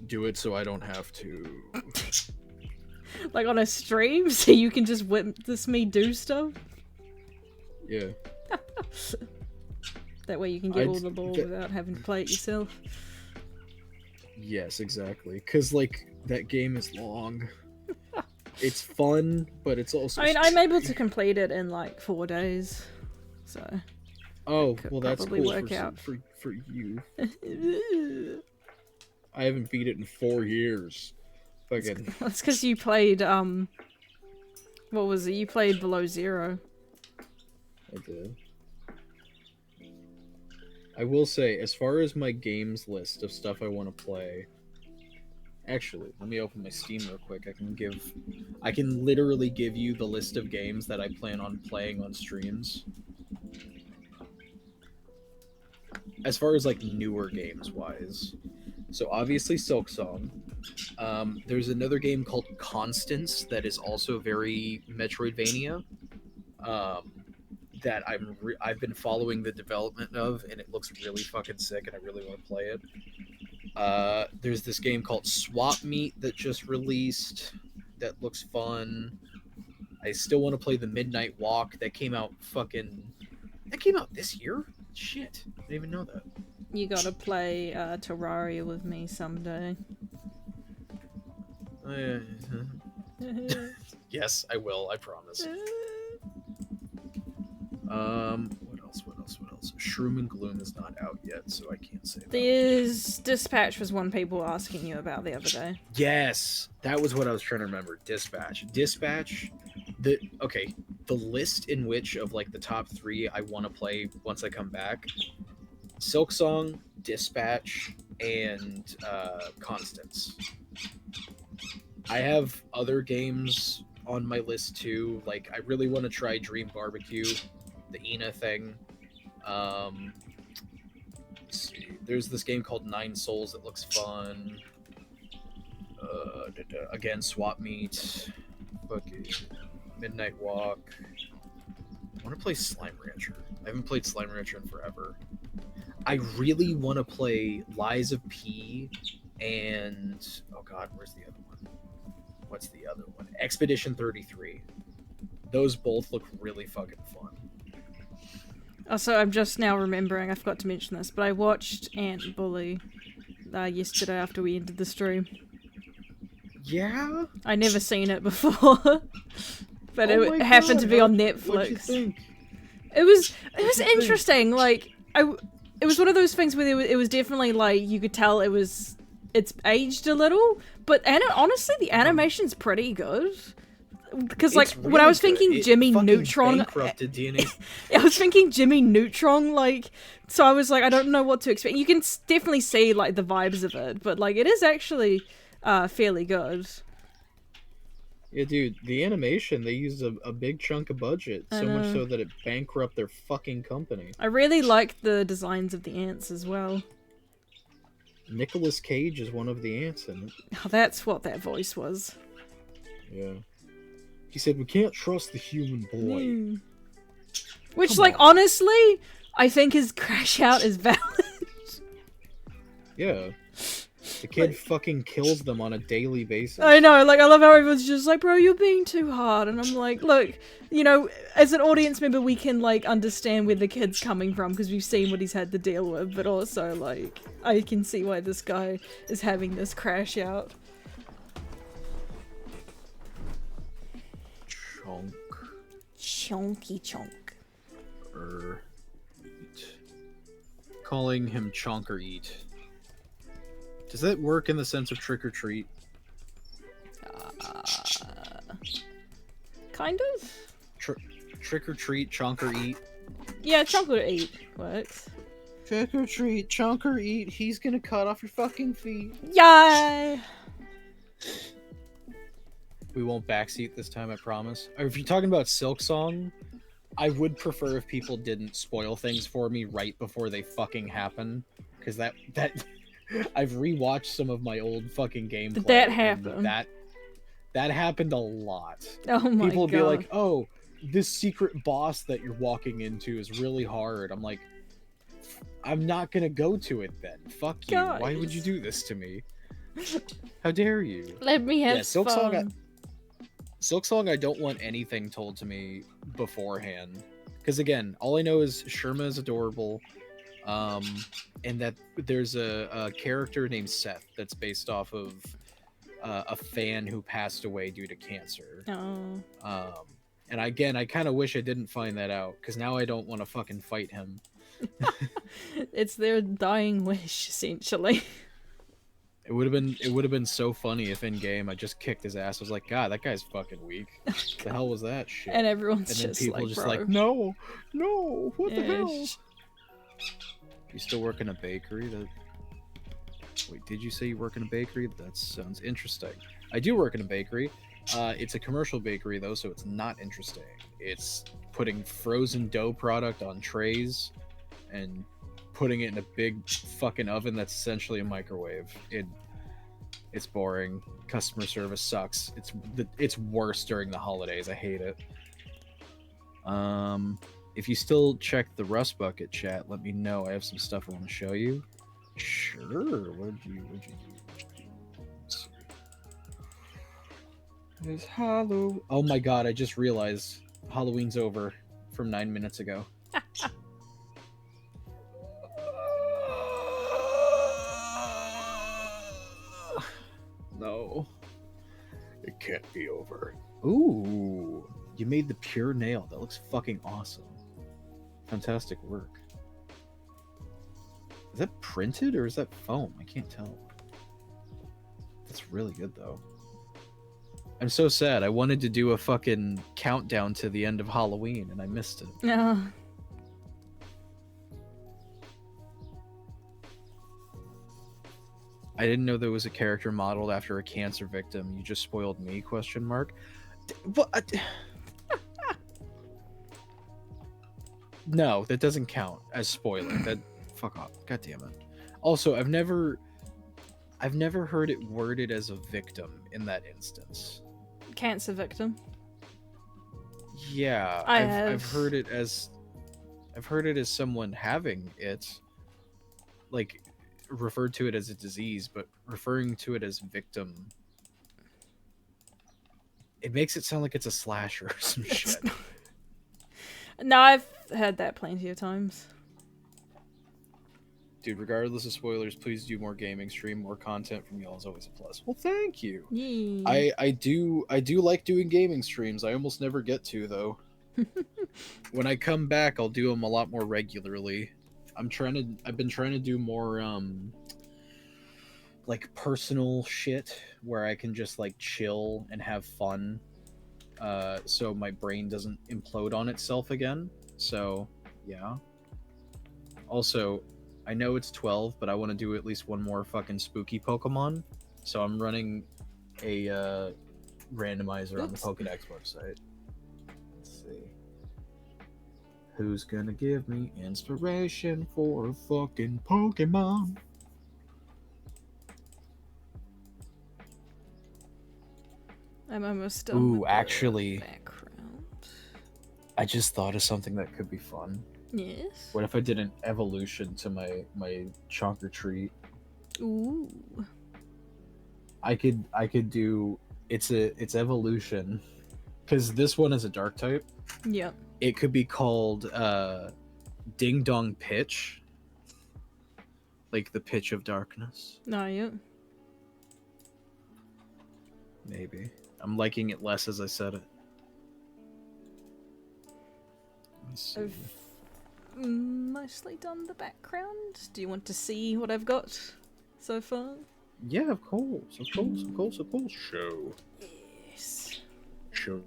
Do it so I don't have to. Like on a stream, so you can just witness me do stuff? Yeah. That way you can get all the lore without having to play it yourself. Yes, exactly. Because, like, that game is long. It's fun, but it's also... I mean, I'm able to complete it in, like, 4 days. So... Oh, well, that's cool work out. for you. I haven't beat it in 4 years. Fucking... That's because you played, what was it? You played Below Zero. I did. I will say, as far as my games list of stuff I want to play... Actually, let me open my Steam real quick. I can literally give you the list of games that I plan on playing on streams. As far as, like, newer games-wise. So, obviously, Silk Song. There's another game called Constance that is also very Metroidvania. That I've been following the development of, and it looks really fucking sick, and I really want to play it. There's this game called Swap Meet that just released that looks fun. I still want to play the Midnight Walk that came out this year? Shit, I didn't even know that. You gotta play Terraria with me someday. Yes, I will, I promise. What else? Shroom and Gloom is not out yet, so I can't say that. There's Dispatch was one people were asking you about the other day. Yes, that was what I was trying to remember. Dispatch, the list in which of like the top 3 I want to play once I come back. Silksong, Dispatch, and Constance. I have other games on my list too. Like, I really want to try Dream Barbecue, the Ina thing. Let's see. There's this game called Nine Souls that looks fun. Again, Swap Meet. Fucking Midnight Walk. I want to play Slime Rancher. I haven't played Slime Rancher in forever. I really want to play Lies of P and... Oh god, where's the other one? What's the other one? Expedition 33. Those both look really fucking fun. Also, I'm just now remembering, I forgot to mention this, but I watched Ant Bully yesterday after we ended the stream. Yeah? I never seen it before, but Oh it my happened God, to be on What'd you Netflix. think? It was you think? interesting. Like it was one of those things where it was definitely like you could tell it's aged a little, but honestly the animation's pretty good. Because like It's when I was really good. thinking It Jimmy fucking Neutron, bankrupted DNA. I was thinking Jimmy Neutron, like, so I was like, I don't know what to expect. You can definitely see like the vibes of it, but like it is actually fairly good. Yeah, dude, the animation, they used a big chunk of budget, I so much know. so that it bankrupted their fucking company. I really like the designs of the ants as well. Nicolas Cage is one of the ants in it. Oh, that's what that voice was. Yeah. He said, we can't trust the human boy. Mm. Which, Come like, on. honestly, I think his crash out is valid. Yeah. The kid fucking kills them on a daily basis. I know, like, I love how everyone's just like, bro, you're being too hard. And I'm like, look, you know, as an audience member, we can, like, understand where the kid's coming from because we've seen what he's had to deal with. But also, like, I can see why this guy is having this crash out. Chunk. Chonky chonk. Eat. Calling him chonk or eat. Does that work in the sense of trick or treat? Kind of? Trick or treat, chonk or eat? Yeah, chonk or eat works. Trick or treat, chunk or eat, he's gonna cut off your fucking feet. Yay! We won't backseat this time, I promise. Or if you're talking about Silksong, I would prefer if people didn't spoil things for me right before they fucking happen. Because that I've rewatched some of my old fucking gameplay. Did that and happen? That happened a lot. Oh my People would god. be like, oh, this secret boss that you're walking into is really hard. I'm like, I'm not gonna go to it then. Fuck you. Why would you Guys. do this to me? How dare you? Let me have Yeah, Silksong, fun. Silksong, I don't want anything told to me beforehand. Because again, all I know is Sherma is adorable. And that there's a character named Seth that's based off of a fan who passed away due to cancer. Oh. And again, I kind of wish I didn't find that out, because now I don't want to fucking fight him. It's their dying wish, essentially. It would have been so funny if in game I just kicked his ass. I was like, God, that guy's fucking weak. The hell was that shit? And everyone's And then just people like, just bro. like, no, what the Yeah, hell? You still work in a bakery? Wait, did you say you work in a bakery? That sounds interesting. I do work in a bakery. It's a commercial bakery though, so it's not interesting. It's putting frozen dough product on trays and putting it in a big fucking oven that's essentially a microwave. It's boring. Customer service sucks. It's worse during the holidays. I hate it. If you still check the Rust Bucket chat, let me know. I have some stuff I want to show you. Sure. What'd you do? Let's see. It's Halloween. Oh my god! I just realized Halloween's over from 9 minutes ago. No, it can't be over. Ooh, you made the pure nail. That looks fucking awesome. Fantastic work. Is that printed or is that foam? I can't tell. That's really good though. I'm so sad. I wanted to do a fucking countdown to the end of Halloween and I missed it. No. I didn't know there was a character modeled after a cancer victim. You just spoiled me? Question mark. What? No, that doesn't count as spoiler. That fuck off. God damn it. Also, I've never heard it worded as a victim in that instance. Cancer victim. Yeah, I've heard it as someone having it, like referred to it as a disease, but referring to it as victim, it makes it sound like it's a slasher or some shit. No, I've heard that plenty of times. Dude, regardless of spoilers, please do more gaming stream. More content from y'all is always a plus. Well, thank you. Yeah. I do like doing gaming streams. I almost never get to, though. When I come back, I'll do them a lot more regularly. I've been trying to do more like personal shit where I can just like chill and have fun, so my brain doesn't implode on itself again. So yeah. Also, I know it's 12, but I want to do at least one more fucking spooky Pokemon. So I'm running a randomizer on the Pokedex website. Let's see. Who's gonna give me inspiration for a fucking Pokemon? I'm almost done. Ooh, with the actually, background. I just thought of something that could be fun. Yes. What if I did an evolution to my trunk or treat? Ooh. I could do it's evolution, because this one is a dark type. Yep. It could be called Ding Dong Pitch, like the pitch of darkness. No, yep. Maybe I'm liking it less as I said it. Let me see. I've mostly done the background. Do you want to see what I've got so far? Yeah, of course. Show. Yes. Show.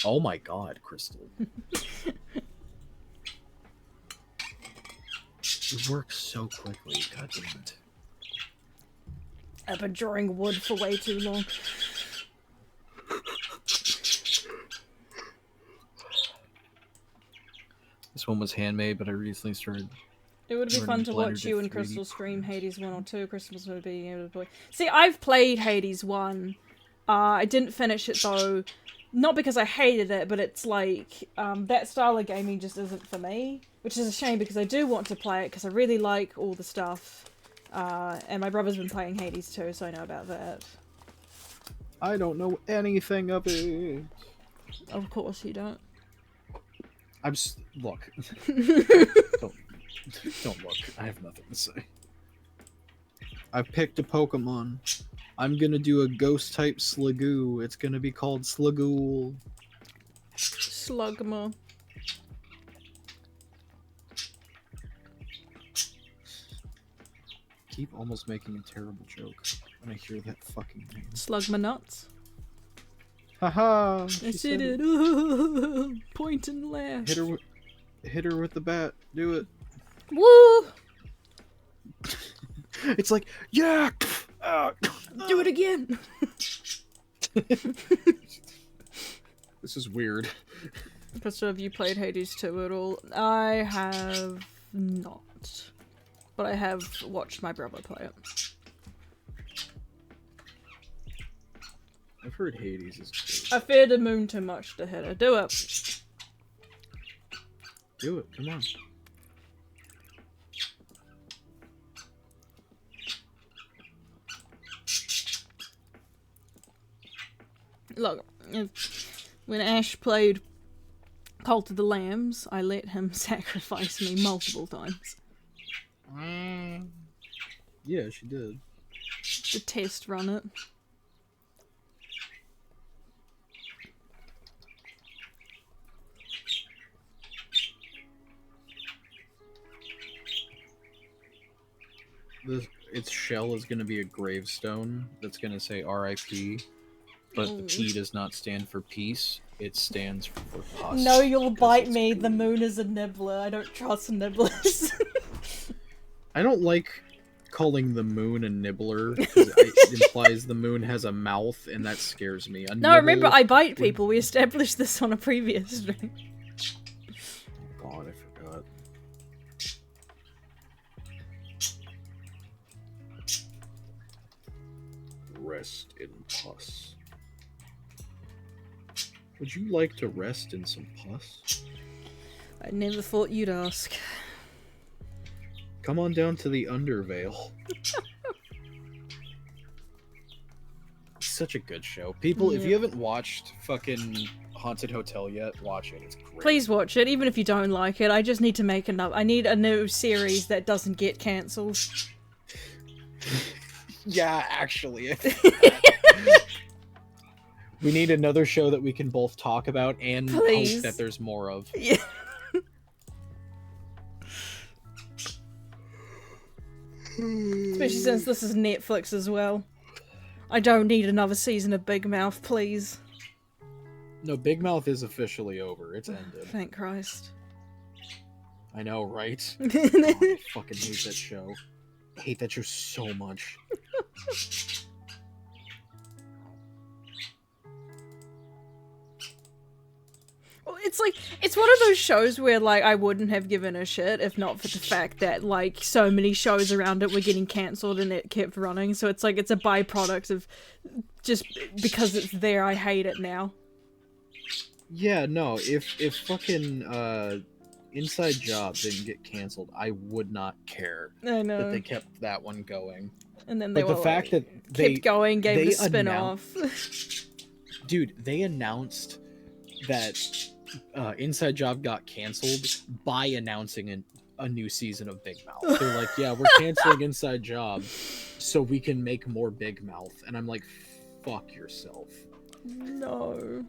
Oh my god, Crystal. It works so quickly, god damn it. I've been drawing wood for way too long. This one was handmade, but I recently started. It would be fun Learning to Blender watch to you and 3D Crystal stream Hades 1 or 2. Crystal's would be able to play. See, I've played Hades 1. I didn't finish it though. Not because I hated it, but it's like, that style of gaming just isn't for me. Which is a shame because I do want to play it because I really like all the stuff. And my brother's been playing Hades too, so I know about that. I don't know anything of it. Of course you don't. Look. Don't look. I have nothing to say. I picked a Pokemon. I'm gonna do a ghost type Sligoo. It's gonna be called Sligool. Slugma. Keep almost making a terrible joke when I hear that fucking name. Slugma nuts. Haha! I said it. Point and laugh. Hit her with the bat. Do it. Woo! It's like, yeah! Do it again. This is weird. Crystal, have you played Hades 2 at all? I have not. But I have watched my brother play it. I've heard Hades is good. I fear the moon too much to hit it. Do it. Do it, come on. Look, when Ash played Cult of the Lambs, I let him sacrifice me multiple times. Yeah, she did. To test run it. Its shell is going to be a gravestone that's going to say R.I.P. But the P does not stand for peace. It stands for pus. No, you'll bite me. The moon is a nibbler. I don't trust nibblers. I don't like calling the moon a nibbler because it implies the moon has a mouth, and that scares me. No, remember, I bite people. We established this on a previous stream. God, I forgot. Rest in pus. Would you like to rest in some pus? I never thought you'd ask. Come on down to the Undervale. Such a good show. People, if you haven't watched fucking Haunted Hotel yet, watch it. It's great. Please watch it, even if you don't like it. I just need to make another. I need a new series that doesn't get cancelled. Yeah, actually. We need another show that we can both talk about and hope that there's more of. Yeah. Especially since this is Netflix as well. I don't need another season of Big Mouth, please. No, Big Mouth is officially over. It's ended. Thank Christ. I know, right? Oh, I fucking hate that show. I hate that show so much. Well, it's one of those shows where, like, I wouldn't have given a shit if not for the fact that, like, so many shows around it were getting cancelled and it kept running. So it's like, it's a byproduct of just because it's there, I hate it now. Yeah, no, if fucking Inside Job didn't get canceled, I would not care I know. that they kept that one going. And then they Like, the fact that they kept going, gave they it a spin-off. Dude, they announced that Inside Job got canceled by announcing a new season of Big Mouth. They're like, yeah, we're canceling Inside Job so we can make more Big Mouth. And I'm like, fuck yourself. No.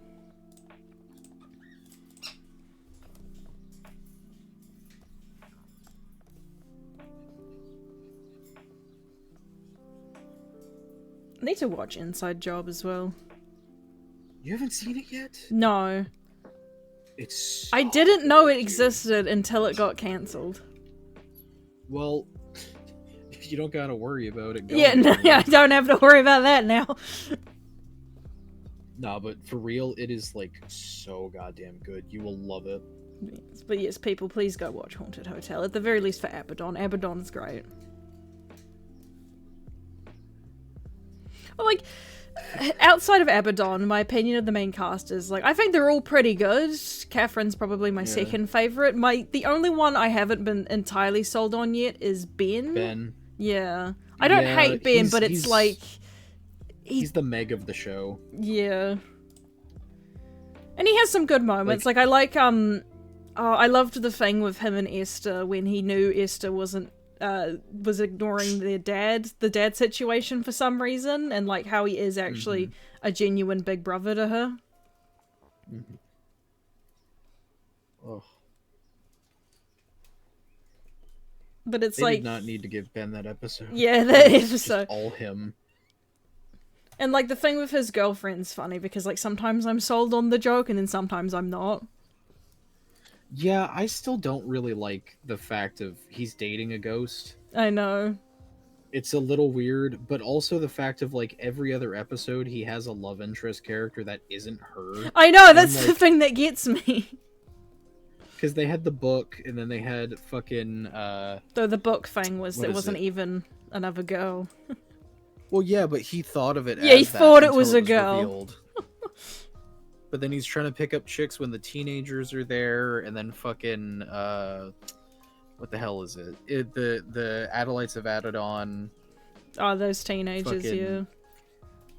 I need to watch Inside Job as well. You haven't seen it yet? No. It's I didn't know it existed until it got cancelled. Well, you don't gotta worry about it. Yeah, no, I don't have to worry about that now. No, but for real, it is like so goddamn good. You will love it. But yes, people, please go watch Haunted Hotel. At the very least for Abaddon. Abaddon's great. Well, like, outside of Abaddon, my opinion of the main cast is, like, I think they're all pretty good. Catherine's probably my second favourite. The only one I haven't been entirely sold on yet is Ben. Ben. Yeah. I don't hate Ben, but it's like... He's the Meg of the show. Yeah. And he has some good moments. Like I like, I loved the thing with him and Esther when he knew Esther was ignoring the dad situation for some reason, and like how he is actually a genuine big brother to her. Oh. But it's they did not need to give Ben that episode. Yeah, that It's episode. just all him. And like the thing with his girlfriend's funny because like sometimes I'm sold on the joke and then sometimes I'm not. Yeah, I still don't really like the fact of he's dating a ghost. I know. It's a little weird, but also the fact of like every other episode he has a love interest character that isn't her. I know, that's the thing that gets me. Because they had the book, and then they had fucking Though the book thing was what it is wasn't it? even another girl. Well, yeah, but he thought of it Yeah, as he that thought it until was a girl. revealed. But then he's trying to pick up chicks when the teenagers are there, and then fucking what the hell is it? The Adelites of Adadon. Oh, those teenagers, Fucking-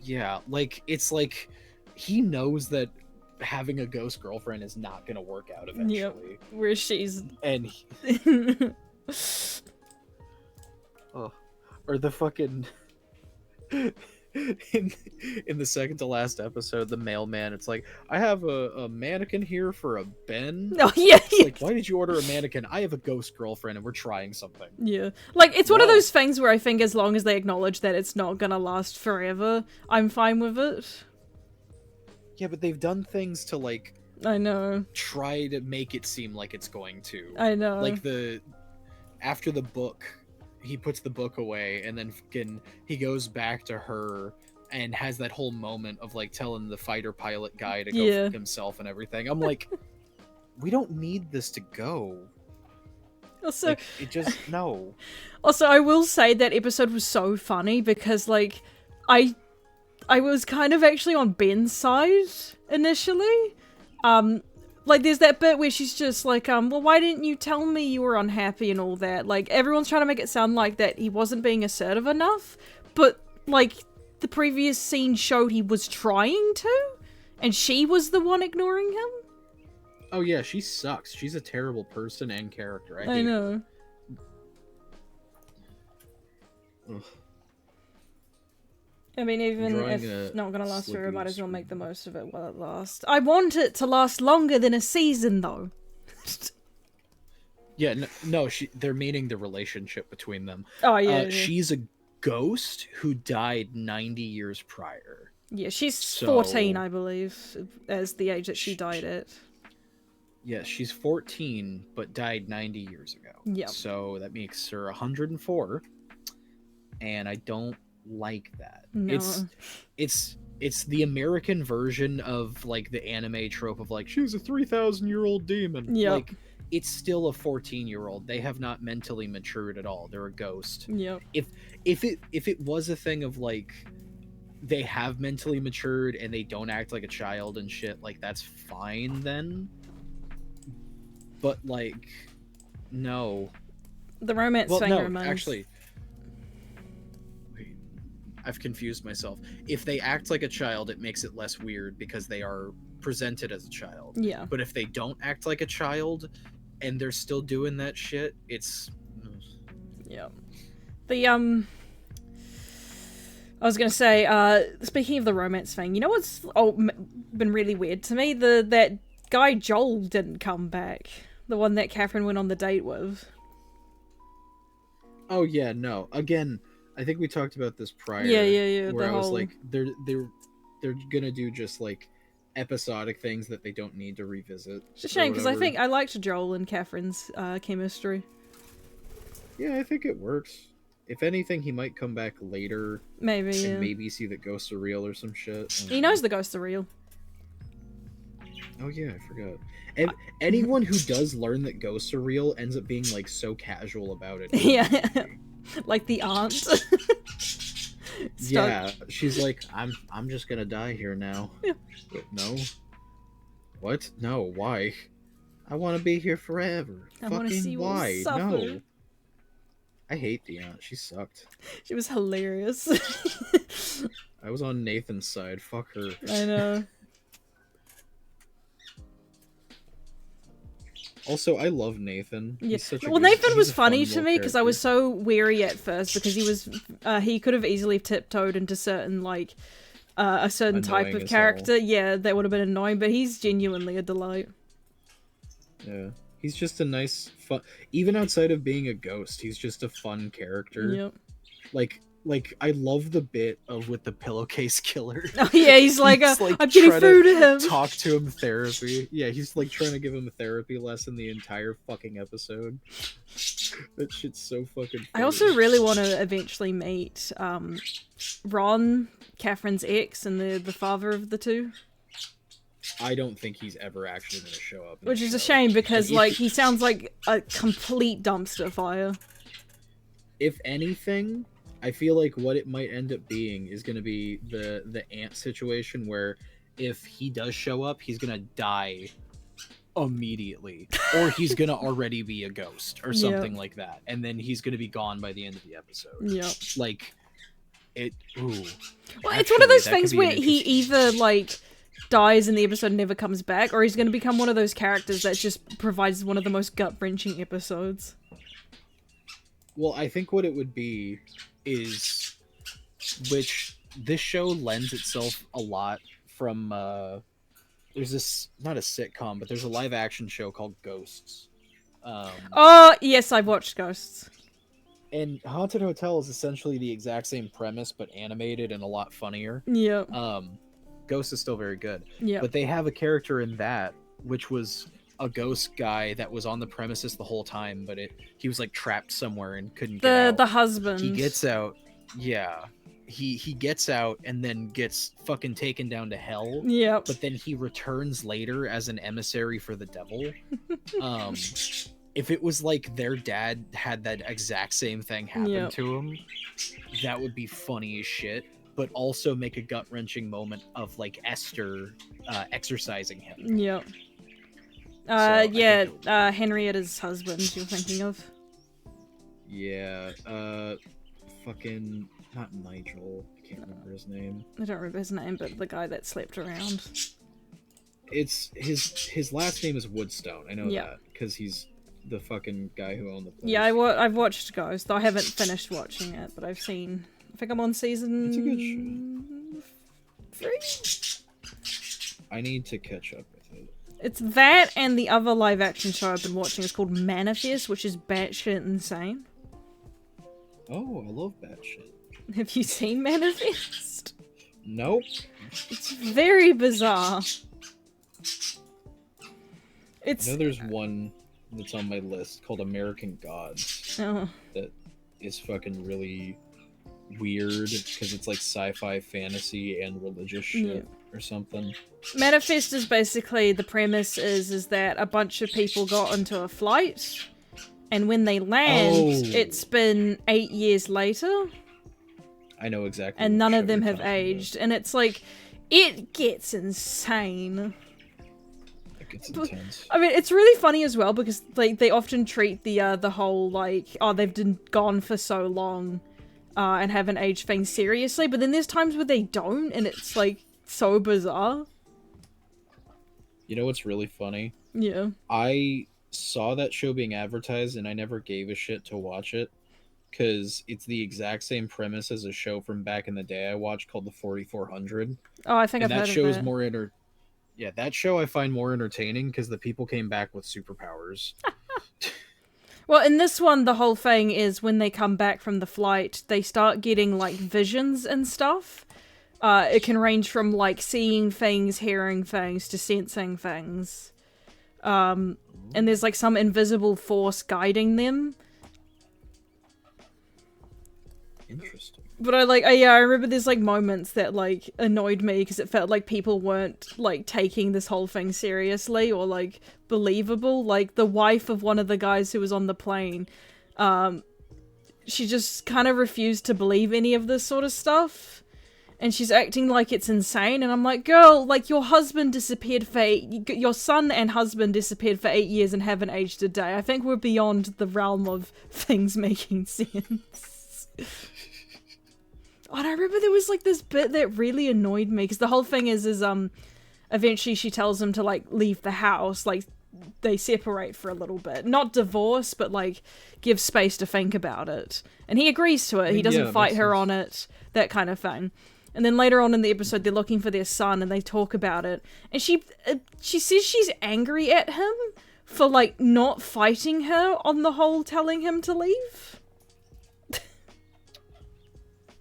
Yeah, like it's like he knows that having a ghost girlfriend is not gonna work out eventually. Yep. Where she's And or the fucking in the second to last episode, the mailman, it's like, I have a mannequin here for a Ben. Oh yeah, It's like, why did you order a mannequin? I have a ghost girlfriend and we're trying something. yeah. Like it's one of Whoa. those things where I think as long as they acknowledge that it's not gonna last forever, I'm fine with it. Yeah, but they've done things to like I know. try to make it seem like it's going to. I know. Like after the book he puts the book away, and then he goes back to her and has that whole moment of like telling the fighter pilot guy to go Yeah. fuck himself and everything. I'm like, we don't need this to go. Also, Like, it just no. Also, I will say that episode was so funny because, like, I was kind of actually on Ben's side initially. Like, there's that bit where she's just like, well, why didn't you tell me you were unhappy and all that? Like, everyone's trying to make it sound like that he wasn't being assertive enough, but, like, the previous scene showed he was trying to, and she was the one ignoring him. Oh yeah, she sucks. She's a terrible person and character. I I hate know. her. Ugh. I mean, even Drawing if a not gonna last forever, slippy might as well make the screen. most of it while it lasts. I want it to last longer than a season, though. Yeah, no, they're meaning the relationship between them. Oh yeah, yeah. She's a ghost who died 90 years prior. Yeah, she's So- 14, I believe, as the age that she died at. Yeah, she's 14, but died 90 years ago. Yep. So that makes her 104, and I don't like that. No. It's the American version of like the anime trope of like she's a 3,000-year-old demon. Yep. Like it's still a 14-year-old. They have not mentally matured at all. They're a ghost. Yep. If it was a thing of like they have mentally matured and they don't act like a child and shit, like that's fine then. But like no. The romance Well, thing no, remains. actually. Wait, I've confused myself. If they act like a child, it makes it less weird because they are presented as a child. Yeah. But if they don't act like a child and they're still doing that shit, it's Yeah. The I was gonna say, speaking of the romance thing, you know what's been really weird to me? That guy Joel didn't come back. The one that Catherine went on the date with. Oh yeah, no. Again, I think we talked about this prior. Yeah. Where the I was whole... like, they're gonna do just like episodic things that they don't need to revisit. It's a or shame because I whatever. think I liked Joel and Catherine's chemistry. Yeah, I think it works. If anything, he might come back later Maybe. and Yeah. maybe see that ghosts are real or some shit. He knows the ghosts are real. Oh yeah, I forgot. And anyone who does learn that ghosts are real ends up being like so casual about it. Yeah. Like the aunt. Yeah, she's like, I'm just gonna die here now. Yeah. No. What? No. Why? I want to be here forever. I wanna Fucking see you all why? suffer. No. I hate the aunt. She sucked. She was hilarious. I was on Nathan's side. Fuck her. I know. Also, I love Nathan. Yeah. He's such a Well, good- Nathan he's was a fun funny to little me because I was character. so weary at first because he could have easily tiptoed into certain like a certain type Annoying of as character. Yeah, that would have been annoying, but he's genuinely a delight. Yeah. He's just a nice, fun. Even outside of being a ghost, he's just a fun character. Yep. Like I love the bit of with the pillowcase killer. Oh yeah, he's like, He's, like, I'm getting trying to food to him. Talk to him therapy. Yeah, he's like trying to give him a therapy lesson the entire fucking episode. That shit's so fucking funny. I also really want to eventually meet Ron, Catherine's ex, and the father of the two. I don't think he's ever actually going to show up. in Which the is a show. shame because, If- like, he sounds like a complete dumpster fire. If anything, I feel like what it might end up being is going to be the ant situation where if he does show up, he's going to die immediately, or he's going to already be a ghost or Yeah. something like that, and then he's going to be gone by the end of the episode. Yep. Like it. Ooh. Well, it's one of those Actually, that things could be an where he interesting- either, like, dies in the episode and never comes back, or he's going to become one of those characters that just provides one of the most gut-wrenching episodes. Well, I think what it would be is, which this show lends itself a lot from. There's this, not a sitcom, but there's a live action show called Ghosts. Oh, yes, I've watched Ghosts. And Haunted Hotel is essentially the exact same premise, but animated and a lot funnier. Yep. Ghost is still very good. Yep. But they have a character in that, which was a ghost guy that was on the premises the whole time, but he was like trapped somewhere and couldn't get out. The husband. He gets out. Yeah. He gets out and then gets fucking taken down to hell. Yep. But then he returns later as an emissary for the devil. If it was like their dad had that exact same thing happen to him, that would be funny as shit. But also make a gut-wrenching moment of like Esther exercising him. Yep. Henrietta's husband you're thinking of. Yeah. Fucking not Nigel. I can't remember his name. I don't remember his name, but the guy that slept around. It's his last name is Woodstone. I know that because he's the fucking guy who owned the place. Yeah, I've watched Ghost. I haven't finished watching it, but I've seen. I think I'm on season. It's a good show. 3. I need to catch up with it. It's that and the other live action show I've been watching is called Manifest, which is batshit insane. Oh, I love batshit. Have you seen Manifest? Nope. It's very bizarre. I know there's one that's on my list called American Gods that is fucking really weird because it's like sci-fi, fantasy, and religious shit or something. Manifest is basically the premise is that a bunch of people got into a flight, and when they land, it's been 8 years later. I know exactly. And none of them have aged, and it's like, it gets insane. It's intense. I mean, it's really funny as well because like they often treat the whole like, oh, they've been gone for so long and haven't aged thing seriously, but then there's times where they don't, and it's like so bizarre. You know what's really funny? Yeah. I saw that show being advertised and I never gave a shit to watch it because it's the exact same premise as a show from back in the day I watched called The 4400. Oh, I think I've heard of that. That show is more Yeah, that show I find more entertaining because the people came back with superpowers. Well, in this one, the whole thing is when they come back from the flight, they start getting, like, visions and stuff. It can range from, like, seeing things, hearing things, to sensing things. And there's, like, some invisible force guiding them. Interesting. But I remember there's, like, moments that, like, annoyed me because it felt like people weren't, like, taking this whole thing seriously or, like, believable. Like, the wife of one of the guys who was on the plane, she just kind of refused to believe any of this sort of stuff. And she's acting like it's insane. And I'm like, girl, like, your husband disappeared your son and husband disappeared for 8 years and haven't aged a day. I think we're beyond the realm of things making sense. And I remember there was, like, this bit that really annoyed me, because the whole thing is eventually she tells him to, like, leave the house, like, they separate for a little bit. Not divorce, but, like, give space to think about it. And he agrees to it. He doesn't fight her on it, that kind of thing. And then later on in the episode, they're looking for their son, and they talk about it. And she says she's angry at him for, like, not fighting her on the whole telling him to leave.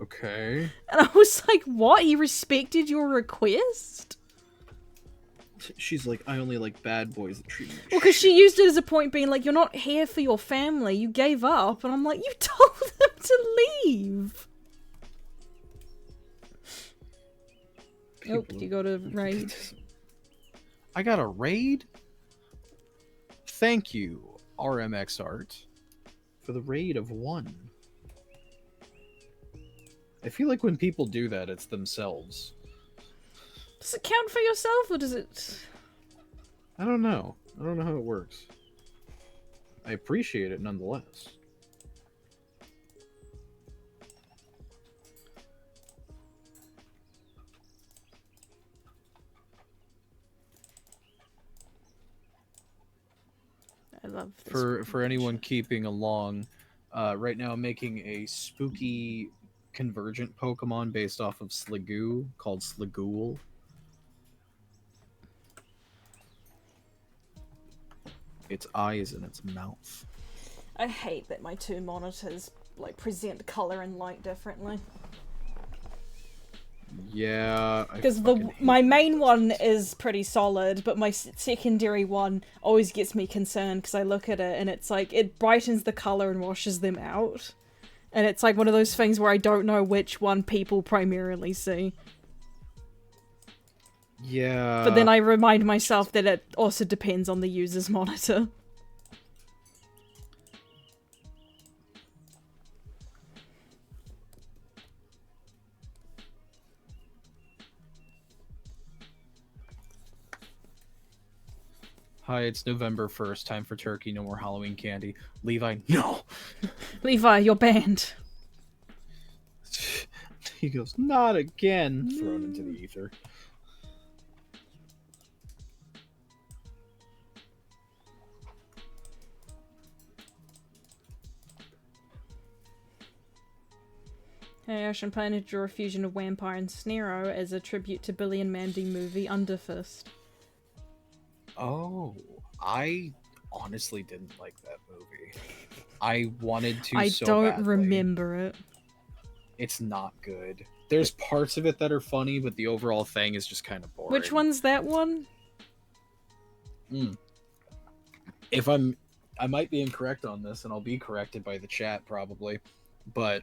Okay. And I was like, what? He respected your request? She's like, I only like bad boys that treat me like Well, because she used it as a point being like, you're not here for your family. You gave up. And I'm like, you told them to leave. Oh, you got a raid. I got a raid? Thank you, RMX Art, for the raid of 1. I feel like when people do that, it's themselves. Does it count for yourself, or does it... I don't know. I don't know how it works. I appreciate it nonetheless. I love this. For anyone keeping along, right now I'm making a spooky convergent Pokemon based off of Sliggoo called Sligool. Its eyes in its mouth. I hate that my 2 monitors, like, present color and light differently. Yeah, Because fucking hate my them main twists. one is pretty solid, but my secondary one always gets me concerned because I look at it and it's like it brightens the color and washes them out, and it's like one of those things where I don't know which one people primarily see. Yeah. But then I remind myself that it also depends on the user's monitor. Hi, it's November 1st. Time for turkey. No more Halloween candy. Levi, no. Levi, you're banned. He goes, not again. Thrown into the ether. Hey, Ocean plan to draw a fusion of Vampire and Snero as a tribute to Billy and Mandy movie Underfist. Oh, I honestly didn't like that movie. I wanted to I so don't badly. remember it. It's not good. There's parts of it that are funny, but the overall thing is just kind of boring. Which one's that one? If I might be incorrect on this, and I'll be corrected by the chat probably, but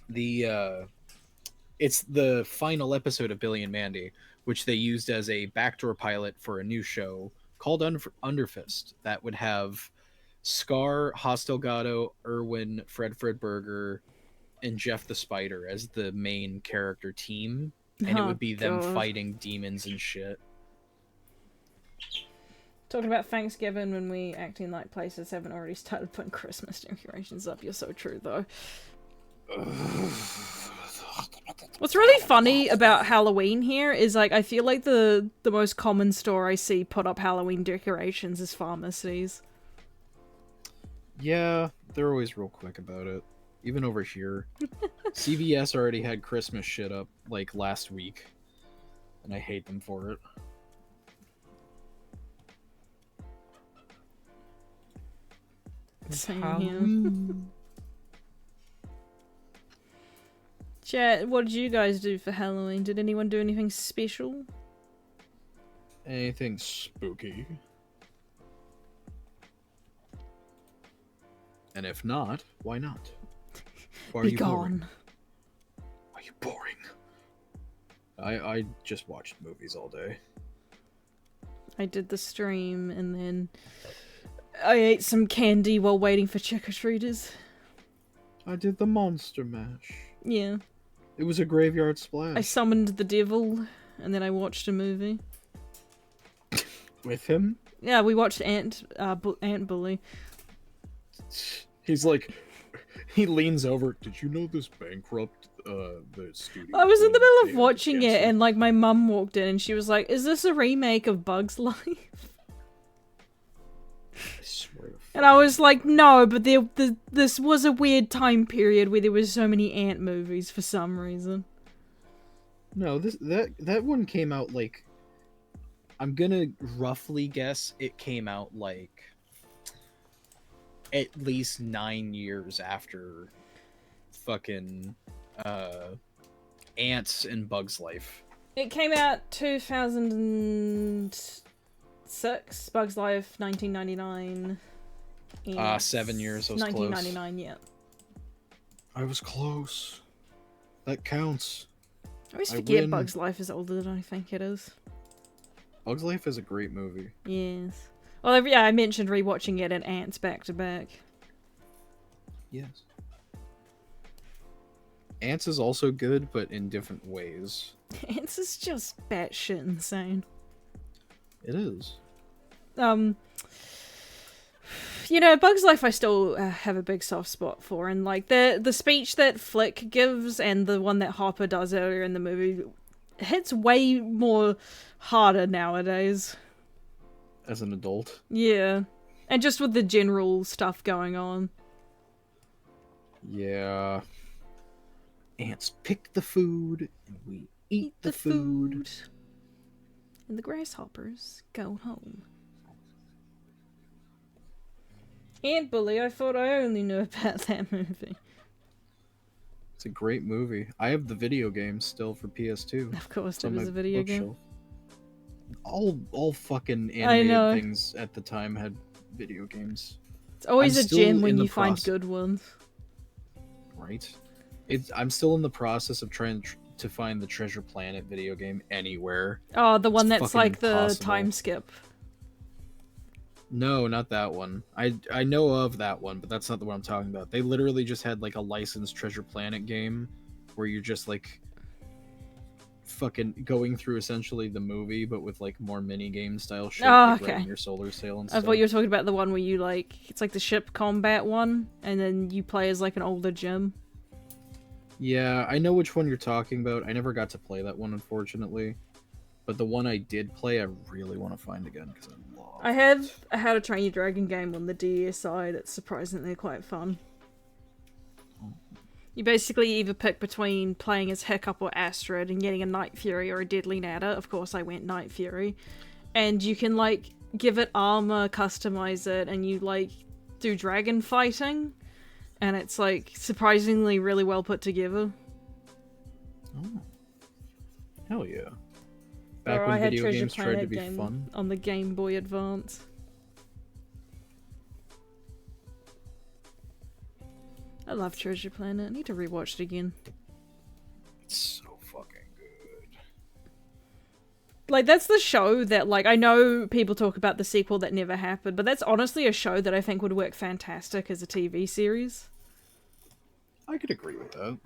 it's the final episode of Billy and Mandy, which they used as a backdoor pilot for a new show called Underfist that would have Scar, Hostelgado, Irwin, Fred Fredberger, and Jeff the Spider as the main character team, and it Oh, would be them God. fighting demons and shit. Talking about Thanksgiving when we acting like places haven't already started putting Christmas decorations up. You're so true, though. What's really funny about Halloween here is, like, I feel like the most common store I see put up Halloween decorations is pharmacies. Yeah, they're always real quick about it. Even over here. CVS already had Christmas shit up, like, last week. And I hate them for it. Same here. Chat, what did you guys do for Halloween? Did anyone do anything special? Anything spooky? And if not, why not? Why are Be you gone. boring? Are you boring? I just watched movies all day. I did the stream and then I ate some candy while waiting for trick-or-treaters. I did the Monster Mash. Yeah. It was a graveyard splash. I summoned the devil and then I watched a movie. With him? Yeah, we watched Ant Bully. He's like, he leans over. Did you know this bankrupt the studio? I was in the middle of They watching it canceled?" and like my mum walked in and she was like, "Is this a remake of Bug's Life?" I swear to And I was like, "No, but this was a weird time period where there was so many ant movies for some reason." No, that one came out like, I'm gonna roughly guess it came out like at least 9 years after fucking Ants and Bugs Life. It came out 2006, Bug's Life 1999. 7 years, I was close. 1999, yeah. I was close. That counts. I always I forget win. Bug's Life is older than I think it is. Bugs Life is a great movie. Yes. Well, yeah, I mentioned rewatching it and Ants back to back. Yes. Ants is also good, but in different ways. Ants is just batshit insane. It is. You know, Bug's Life I still have a big soft spot for, and like the speech that Flick gives and the one that Hopper does earlier in the movie hits way more harder nowadays. As an adult. Yeah. And just with the general stuff going on. Yeah. Ants pick the food, and we eat the food. And the grasshoppers go home. Ant Bully, I thought I only knew about that movie. It's a great movie. I have the video game still for PS2. Of course, It's it on was my a video game. bookshelf. All fucking I know. animated things at the time had video games, It's always I'm a still gem when in the you find process. good ones. right? I'm still in the process of trying to find the Treasure Planet video game anywhere. Oh, the one It's that's fucking like the impossible. time skip. No, not that one. I know of that one, but that's not the one I'm talking about. They literally just had like a licensed Treasure Planet game where you're just like fucking going through essentially the movie, but with like more mini game style shit. Oh, like okay. riding your solar sail and I stuff. thought you were talking about the one where you like, it's like the ship combat one, and then you play as like an older Jim. Yeah, I know which one you're talking about. I never got to play that one, unfortunately. But the one I did play, I really want to find again because I love I have a How to Train Your Dragon game on the DS side. It's surprisingly quite fun. You basically either pick between playing as Hiccup or Astrid and getting a Night Fury or a Deadly Natter. Of course, I went Night Fury. And you can, like, give it armor, customize it, and you, like, do dragon fighting. And it's, like, surprisingly really well put together. Oh. Hell yeah. Or Back I when had video Treasure games tried Planet to be game fun. on the Game Boy Advance. I love Treasure Planet. I need to rewatch it again. It's so fucking good. Like, that's the show that, like, I know people talk about the sequel that never happened, but that's honestly a show that I think would work fantastic as a TV series. I could agree with that.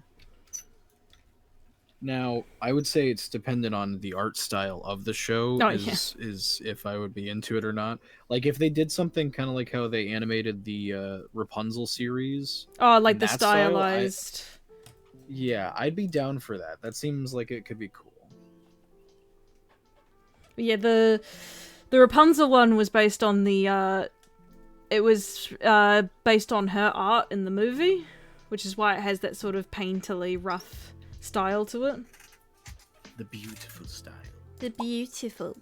Now, I would say it's dependent on the art style of the show Oh, is if I would be into it or not. Like if they did something kind of like how they animated the Rapunzel series. Oh, like the that style, stylized. Yeah, I'd be down for that. That seems like it could be cool. Yeah, the Rapunzel one was based on the, it was based on her art in the movie, which is why it has that sort of painterly, rough style to it. The beautiful style. The beautiful.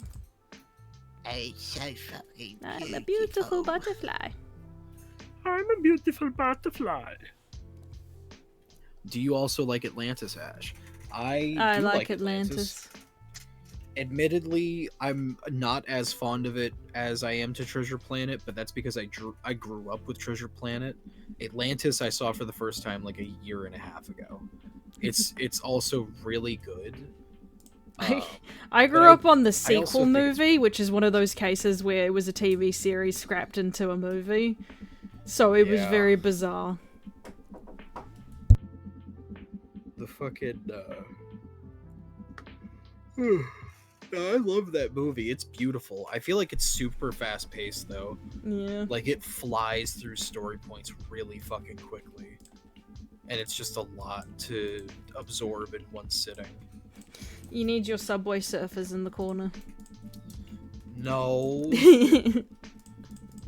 Oh, so fucking I'm a beautiful butterfly. I'm a beautiful butterfly. Do you also like Atlantis, Ash? I do like Atlantis. Admittedly, I'm not as fond of it as I am to Treasure Planet, but that's because I grew up with Treasure Planet. Atlantis I saw for the first time like a year and a half ago. It's also really good. I grew up on the also sequel think it's- movie, which is one of those cases where it was a TV series scrapped into a movie. So it was Yeah. very bizarre. The fucking I love that movie. It's beautiful. I feel like it's super fast paced though. Yeah. Like it flies through story points really fucking quickly. And it's just a lot to absorb in one sitting. You need your Subway Surfers in the corner. No.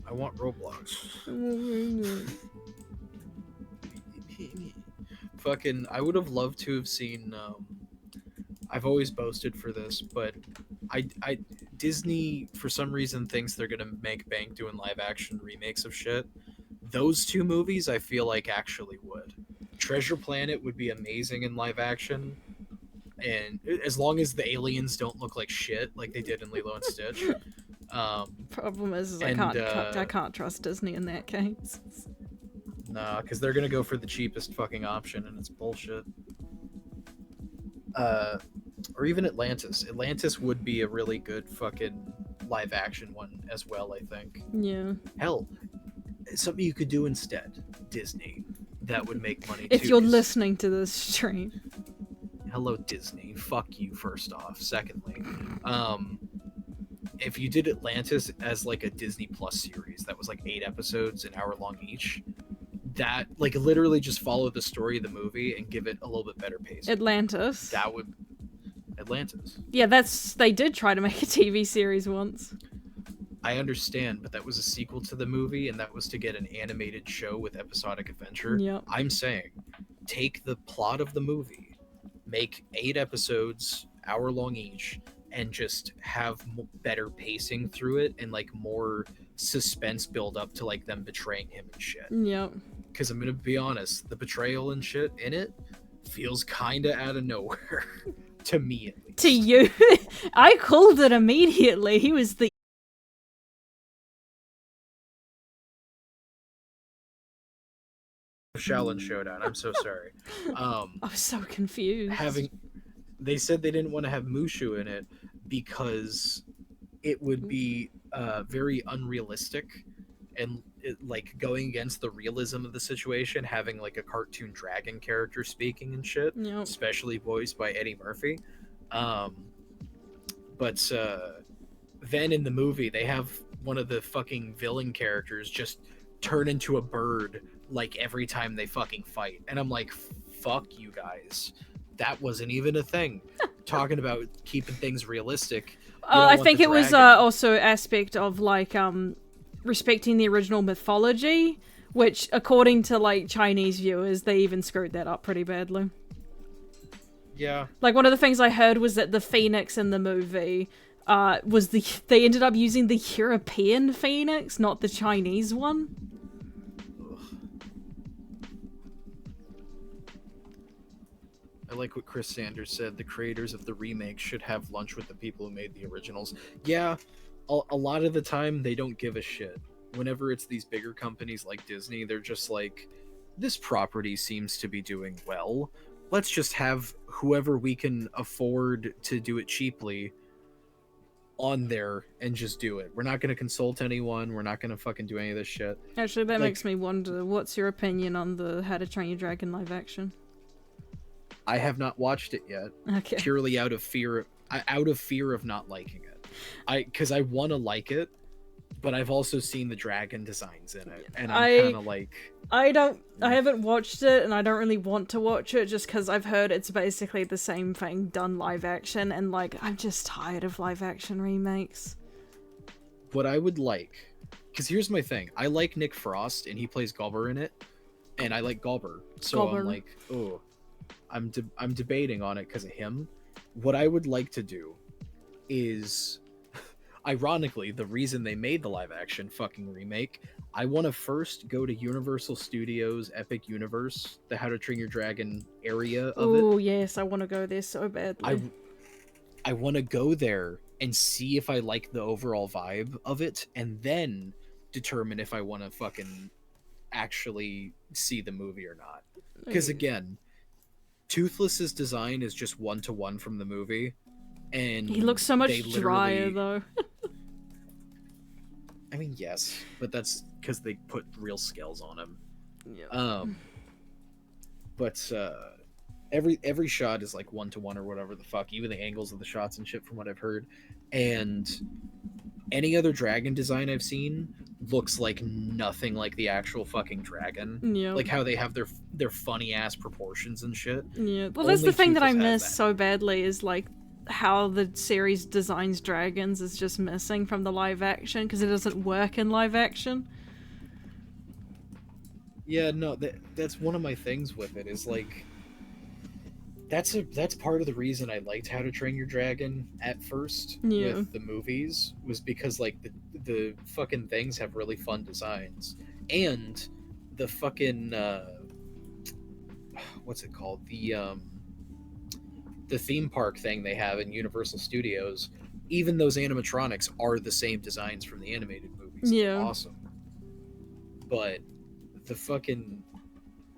I want Roblox. Fucking, I would have loved to have seen. I've always boasted for this, but Disney for some reason thinks they're gonna make bank doing live action remakes of shit. Those two movies, I feel like actually would. Treasure Planet would be amazing in live action, and as long as the aliens don't look like shit like they did in Lilo and Stitch. Problem is And, I can't trust Disney in that case. Nah, because they're gonna go for the cheapest fucking option, and it's bullshit. Or even Atlantis. Atlantis would be a really good fucking live action one as well, I think. Yeah. Hell, something you could do instead, Disney. That would make money If too. you're 'cause- listening to this stream. Hello, Disney. Fuck you, first off. Secondly, if you did Atlantis as like a Disney Plus series that was like 8 episodes, an hour long each, that like literally just follow the story of the movie and give it a little bit better pace. Atlantis. That would Atlantis. Yeah, they did try to make a TV series once. I understand, but that was a sequel to the movie, and that was to get an animated show with episodic adventure. Yep. I'm saying, take the plot of the movie, make 8 episodes, hour long each, and just have better pacing through it, and like more suspense build up to like them betraying him and shit. Yep. Because I'm gonna be honest, the betrayal and shit in it feels kind of out of nowhere to me at least. To you, I called it immediately. He was the Shaolin Showdown. I'm so sorry. I was so confused. They said they didn't want to have Mushu in it because it would be very unrealistic and like going against the realism of the situation, having like a cartoon dragon character speaking and shit, Yep. especially voiced by Eddie Murphy. But then in the movie, they have one of the fucking villain characters just turn into a bird like every time they fucking fight, and I'm like, fuck you guys, that wasn't even a thing. Talking about keeping things realistic. I think it was also aspect of like respecting the original mythology, which according to like Chinese viewers, they even screwed that up pretty badly. Yeah. Like one of the things I heard was that the phoenix in the movie they ended up using the European phoenix, not the Chinese one. I like what Chris Sanders said. The creators of the remake should have lunch with the people who made the originals. Yeah, a lot of the time they don't give a shit. Whenever it's these bigger companies like Disney, they're just like, this property seems to be doing well. Let's just have whoever we can afford to do it cheaply on there and just do it. We're not going to consult anyone. We're not going to fucking do any of this shit. Actually, that makes me wonder, what's your opinion on the How to Train Your Dragon live action? I have not watched it yet. Okay. Purely out of fear of not liking it. Because I want to like it, but I've also seen the dragon designs in it, and I'm kind of like, I haven't watched it, and I don't really want to watch it just because I've heard it's basically the same thing done live action, and like I'm just tired of live action remakes. What I would like, because here's my thing, I like Nick Frost, and he plays Gulber in it, and I like Gulber, so I'm like, oh. I'm debating on it because of him. What I would like to do is, ironically, the reason they made the live action fucking remake, I want to first go to Universal Studios Epic Universe, the How to Train Your Dragon area of it. Oh yes, I want to go there so badly. I want to go there and see if I like the overall vibe of it, and then determine if I want to fucking actually see the movie or not. Because again, Toothless's design is just one-to-one from the movie, and he looks so much drier though. I mean, yes, but that's because they put real scales on him. Yeah. But every shot is like one-to-one or whatever the fuck, even the angles of the shots and shit from what I've heard. And any other dragon design I've seen looks like nothing like the actual fucking dragon. Yeah. Like how they have their funny ass proportions and shit. Yeah. Well, that's the thing that I miss so badly is like how the series designs dragons is just missing from the live action because it doesn't work in live action. Yeah, no, that's one of my things with it is like that's part of the reason I liked How to Train Your Dragon at first with the movies, was because like the fucking things have really fun designs, and the fucking what's it called, the theme park thing they have in Universal Studios, even those animatronics are the same designs from the animated movies. Yeah. It's awesome. But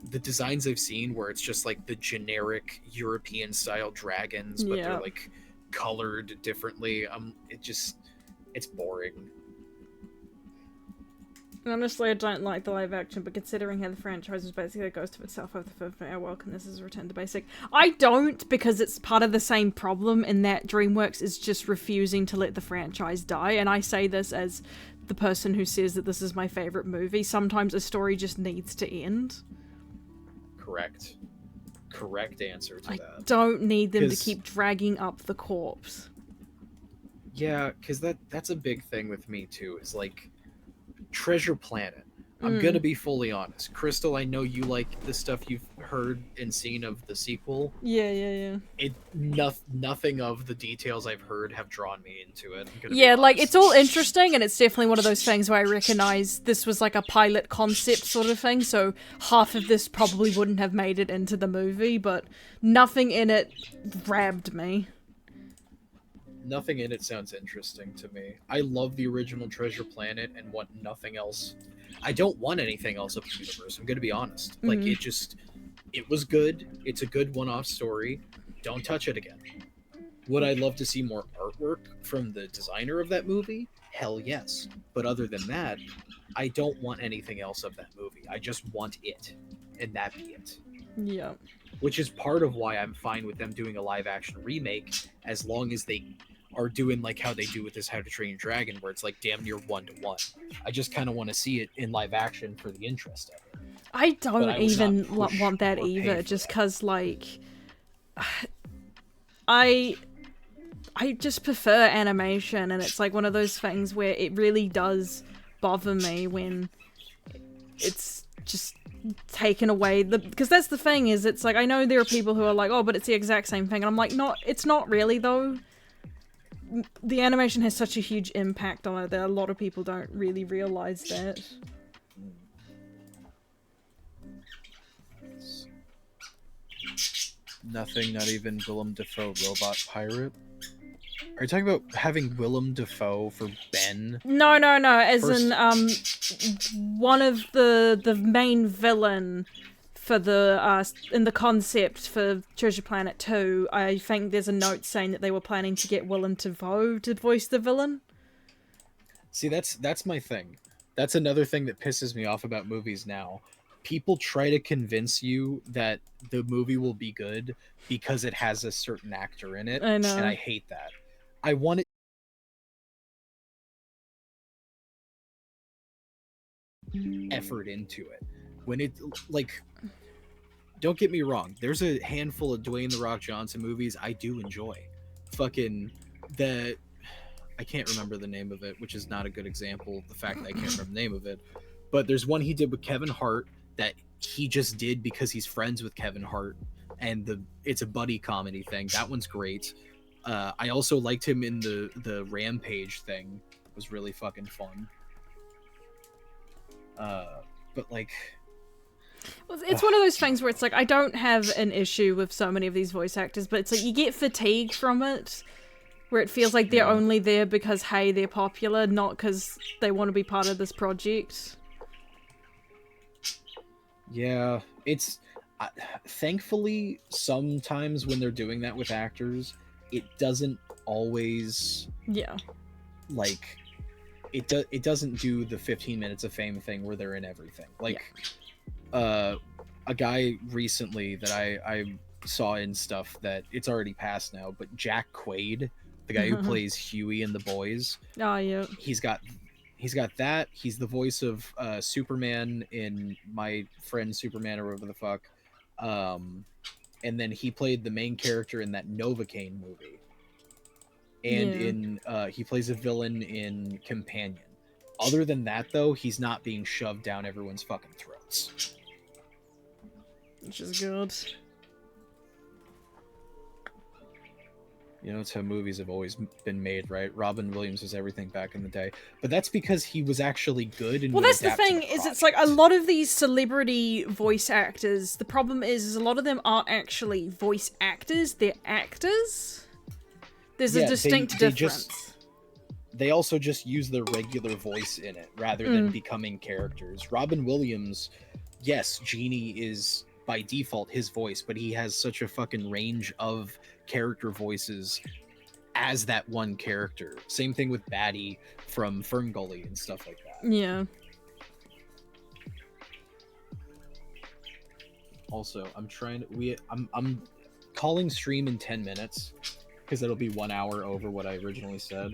the designs I've seen where it's just like the generic European style dragons, but they're like colored differently. It's boring. Honestly, I don't like the live action, but considering how the franchise is basically a ghost of itself over the first I welcome this as a return to basic. I don't, because it's part of the same problem in that DreamWorks is just refusing to let the franchise die, and I say this as the person who says that this is my favorite movie. Sometimes a story just needs to end. Correct answer to that. I don't need them to keep dragging up the corpse. Yeah, because that's a big thing with me too, is like Treasure Planet. I'm gonna be fully honest. Crystal, I know you like the stuff you've heard and seen of the sequel. Yeah. Nothing of the details I've heard have drawn me into it. Yeah, like, it's all interesting, and it's definitely one of those things where I recognize this was like a pilot concept sort of thing, so half of this probably wouldn't have made it into the movie, but nothing in it grabbed me. Nothing in it sounds interesting to me. I love the original Treasure Planet and want nothing else. I don't want anything else of the universe, I'm gonna be honest. Like, it was good. It's a good one-off story. Don't touch it again. Would I love to see more artwork from the designer of that movie? Hell yes. But other than that, I don't want anything else of that movie. I just want it. And that be it. Yeah. Which is part of why I'm fine with them doing a live-action remake, as long as they are doing like how they do with this How to Train Your Dragon, where it's like damn near 1-to-1. I just kind of want to see it in live action for the interest of it. I don't even want that or pay either, for just that. because, like, I just prefer animation, and it's like one of those things where it really does bother me when it's just taken away. Because that's the thing, is it's like, I know there are people who are like, oh, but it's the exact same thing, and I'm like, no, it's not really, though. The animation has such a huge impact on it that a lot of people don't really realize that. Nothing, not even Willem Dafoe robot pirate. Are you talking about having Willem Dafoe for Ben? No. As in, one of the main villain for the in the concept for Treasure Planet 2. I think there's a note saying that they were planning to get Willem Dafoe to voice the villain. See, that's my thing. That's another thing that pisses me off about movies now. People try to convince you that the movie will be good because it has a certain actor in it. I know. And I hate that. I want it effort into it. When it, like, don't get me wrong, there's a handful of Dwayne The Rock Johnson movies I do enjoy. Fucking I can't remember the name of it, which is not a good example of the fact that I can't remember the name of it. But there's one he did with Kevin Hart that he just did because he's friends with Kevin Hart, and it's a buddy comedy thing. That one's great. I also liked him in the Rampage thing. It was really fucking fun. But like, Well, it's one of those things where it's like, I don't have an issue with so many of these voice actors, but it's like you get fatigue from it, where it feels like they're only there because, hey, they're popular, not because they want to be part of this project. yeah, it's thankfully sometimes when they're doing that with actors, it doesn't always like it doesn't do the 15 minutes of fame thing where they're in everything. Like a guy recently that I saw in stuff that it's already passed now, but Jack Quaid, the guy who plays Huey in The Boys. Oh, yeah. He's got that. He's the voice of Superman in My Friend Superman or whatever the fuck. And then he played the main character in that Novocaine movie. And he plays a villain in Companion. Other than that, though, he's not being shoved down everyone's fucking throats. Which is good. You know, it's how movies have always been made, right? Robin Williams was everything back in the day. But that's because he was actually good and well, would that's the adapt to thing, the is it's like a lot of these celebrity voice actors, the problem is a lot of them aren't actually voice actors, they're actors. There's a distinct difference. They also just use their regular voice in it rather than becoming characters. Robin Williams, yes, Genie is by default his voice, but he has such a fucking range of character voices as that one character. Same thing with Batty from Ferngully and stuff like that. Yeah. Also, I'm calling stream in 10 minutes because it'll be 1 hour over what I originally said.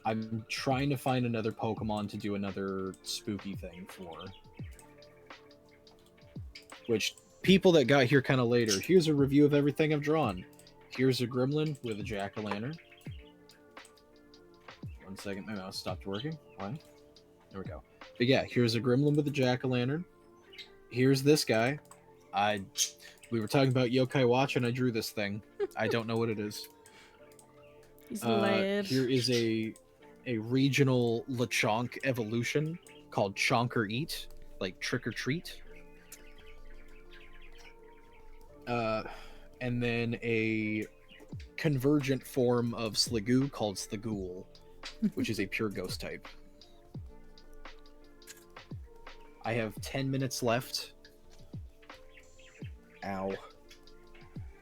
I'm trying to find another Pokemon to do another spooky thing for. Which, people that got here kind of later, here's a review of everything I've drawn. Here's a Gremlin with a Jack-o'-lantern. 1 second, my mouse stopped working. Why? There we go. But yeah, here's a gremlin with a jack-o'-lantern. Here's this guy. We were talking about Yokai Watch, and I drew this thing. I don't know what it is. He's layered. Here is a regional Lechonk evolution called Chonk or Eat, like Trick or Treat. And then a convergent form of Sligoo called Sligool, which is a pure ghost type. I have 10 minutes left. Ow.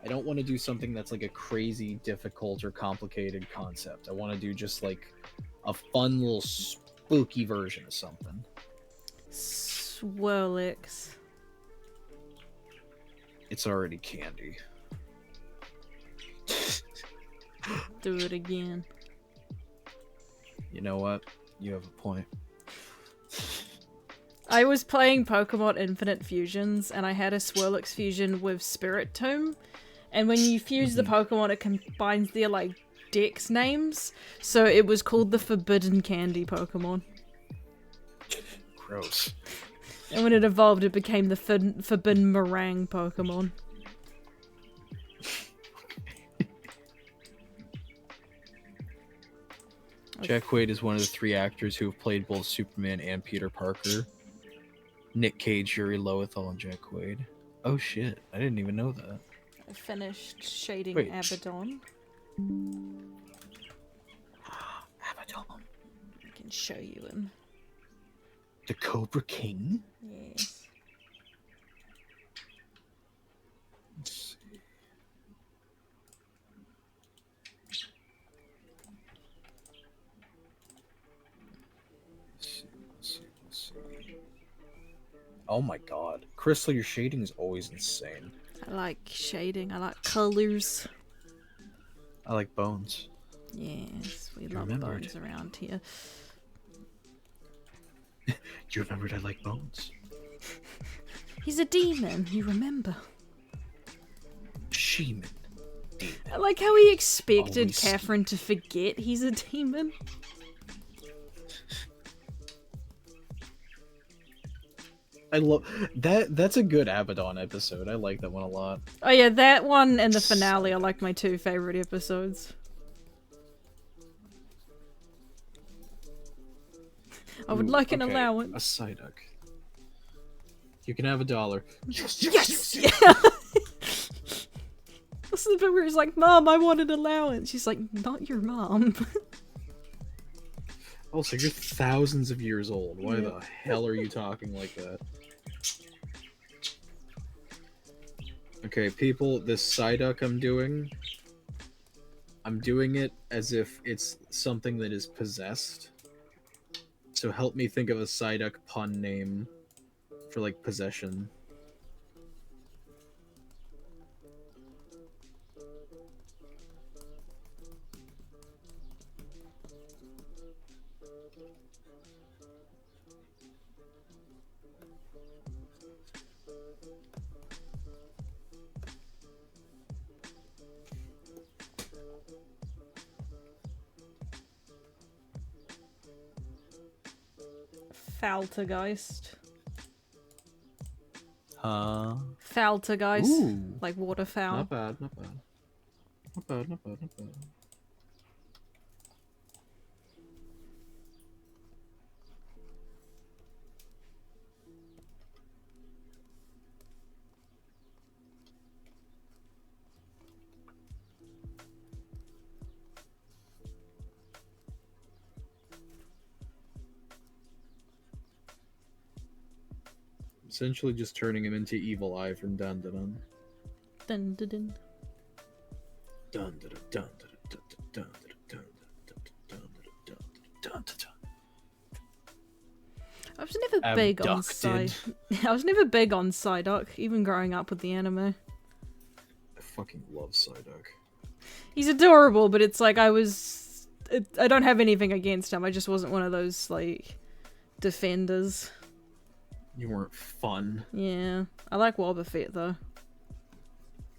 I don't want to do something that's like a crazy difficult or complicated concept. I want to do just like a fun little spooky version of something. Swirlix. It's already candy. Do it again. You know what? You have a point. I was playing Pokemon Infinite Fusions, and I had a Swirlix fusion with Spirit Tomb. And when you fuse the Pokemon, it combines their, like, dex names. So it was called the Forbidden Candy Pokemon. Gross. And when it evolved, it became the Forbidden Meringue Pokemon. Jack Quaid is one of the 3 actors who have played both Superman and Peter Parker. Nick Cage, Yuri Lowenthal, and Jack Quaid. Oh shit, I didn't even know that. I finished shading Wait. Abaddon. Abaddon. I can show you him. The Cobra King? Yes. Let's see. Let's see. Oh my god. Crystal, your shading is always insane. I like shading. I like colors. I like bones. Yes, we You love remembered. bones around here. You remembered I like bones. He's a demon, you remember. Sheeman. I like how he expected Always. Catherine to forget he's a demon. I love that. That's a good Abaddon episode. I like that one a lot. Oh yeah, that one and the finale are like my 2 favorite episodes. I would like an Okay, allowance. A Psyduck. You can have $1. Yes! Yeah! That's the bit where he's like, Mom, I want an allowance. She's like, not your mom. Also, you're thousands of years old. Why Yeah. the hell are you talking like that? Okay, people, this Psyduck I'm doing it as if it's something that is possessed. So help me think of a Psyduck pun name for, like, possession. Faltergeist. Huh? Faltergeist. Ooh. Like waterfowl. Not bad, not bad. Not bad, not bad, not bad. Essentially just turning him into Evil Eye from Dun Dun Dun. Dun, dun, dun. Dun dun dun dun dun dun dun dun dun dun dun. I was never big on Abducted. I was never big on Psyduck, even growing up with the anime. I fucking love Psyduck. He's adorable, but it's like I don't have anything against him. I just wasn't one of those, like, defenders. You weren't fun. Yeah. I like Wobbuffet, though.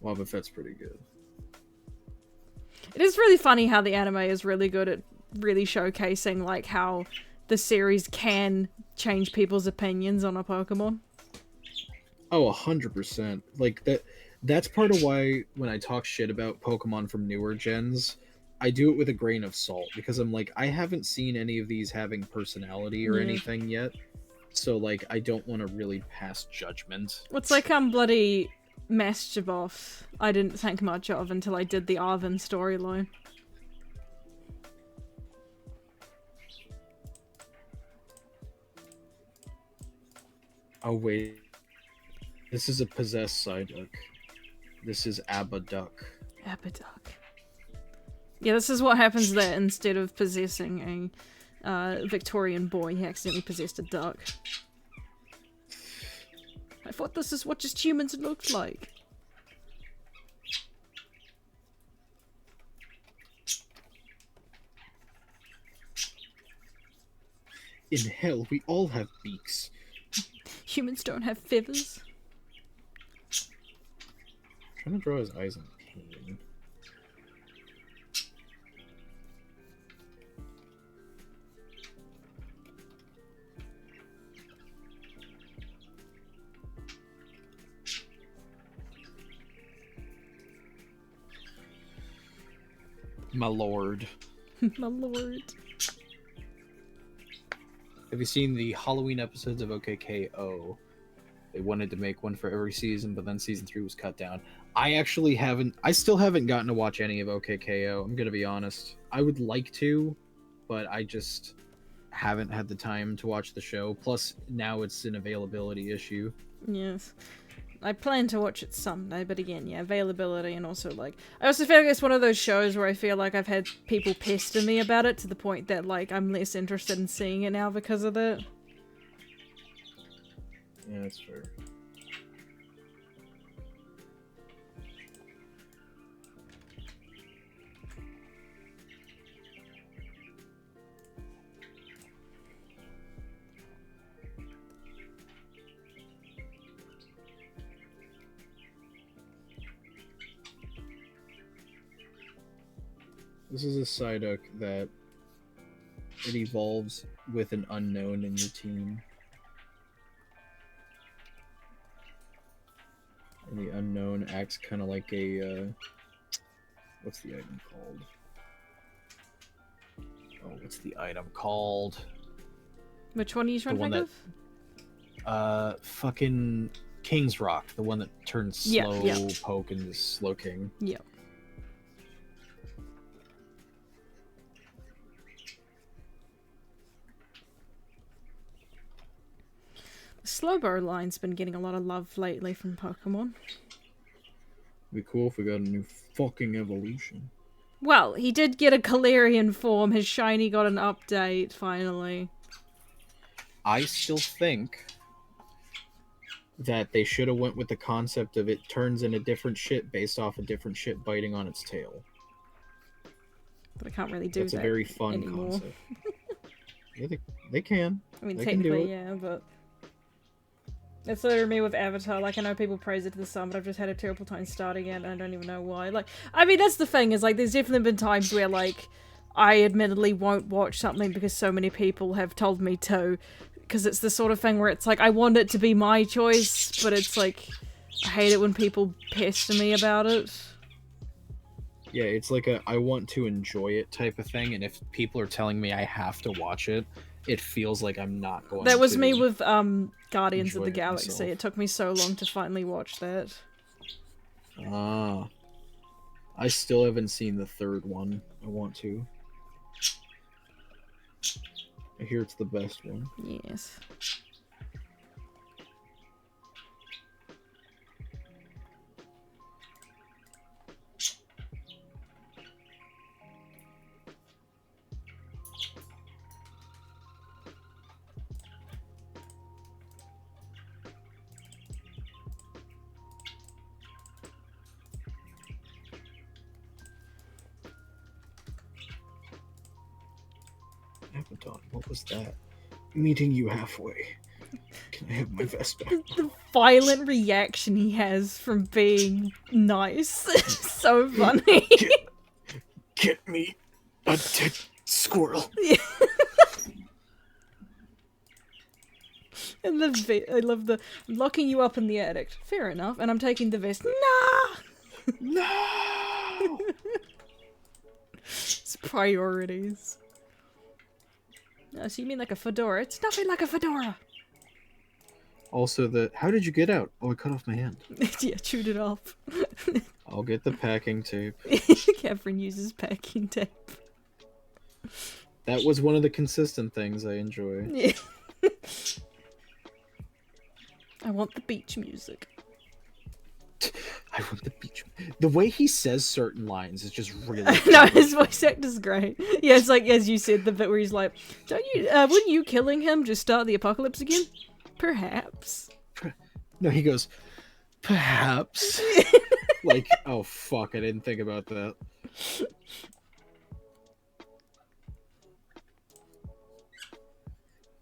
Wobbuffet's pretty good. It is really funny how the anime is really good at really showcasing like how the series can change people's opinions on a Pokemon. Oh, 100%. Like that's part of why when I talk shit about Pokemon from newer gens, I do it with a grain of salt because I'm like, I haven't seen any of these having personality or Yeah. anything yet. So like I don't want to really pass judgment. It's like bloody Masturboff I didn't think much of until I did the Arvin storyline. Oh wait. This is a possessed Psyduck. This is Abaduck. Abaduck. Yeah, this is what happens there. Instead of possessing a Victorian boy, he accidentally possessed a duck. I thought this is what just humans looked like. In hell, we all have beaks. Humans don't have feathers. I'm trying to draw his eyes in pain. My lord. My lord. Have you seen the Halloween episodes of OKKO? They wanted to make one for every season, but then season 3 was cut down. I still haven't gotten to watch any of OKKO, I'm gonna be honest. I would like to, but I just haven't had the time to watch the show. Plus, now it's an availability issue. Yes. I plan to watch it someday, but again, yeah, availability and also, like... I also feel like it's one of those shows where I feel like I've had people pester me about it to the point that, like, I'm less interested in seeing it now because of that. Yeah, that's fair. This is a Psyduck that it evolves with an unknown in your team. And the unknown acts kind of like a, what's the item called? Oh, what's the item called? Which one are you trying to think of? Fucking King's Rock, the one that turns slow poke into slow king. Yep. Slowbro line's been getting a lot of love lately from Pokemon. Be cool if we got a new fucking evolution. Well, he did get a Galarian form. His shiny got an update, finally. I still think that they should have went with the concept of it turns into different shit based off a different shit biting on its tail. But I can't really do That's that a very fun anymore. concept. Yeah, they can. I mean, They can do technically, it. yeah, but... It's literally me with Avatar. Like, I know people praise it to the sun, but I've just had a terrible time starting it, and I don't even know why. Like, I mean, that's the thing, is, like, there's definitely been times where, like, I admittedly won't watch something because so many people have told me to, because it's the sort of thing where it's like, I want it to be my choice, but it's like, I hate it when people pester me about it. Yeah, it's like a I want to enjoy it type of thing, and if people are telling me I have to watch it, it feels like I'm not going to. That was me with Guardians of enjoy the it Galaxy. myself. It took me so long to finally watch that. Ah. I still haven't seen the third one. I want to. I hear it's the best one. Yes. Abaddon, what was that? Meeting you halfway. Can I have my vest back? The violent reaction he has from being nice is so funny. Get me a Squirrel. And I love the I'm locking you up in the attic. Fair enough. And I'm taking the vest. Nah. No. It's priorities. Oh, so you mean like a fedora? It's nothing like a fedora. Also, how did you get out? Oh, I cut off my hand. Yeah, chewed it off. I'll get the packing tape. Catherine uses packing tape. That was one of the consistent things I enjoy. Yeah. I want the beach music. I want the beach. The way he says certain lines is just really. No, his voice actor's great. Yeah, it's like as you said, the bit where he's like, "Don't you? Wouldn't you killing him just start the apocalypse again? Perhaps." No, he goes, perhaps. Like, oh fuck, I didn't think about that.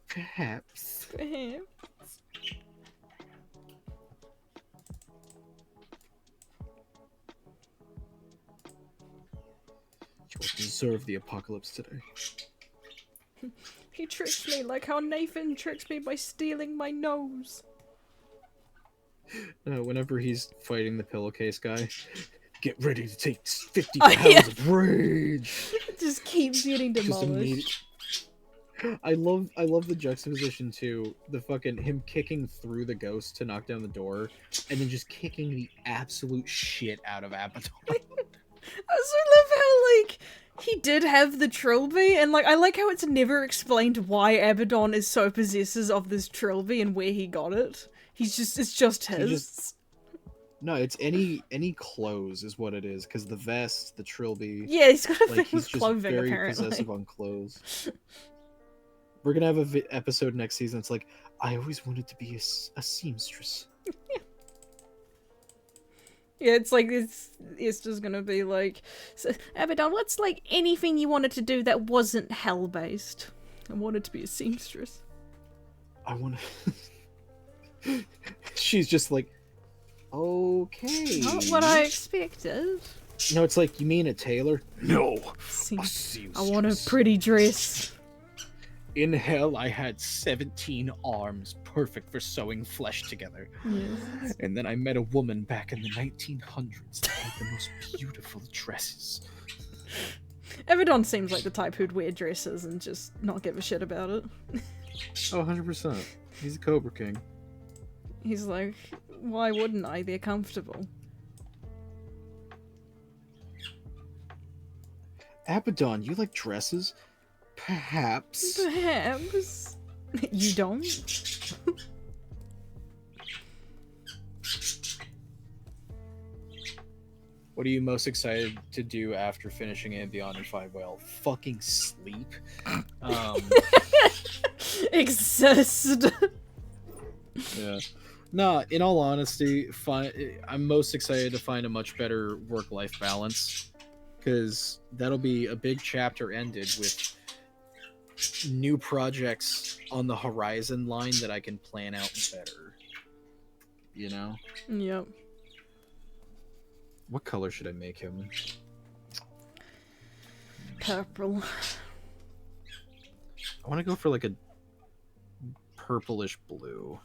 Perhaps. Perhaps. You'll deserve the apocalypse today. He tricked me like how Nathan tricked me by stealing my nose. Whenever he's fighting the pillowcase guy, get ready to take 50 Oh, pounds yeah. of rage. It just keeps getting Just demolished. I love the juxtaposition too. The fucking him kicking through the ghost to knock down the door, and then just kicking the absolute shit out of Abaddon. I also love how, like, he did have the trilby, and, like, I like how it's never explained why Abaddon is so possessive of this trilby and where he got it. It's just his. No, it's any clothes is what it is, because the vest, the trilby. Yeah, he's got a Like thing he's with just clothing, very apparently. possessive on clothes. We're gonna have a episode next season. It's like, I always wanted to be a seamstress. Yeah, it's like, it's just gonna be like, so, Abaddon, what's, like, anything you wanted to do that wasn't hell-based? I wanted to be a seamstress. I want to. She's just like, okay. Not what I expected. No, it's like, you mean a tailor? No, Seam- a seamstress. I want a pretty dress. In hell, I had 17 arms, perfect for sewing flesh together. Yes. And then I met a woman back in the 1900s that had the most beautiful dresses. Abaddon seems like the type who'd wear dresses and just not give a shit about it. Oh, 100%. He's a Cobra King. He's like, why wouldn't I? They're comfortable. Abaddon, you like dresses? Perhaps. Perhaps. You don't? What are you most excited to do after finishing And Beyond and 5 Whale? Fucking sleep. Exist. Yeah. Nah, in all honesty, I'm most excited to find a much better work-life balance, because that'll be a big chapter ended with new projects on the horizon line that I can plan out better. You know? Yep. What color should I make him? Purple. I want to go for like a purplish blue.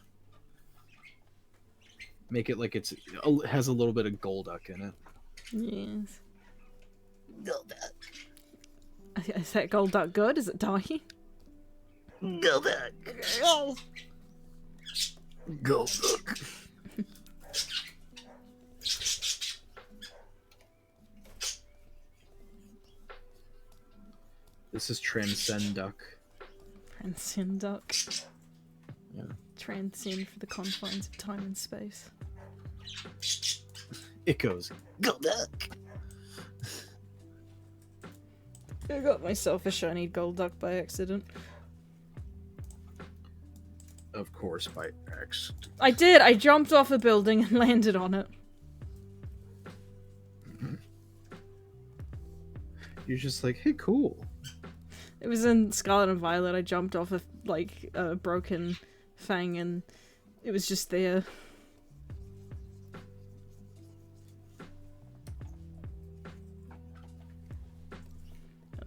Make it like it has a little bit of Golduck in it. Yes. Golduck. Is that Golduck good? Is it dying? Golduck. Oh. Golduck. This is Transcend Duck. Transcend duck. Yeah. Transcend for the confines of time and space. It goes Golduck. I got myself a shiny Golduck by accident. Of course, by X. I did! I jumped off a building and landed on it. You're just like, hey, cool. It was in Scarlet and Violet. I jumped off a, like, a broken thing and it was just there.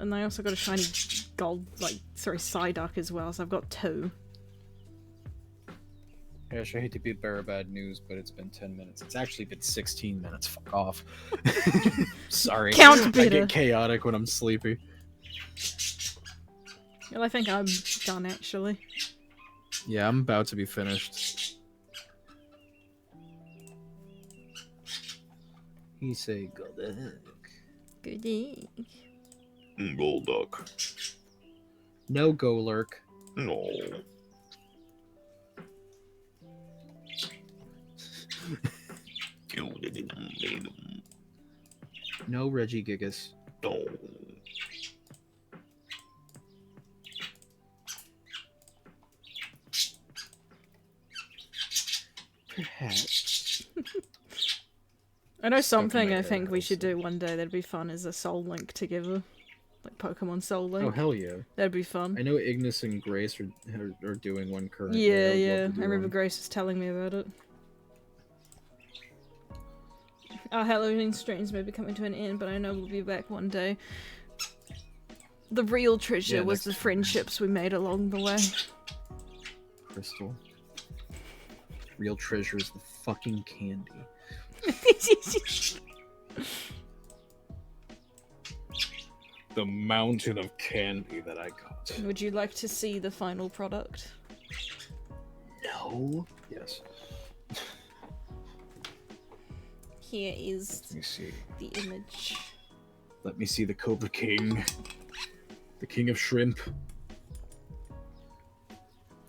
And I also got a shiny gold, Psyduck as well, so I've got 2. Gosh, I hate to be the bearer of bad news, but it's been 10 minutes. It's actually been 16 minutes. Fuck off. Sorry. Count I better. get chaotic when I'm sleepy. Well, I think I'm done, actually. Yeah, I'm about to be finished. He say Golduck. Good day. Golduck. No Golurk. No. No Reggie Gigas. No. Perhaps. I know Stuck in something my I head think we should also. do one day that'd be fun is a Soul Link together. Like Pokemon Soul Link. Oh, hell yeah. That'd be fun. I know Ignis and Grace are doing one currently. Yeah, I would yeah. love to do I remember one. Grace was telling me about it. Our Halloween streams may be coming to an end, but I know we'll be back one day. The real treasure Yeah, was the next- friendships we made along the way. Crystal. Real treasure is the fucking candy. The mountain of candy that I got. Would you like to see the final product? No. Yes. Here is Let me see. the image. Let me see the Cobra King. The King of Shrimp.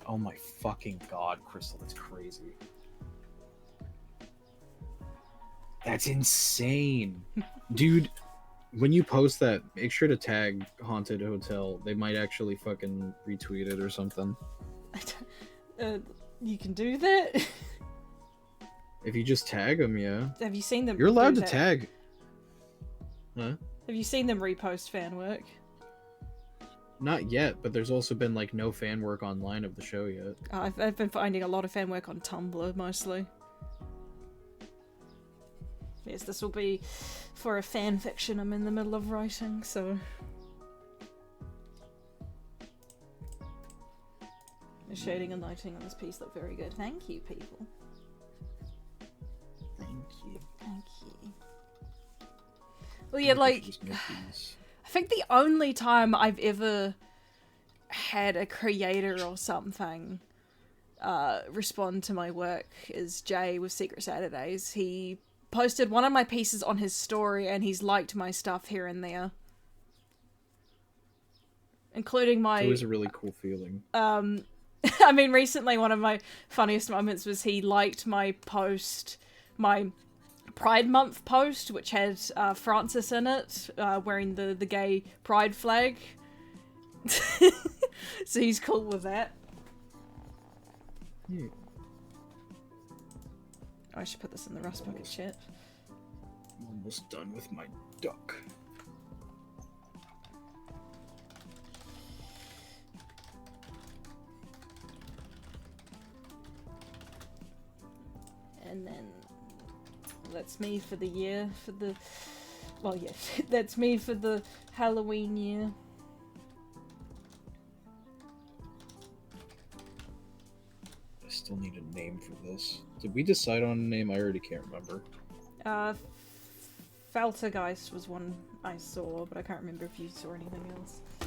Oh my fucking god, Crystal, that's crazy. That's insane. Dude, when you post that, make sure to tag Haunted Hotel. They might actually fucking retweet it or something. You can do that? If you just tag them, yeah. Have you seen them? You're allowed do to that? tag. Huh? Have you seen them repost fan work? Not yet, but there's also been like no fan work online of the show yet. I've been finding a lot of fan work on Tumblr mostly. Yes, this will be for a fan fiction I'm in the middle of writing, so. The shading and lighting on this piece look very good. Thank you, people. Thank you. Thank you. Well, yeah, like, I think the only time I've ever had a creator or something respond to my work is Jay with Secret Saturdays. He posted one of my pieces on his story and he's liked my stuff here and there. Including my... It's always a really cool feeling. I mean, recently one of my funniest moments was he liked my post, my Pride Month post, which had Francis in it, wearing the gay pride flag. So he's cool with that. Yeah. Oh, I should put this in the Rust Bucket chat. I'm almost done with my duck. And then that's me for the year, for the... Well, yeah, that's me for the Halloween year. I still need a name for this. Did we decide on a name? I already can't remember. Faltergeist was one I saw, but I can't remember if you saw anything else. I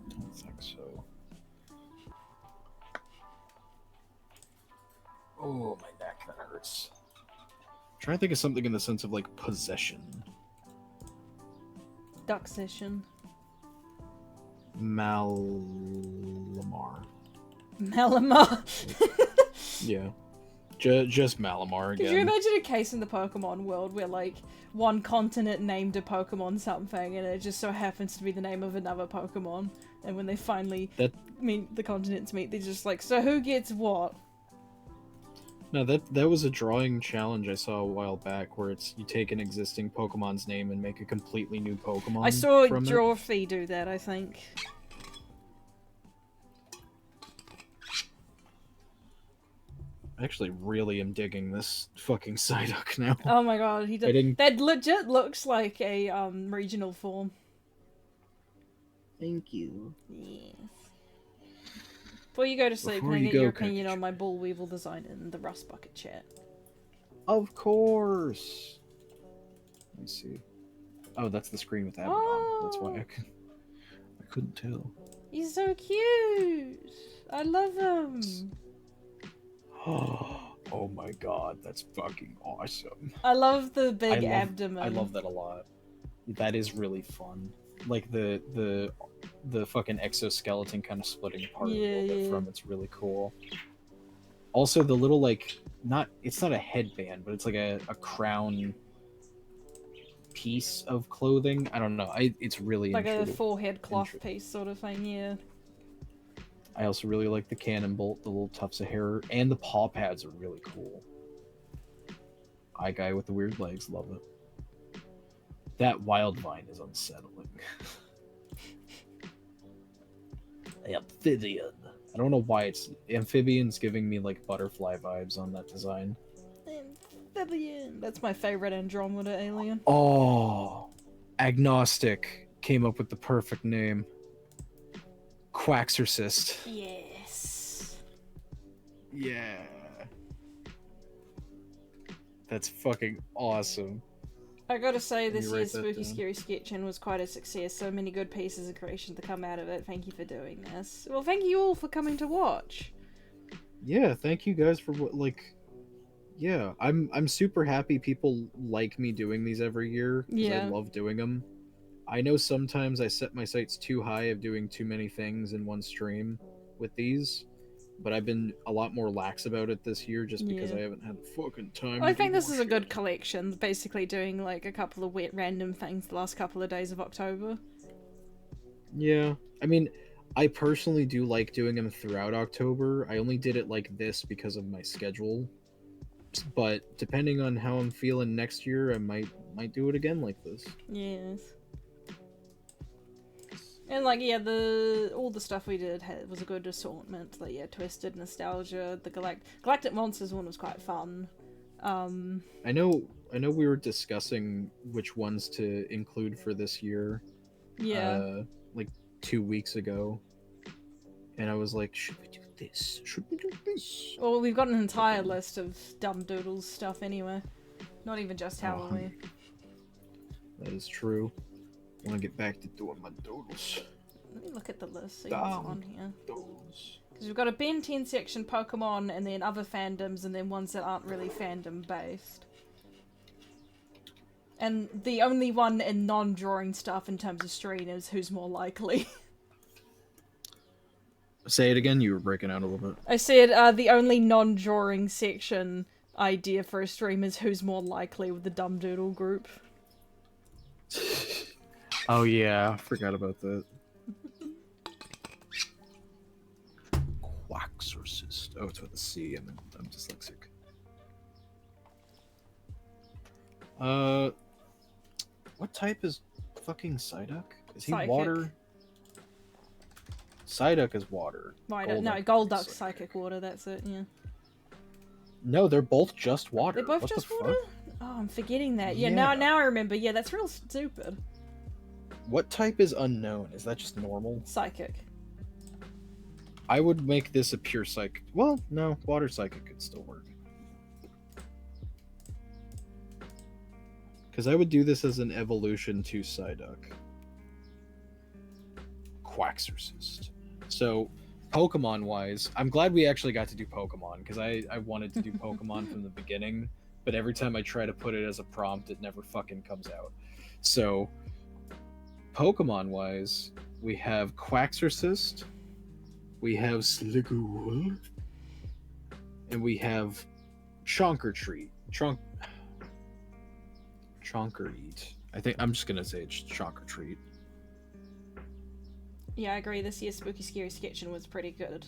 don't think so. Oh, my neck, that hurts. I'm trying to think of something in the sense of like possession. Duck Session. Malamar. Malamar. Yeah. Just Malamar again. Could you imagine a case in the Pokemon world where, like, one continent named a Pokemon something, and it just so happens to be the name of another Pokemon, and when they finally meet, the continents meet, they're just like, so who gets what? No, that was a drawing challenge I saw a while back, where it's you take an existing Pokemon's name and make a completely new Pokemon. I saw from it. Drawfee do that, I think. I actually really am digging this fucking Psyduck now. Oh my god, he I didn't- did. That legit looks like a regional form. Thank you. Yes. Before you go to sleep, Before can I you get go, your can I opinion get on my Bull Weevil design in the Rust Bucket chat? Of course. Let me see. Oh, that's the screen with Abaddon. That's why I couldn't tell. He's so cute. I love him. Oh my god, that's fucking awesome. I love the big I love, abdomen. I love that a lot. That is really fun. Like the fucking exoskeleton kind of splitting apart a little bit from it's really cool. Also the little like it's not a headband, but it's like a crown piece of clothing. I don't know. It's really like a forehead cloth piece sort of thing, yeah. I also really like the cannon bolt, the little tufts of hair, and the paw pads are really cool. Eye guy with the weird legs, love it. That wild vine is unsettling. Amphibian. I don't know why amphibian's giving me like butterfly vibes on that design. Amphibian. That's my favorite Andromeda alien. Oh, agnostic came up with the perfect name. Quaxorcist. Yes. Yeah. That's fucking awesome. I gotta say, Let me this write year's that Spooky down. Scary Sketchin was quite a success. So many good pieces of creation to come out of it. Thank you for doing this. Well, thank you all for coming to watch. Yeah, thank you guys for what yeah, I'm super happy people like me doing these every year because I Yeah. love doing them. I know sometimes I set my sights too high of doing too many things in one stream with these, but I've been a lot more lax about it this year just because Yeah. I haven't had the fucking time. I to do think this more is a good shit. collection. Basically, doing like a couple of wet random things the last couple of days of October. Yeah, I mean, I personally do like doing them throughout October. I only did it like this because of my schedule, but depending on how I'm feeling next year, I might do it again like this. Yes. And like all the stuff we did was a good assortment. Like Twisted, Nostalgia, the Galactic Monsters one was quite fun. I know we were discussing which ones to include for this year. Yeah. Like 2 weeks ago, and I was like, should we do this? Should we do this? Well, we've got an entire list of Dumb Doodles stuff anyway. Not even just Halloween. That is true. I want to get back to doing my doodles. Let me look at the list, see what's Dumb on here. Doodles. Because we've got a Ben 10 section, Pokemon, and then other fandoms, and then ones that aren't really fandom based. And the only one in non-drawing stuff in terms of stream is Who's More Likely. Say it again. You were breaking out a little bit. I said the only non-drawing section idea for a stream is Who's More Likely with the Dumb Doodle group. Oh yeah, I forgot about that. Quaxorcist. Oh, it's with a C. I'm dyslexic. What type is fucking Psyduck? Is he Psychic. water? Psyduck is water. No, Golduck's Psychic Water, that's it, yeah. No, they're both just water. They're both What just the water? Fuck? Oh, I'm forgetting that. Yeah, Yeah. now I remember. Yeah, that's real stupid. What type is unknown? Is that just normal? Psychic. I would make this a pure psychic. Well, no, water psychic could still work. Because I would do this as an evolution to Psyduck. Quaxorcist. So, Pokemon-wise, I'm glad we actually got to do Pokemon, because I wanted to do Pokemon from the beginning, but every time I try to put it as a prompt, it never fucking comes out. So, Pokemon-wise, we have Quaxorcist, we have Sliggoo, and we have Chonkertreat. Chonkereat. I think I'm just gonna say it's Chonkertreat. Yeah, I agree. This year's Spooky Scary Sketchin was pretty good.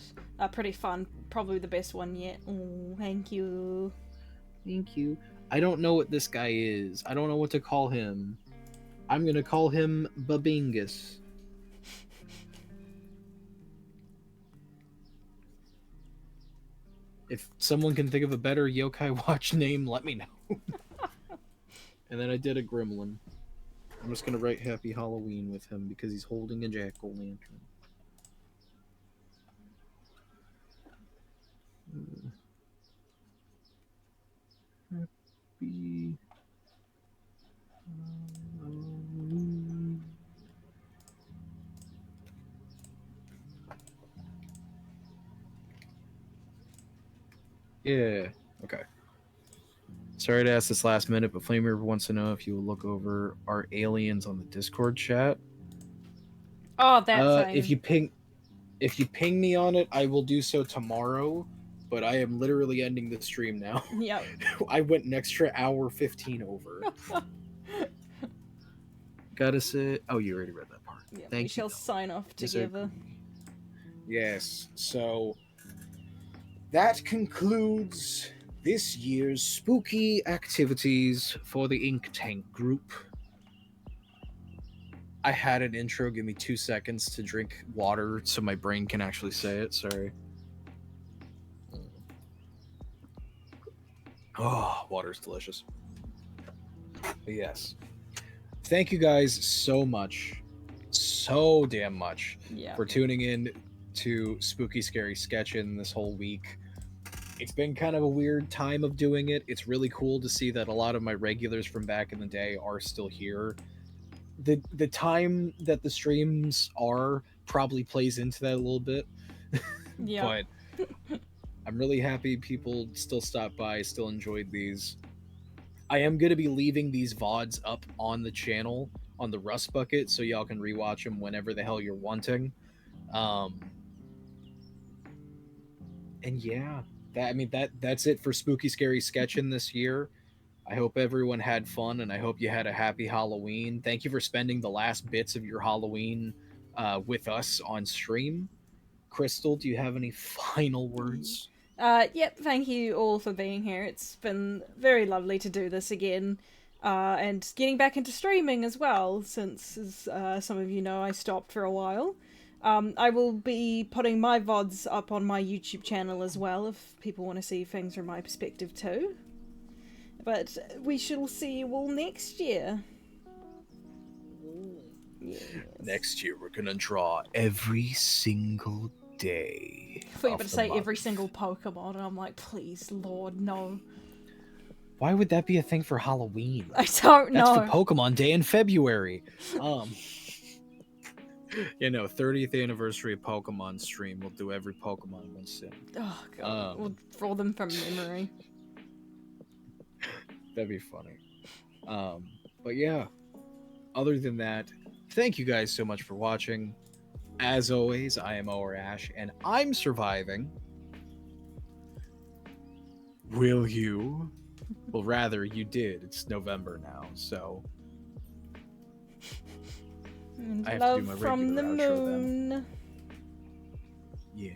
Pretty fun. Probably the best one yet. Oh, thank you. Thank you. I don't know what this guy is. I don't know what to call him. I'm gonna call him Babingus. If someone can think of a better Yokai Watch name, let me know. And then I did a gremlin. I'm just gonna write Happy Halloween with him because he's holding a jack-o'-lantern. Happy Halloween. Yeah. Okay. Sorry to ask this last minute, but Flame River wants to know if you will look over our aliens on the Discord chat. Oh, that If thing. you ping me on it, I will do so tomorrow. But I am literally ending the stream now. Yep. I went an extra hour 15 over. Gotta say, oh, you already read that part. Yeah, Thank we you. shall sign off Yes, together. Yes. So that concludes this year's spooky activities for the Ink Tank group. I had an intro. Give me 2 seconds to drink water so my brain can actually say it. Sorry. Oh, water's delicious. But yes. Thank you guys so much. So damn much Yeah. for tuning in to Spooky Scary Sketchin this whole week. It's been kind of a weird time of doing it. It's really cool to see that a lot of my regulars from back in the day are still here. The time that the streams are probably plays into that a little bit. Yeah. But I'm really happy people still stopped by, still enjoyed these. I am going to be leaving these VODs up on the channel on the Rust Bucket so y'all can rewatch them whenever the hell you're wanting. And yeah, that's it for Spooky Scary Sketchin this year. I hope everyone had fun, and I hope you had a happy Halloween. Thank you for spending the last bits of your Halloween with us on stream. Crystal, do you have any final words? Yep, thank you all for being here. It's been very lovely to do this again. And getting back into streaming as well, since, as some of you know, I stopped for a while. I will be putting my VODs up on my YouTube channel as well, if people want to see things from my perspective too. But we shall see you all next year. Yes. Next year, we're going to draw every single day. I thought you were of about to the say month. every single Pokemon, and I'm like, please, Lord, no. Why would that be a thing for Halloween? I don't That's know. for Pokemon Day in February. 30th anniversary of Pokemon stream. We'll do every Pokemon once soon. Oh god, we'll draw them from memory. That'd be funny. But yeah, other than that, thank you guys so much for watching. As always, I am Ash, and I'm surviving. Will you? Well, rather, you did. It's November now, so And I have to do love my from the regular outro moon. then. Yeah.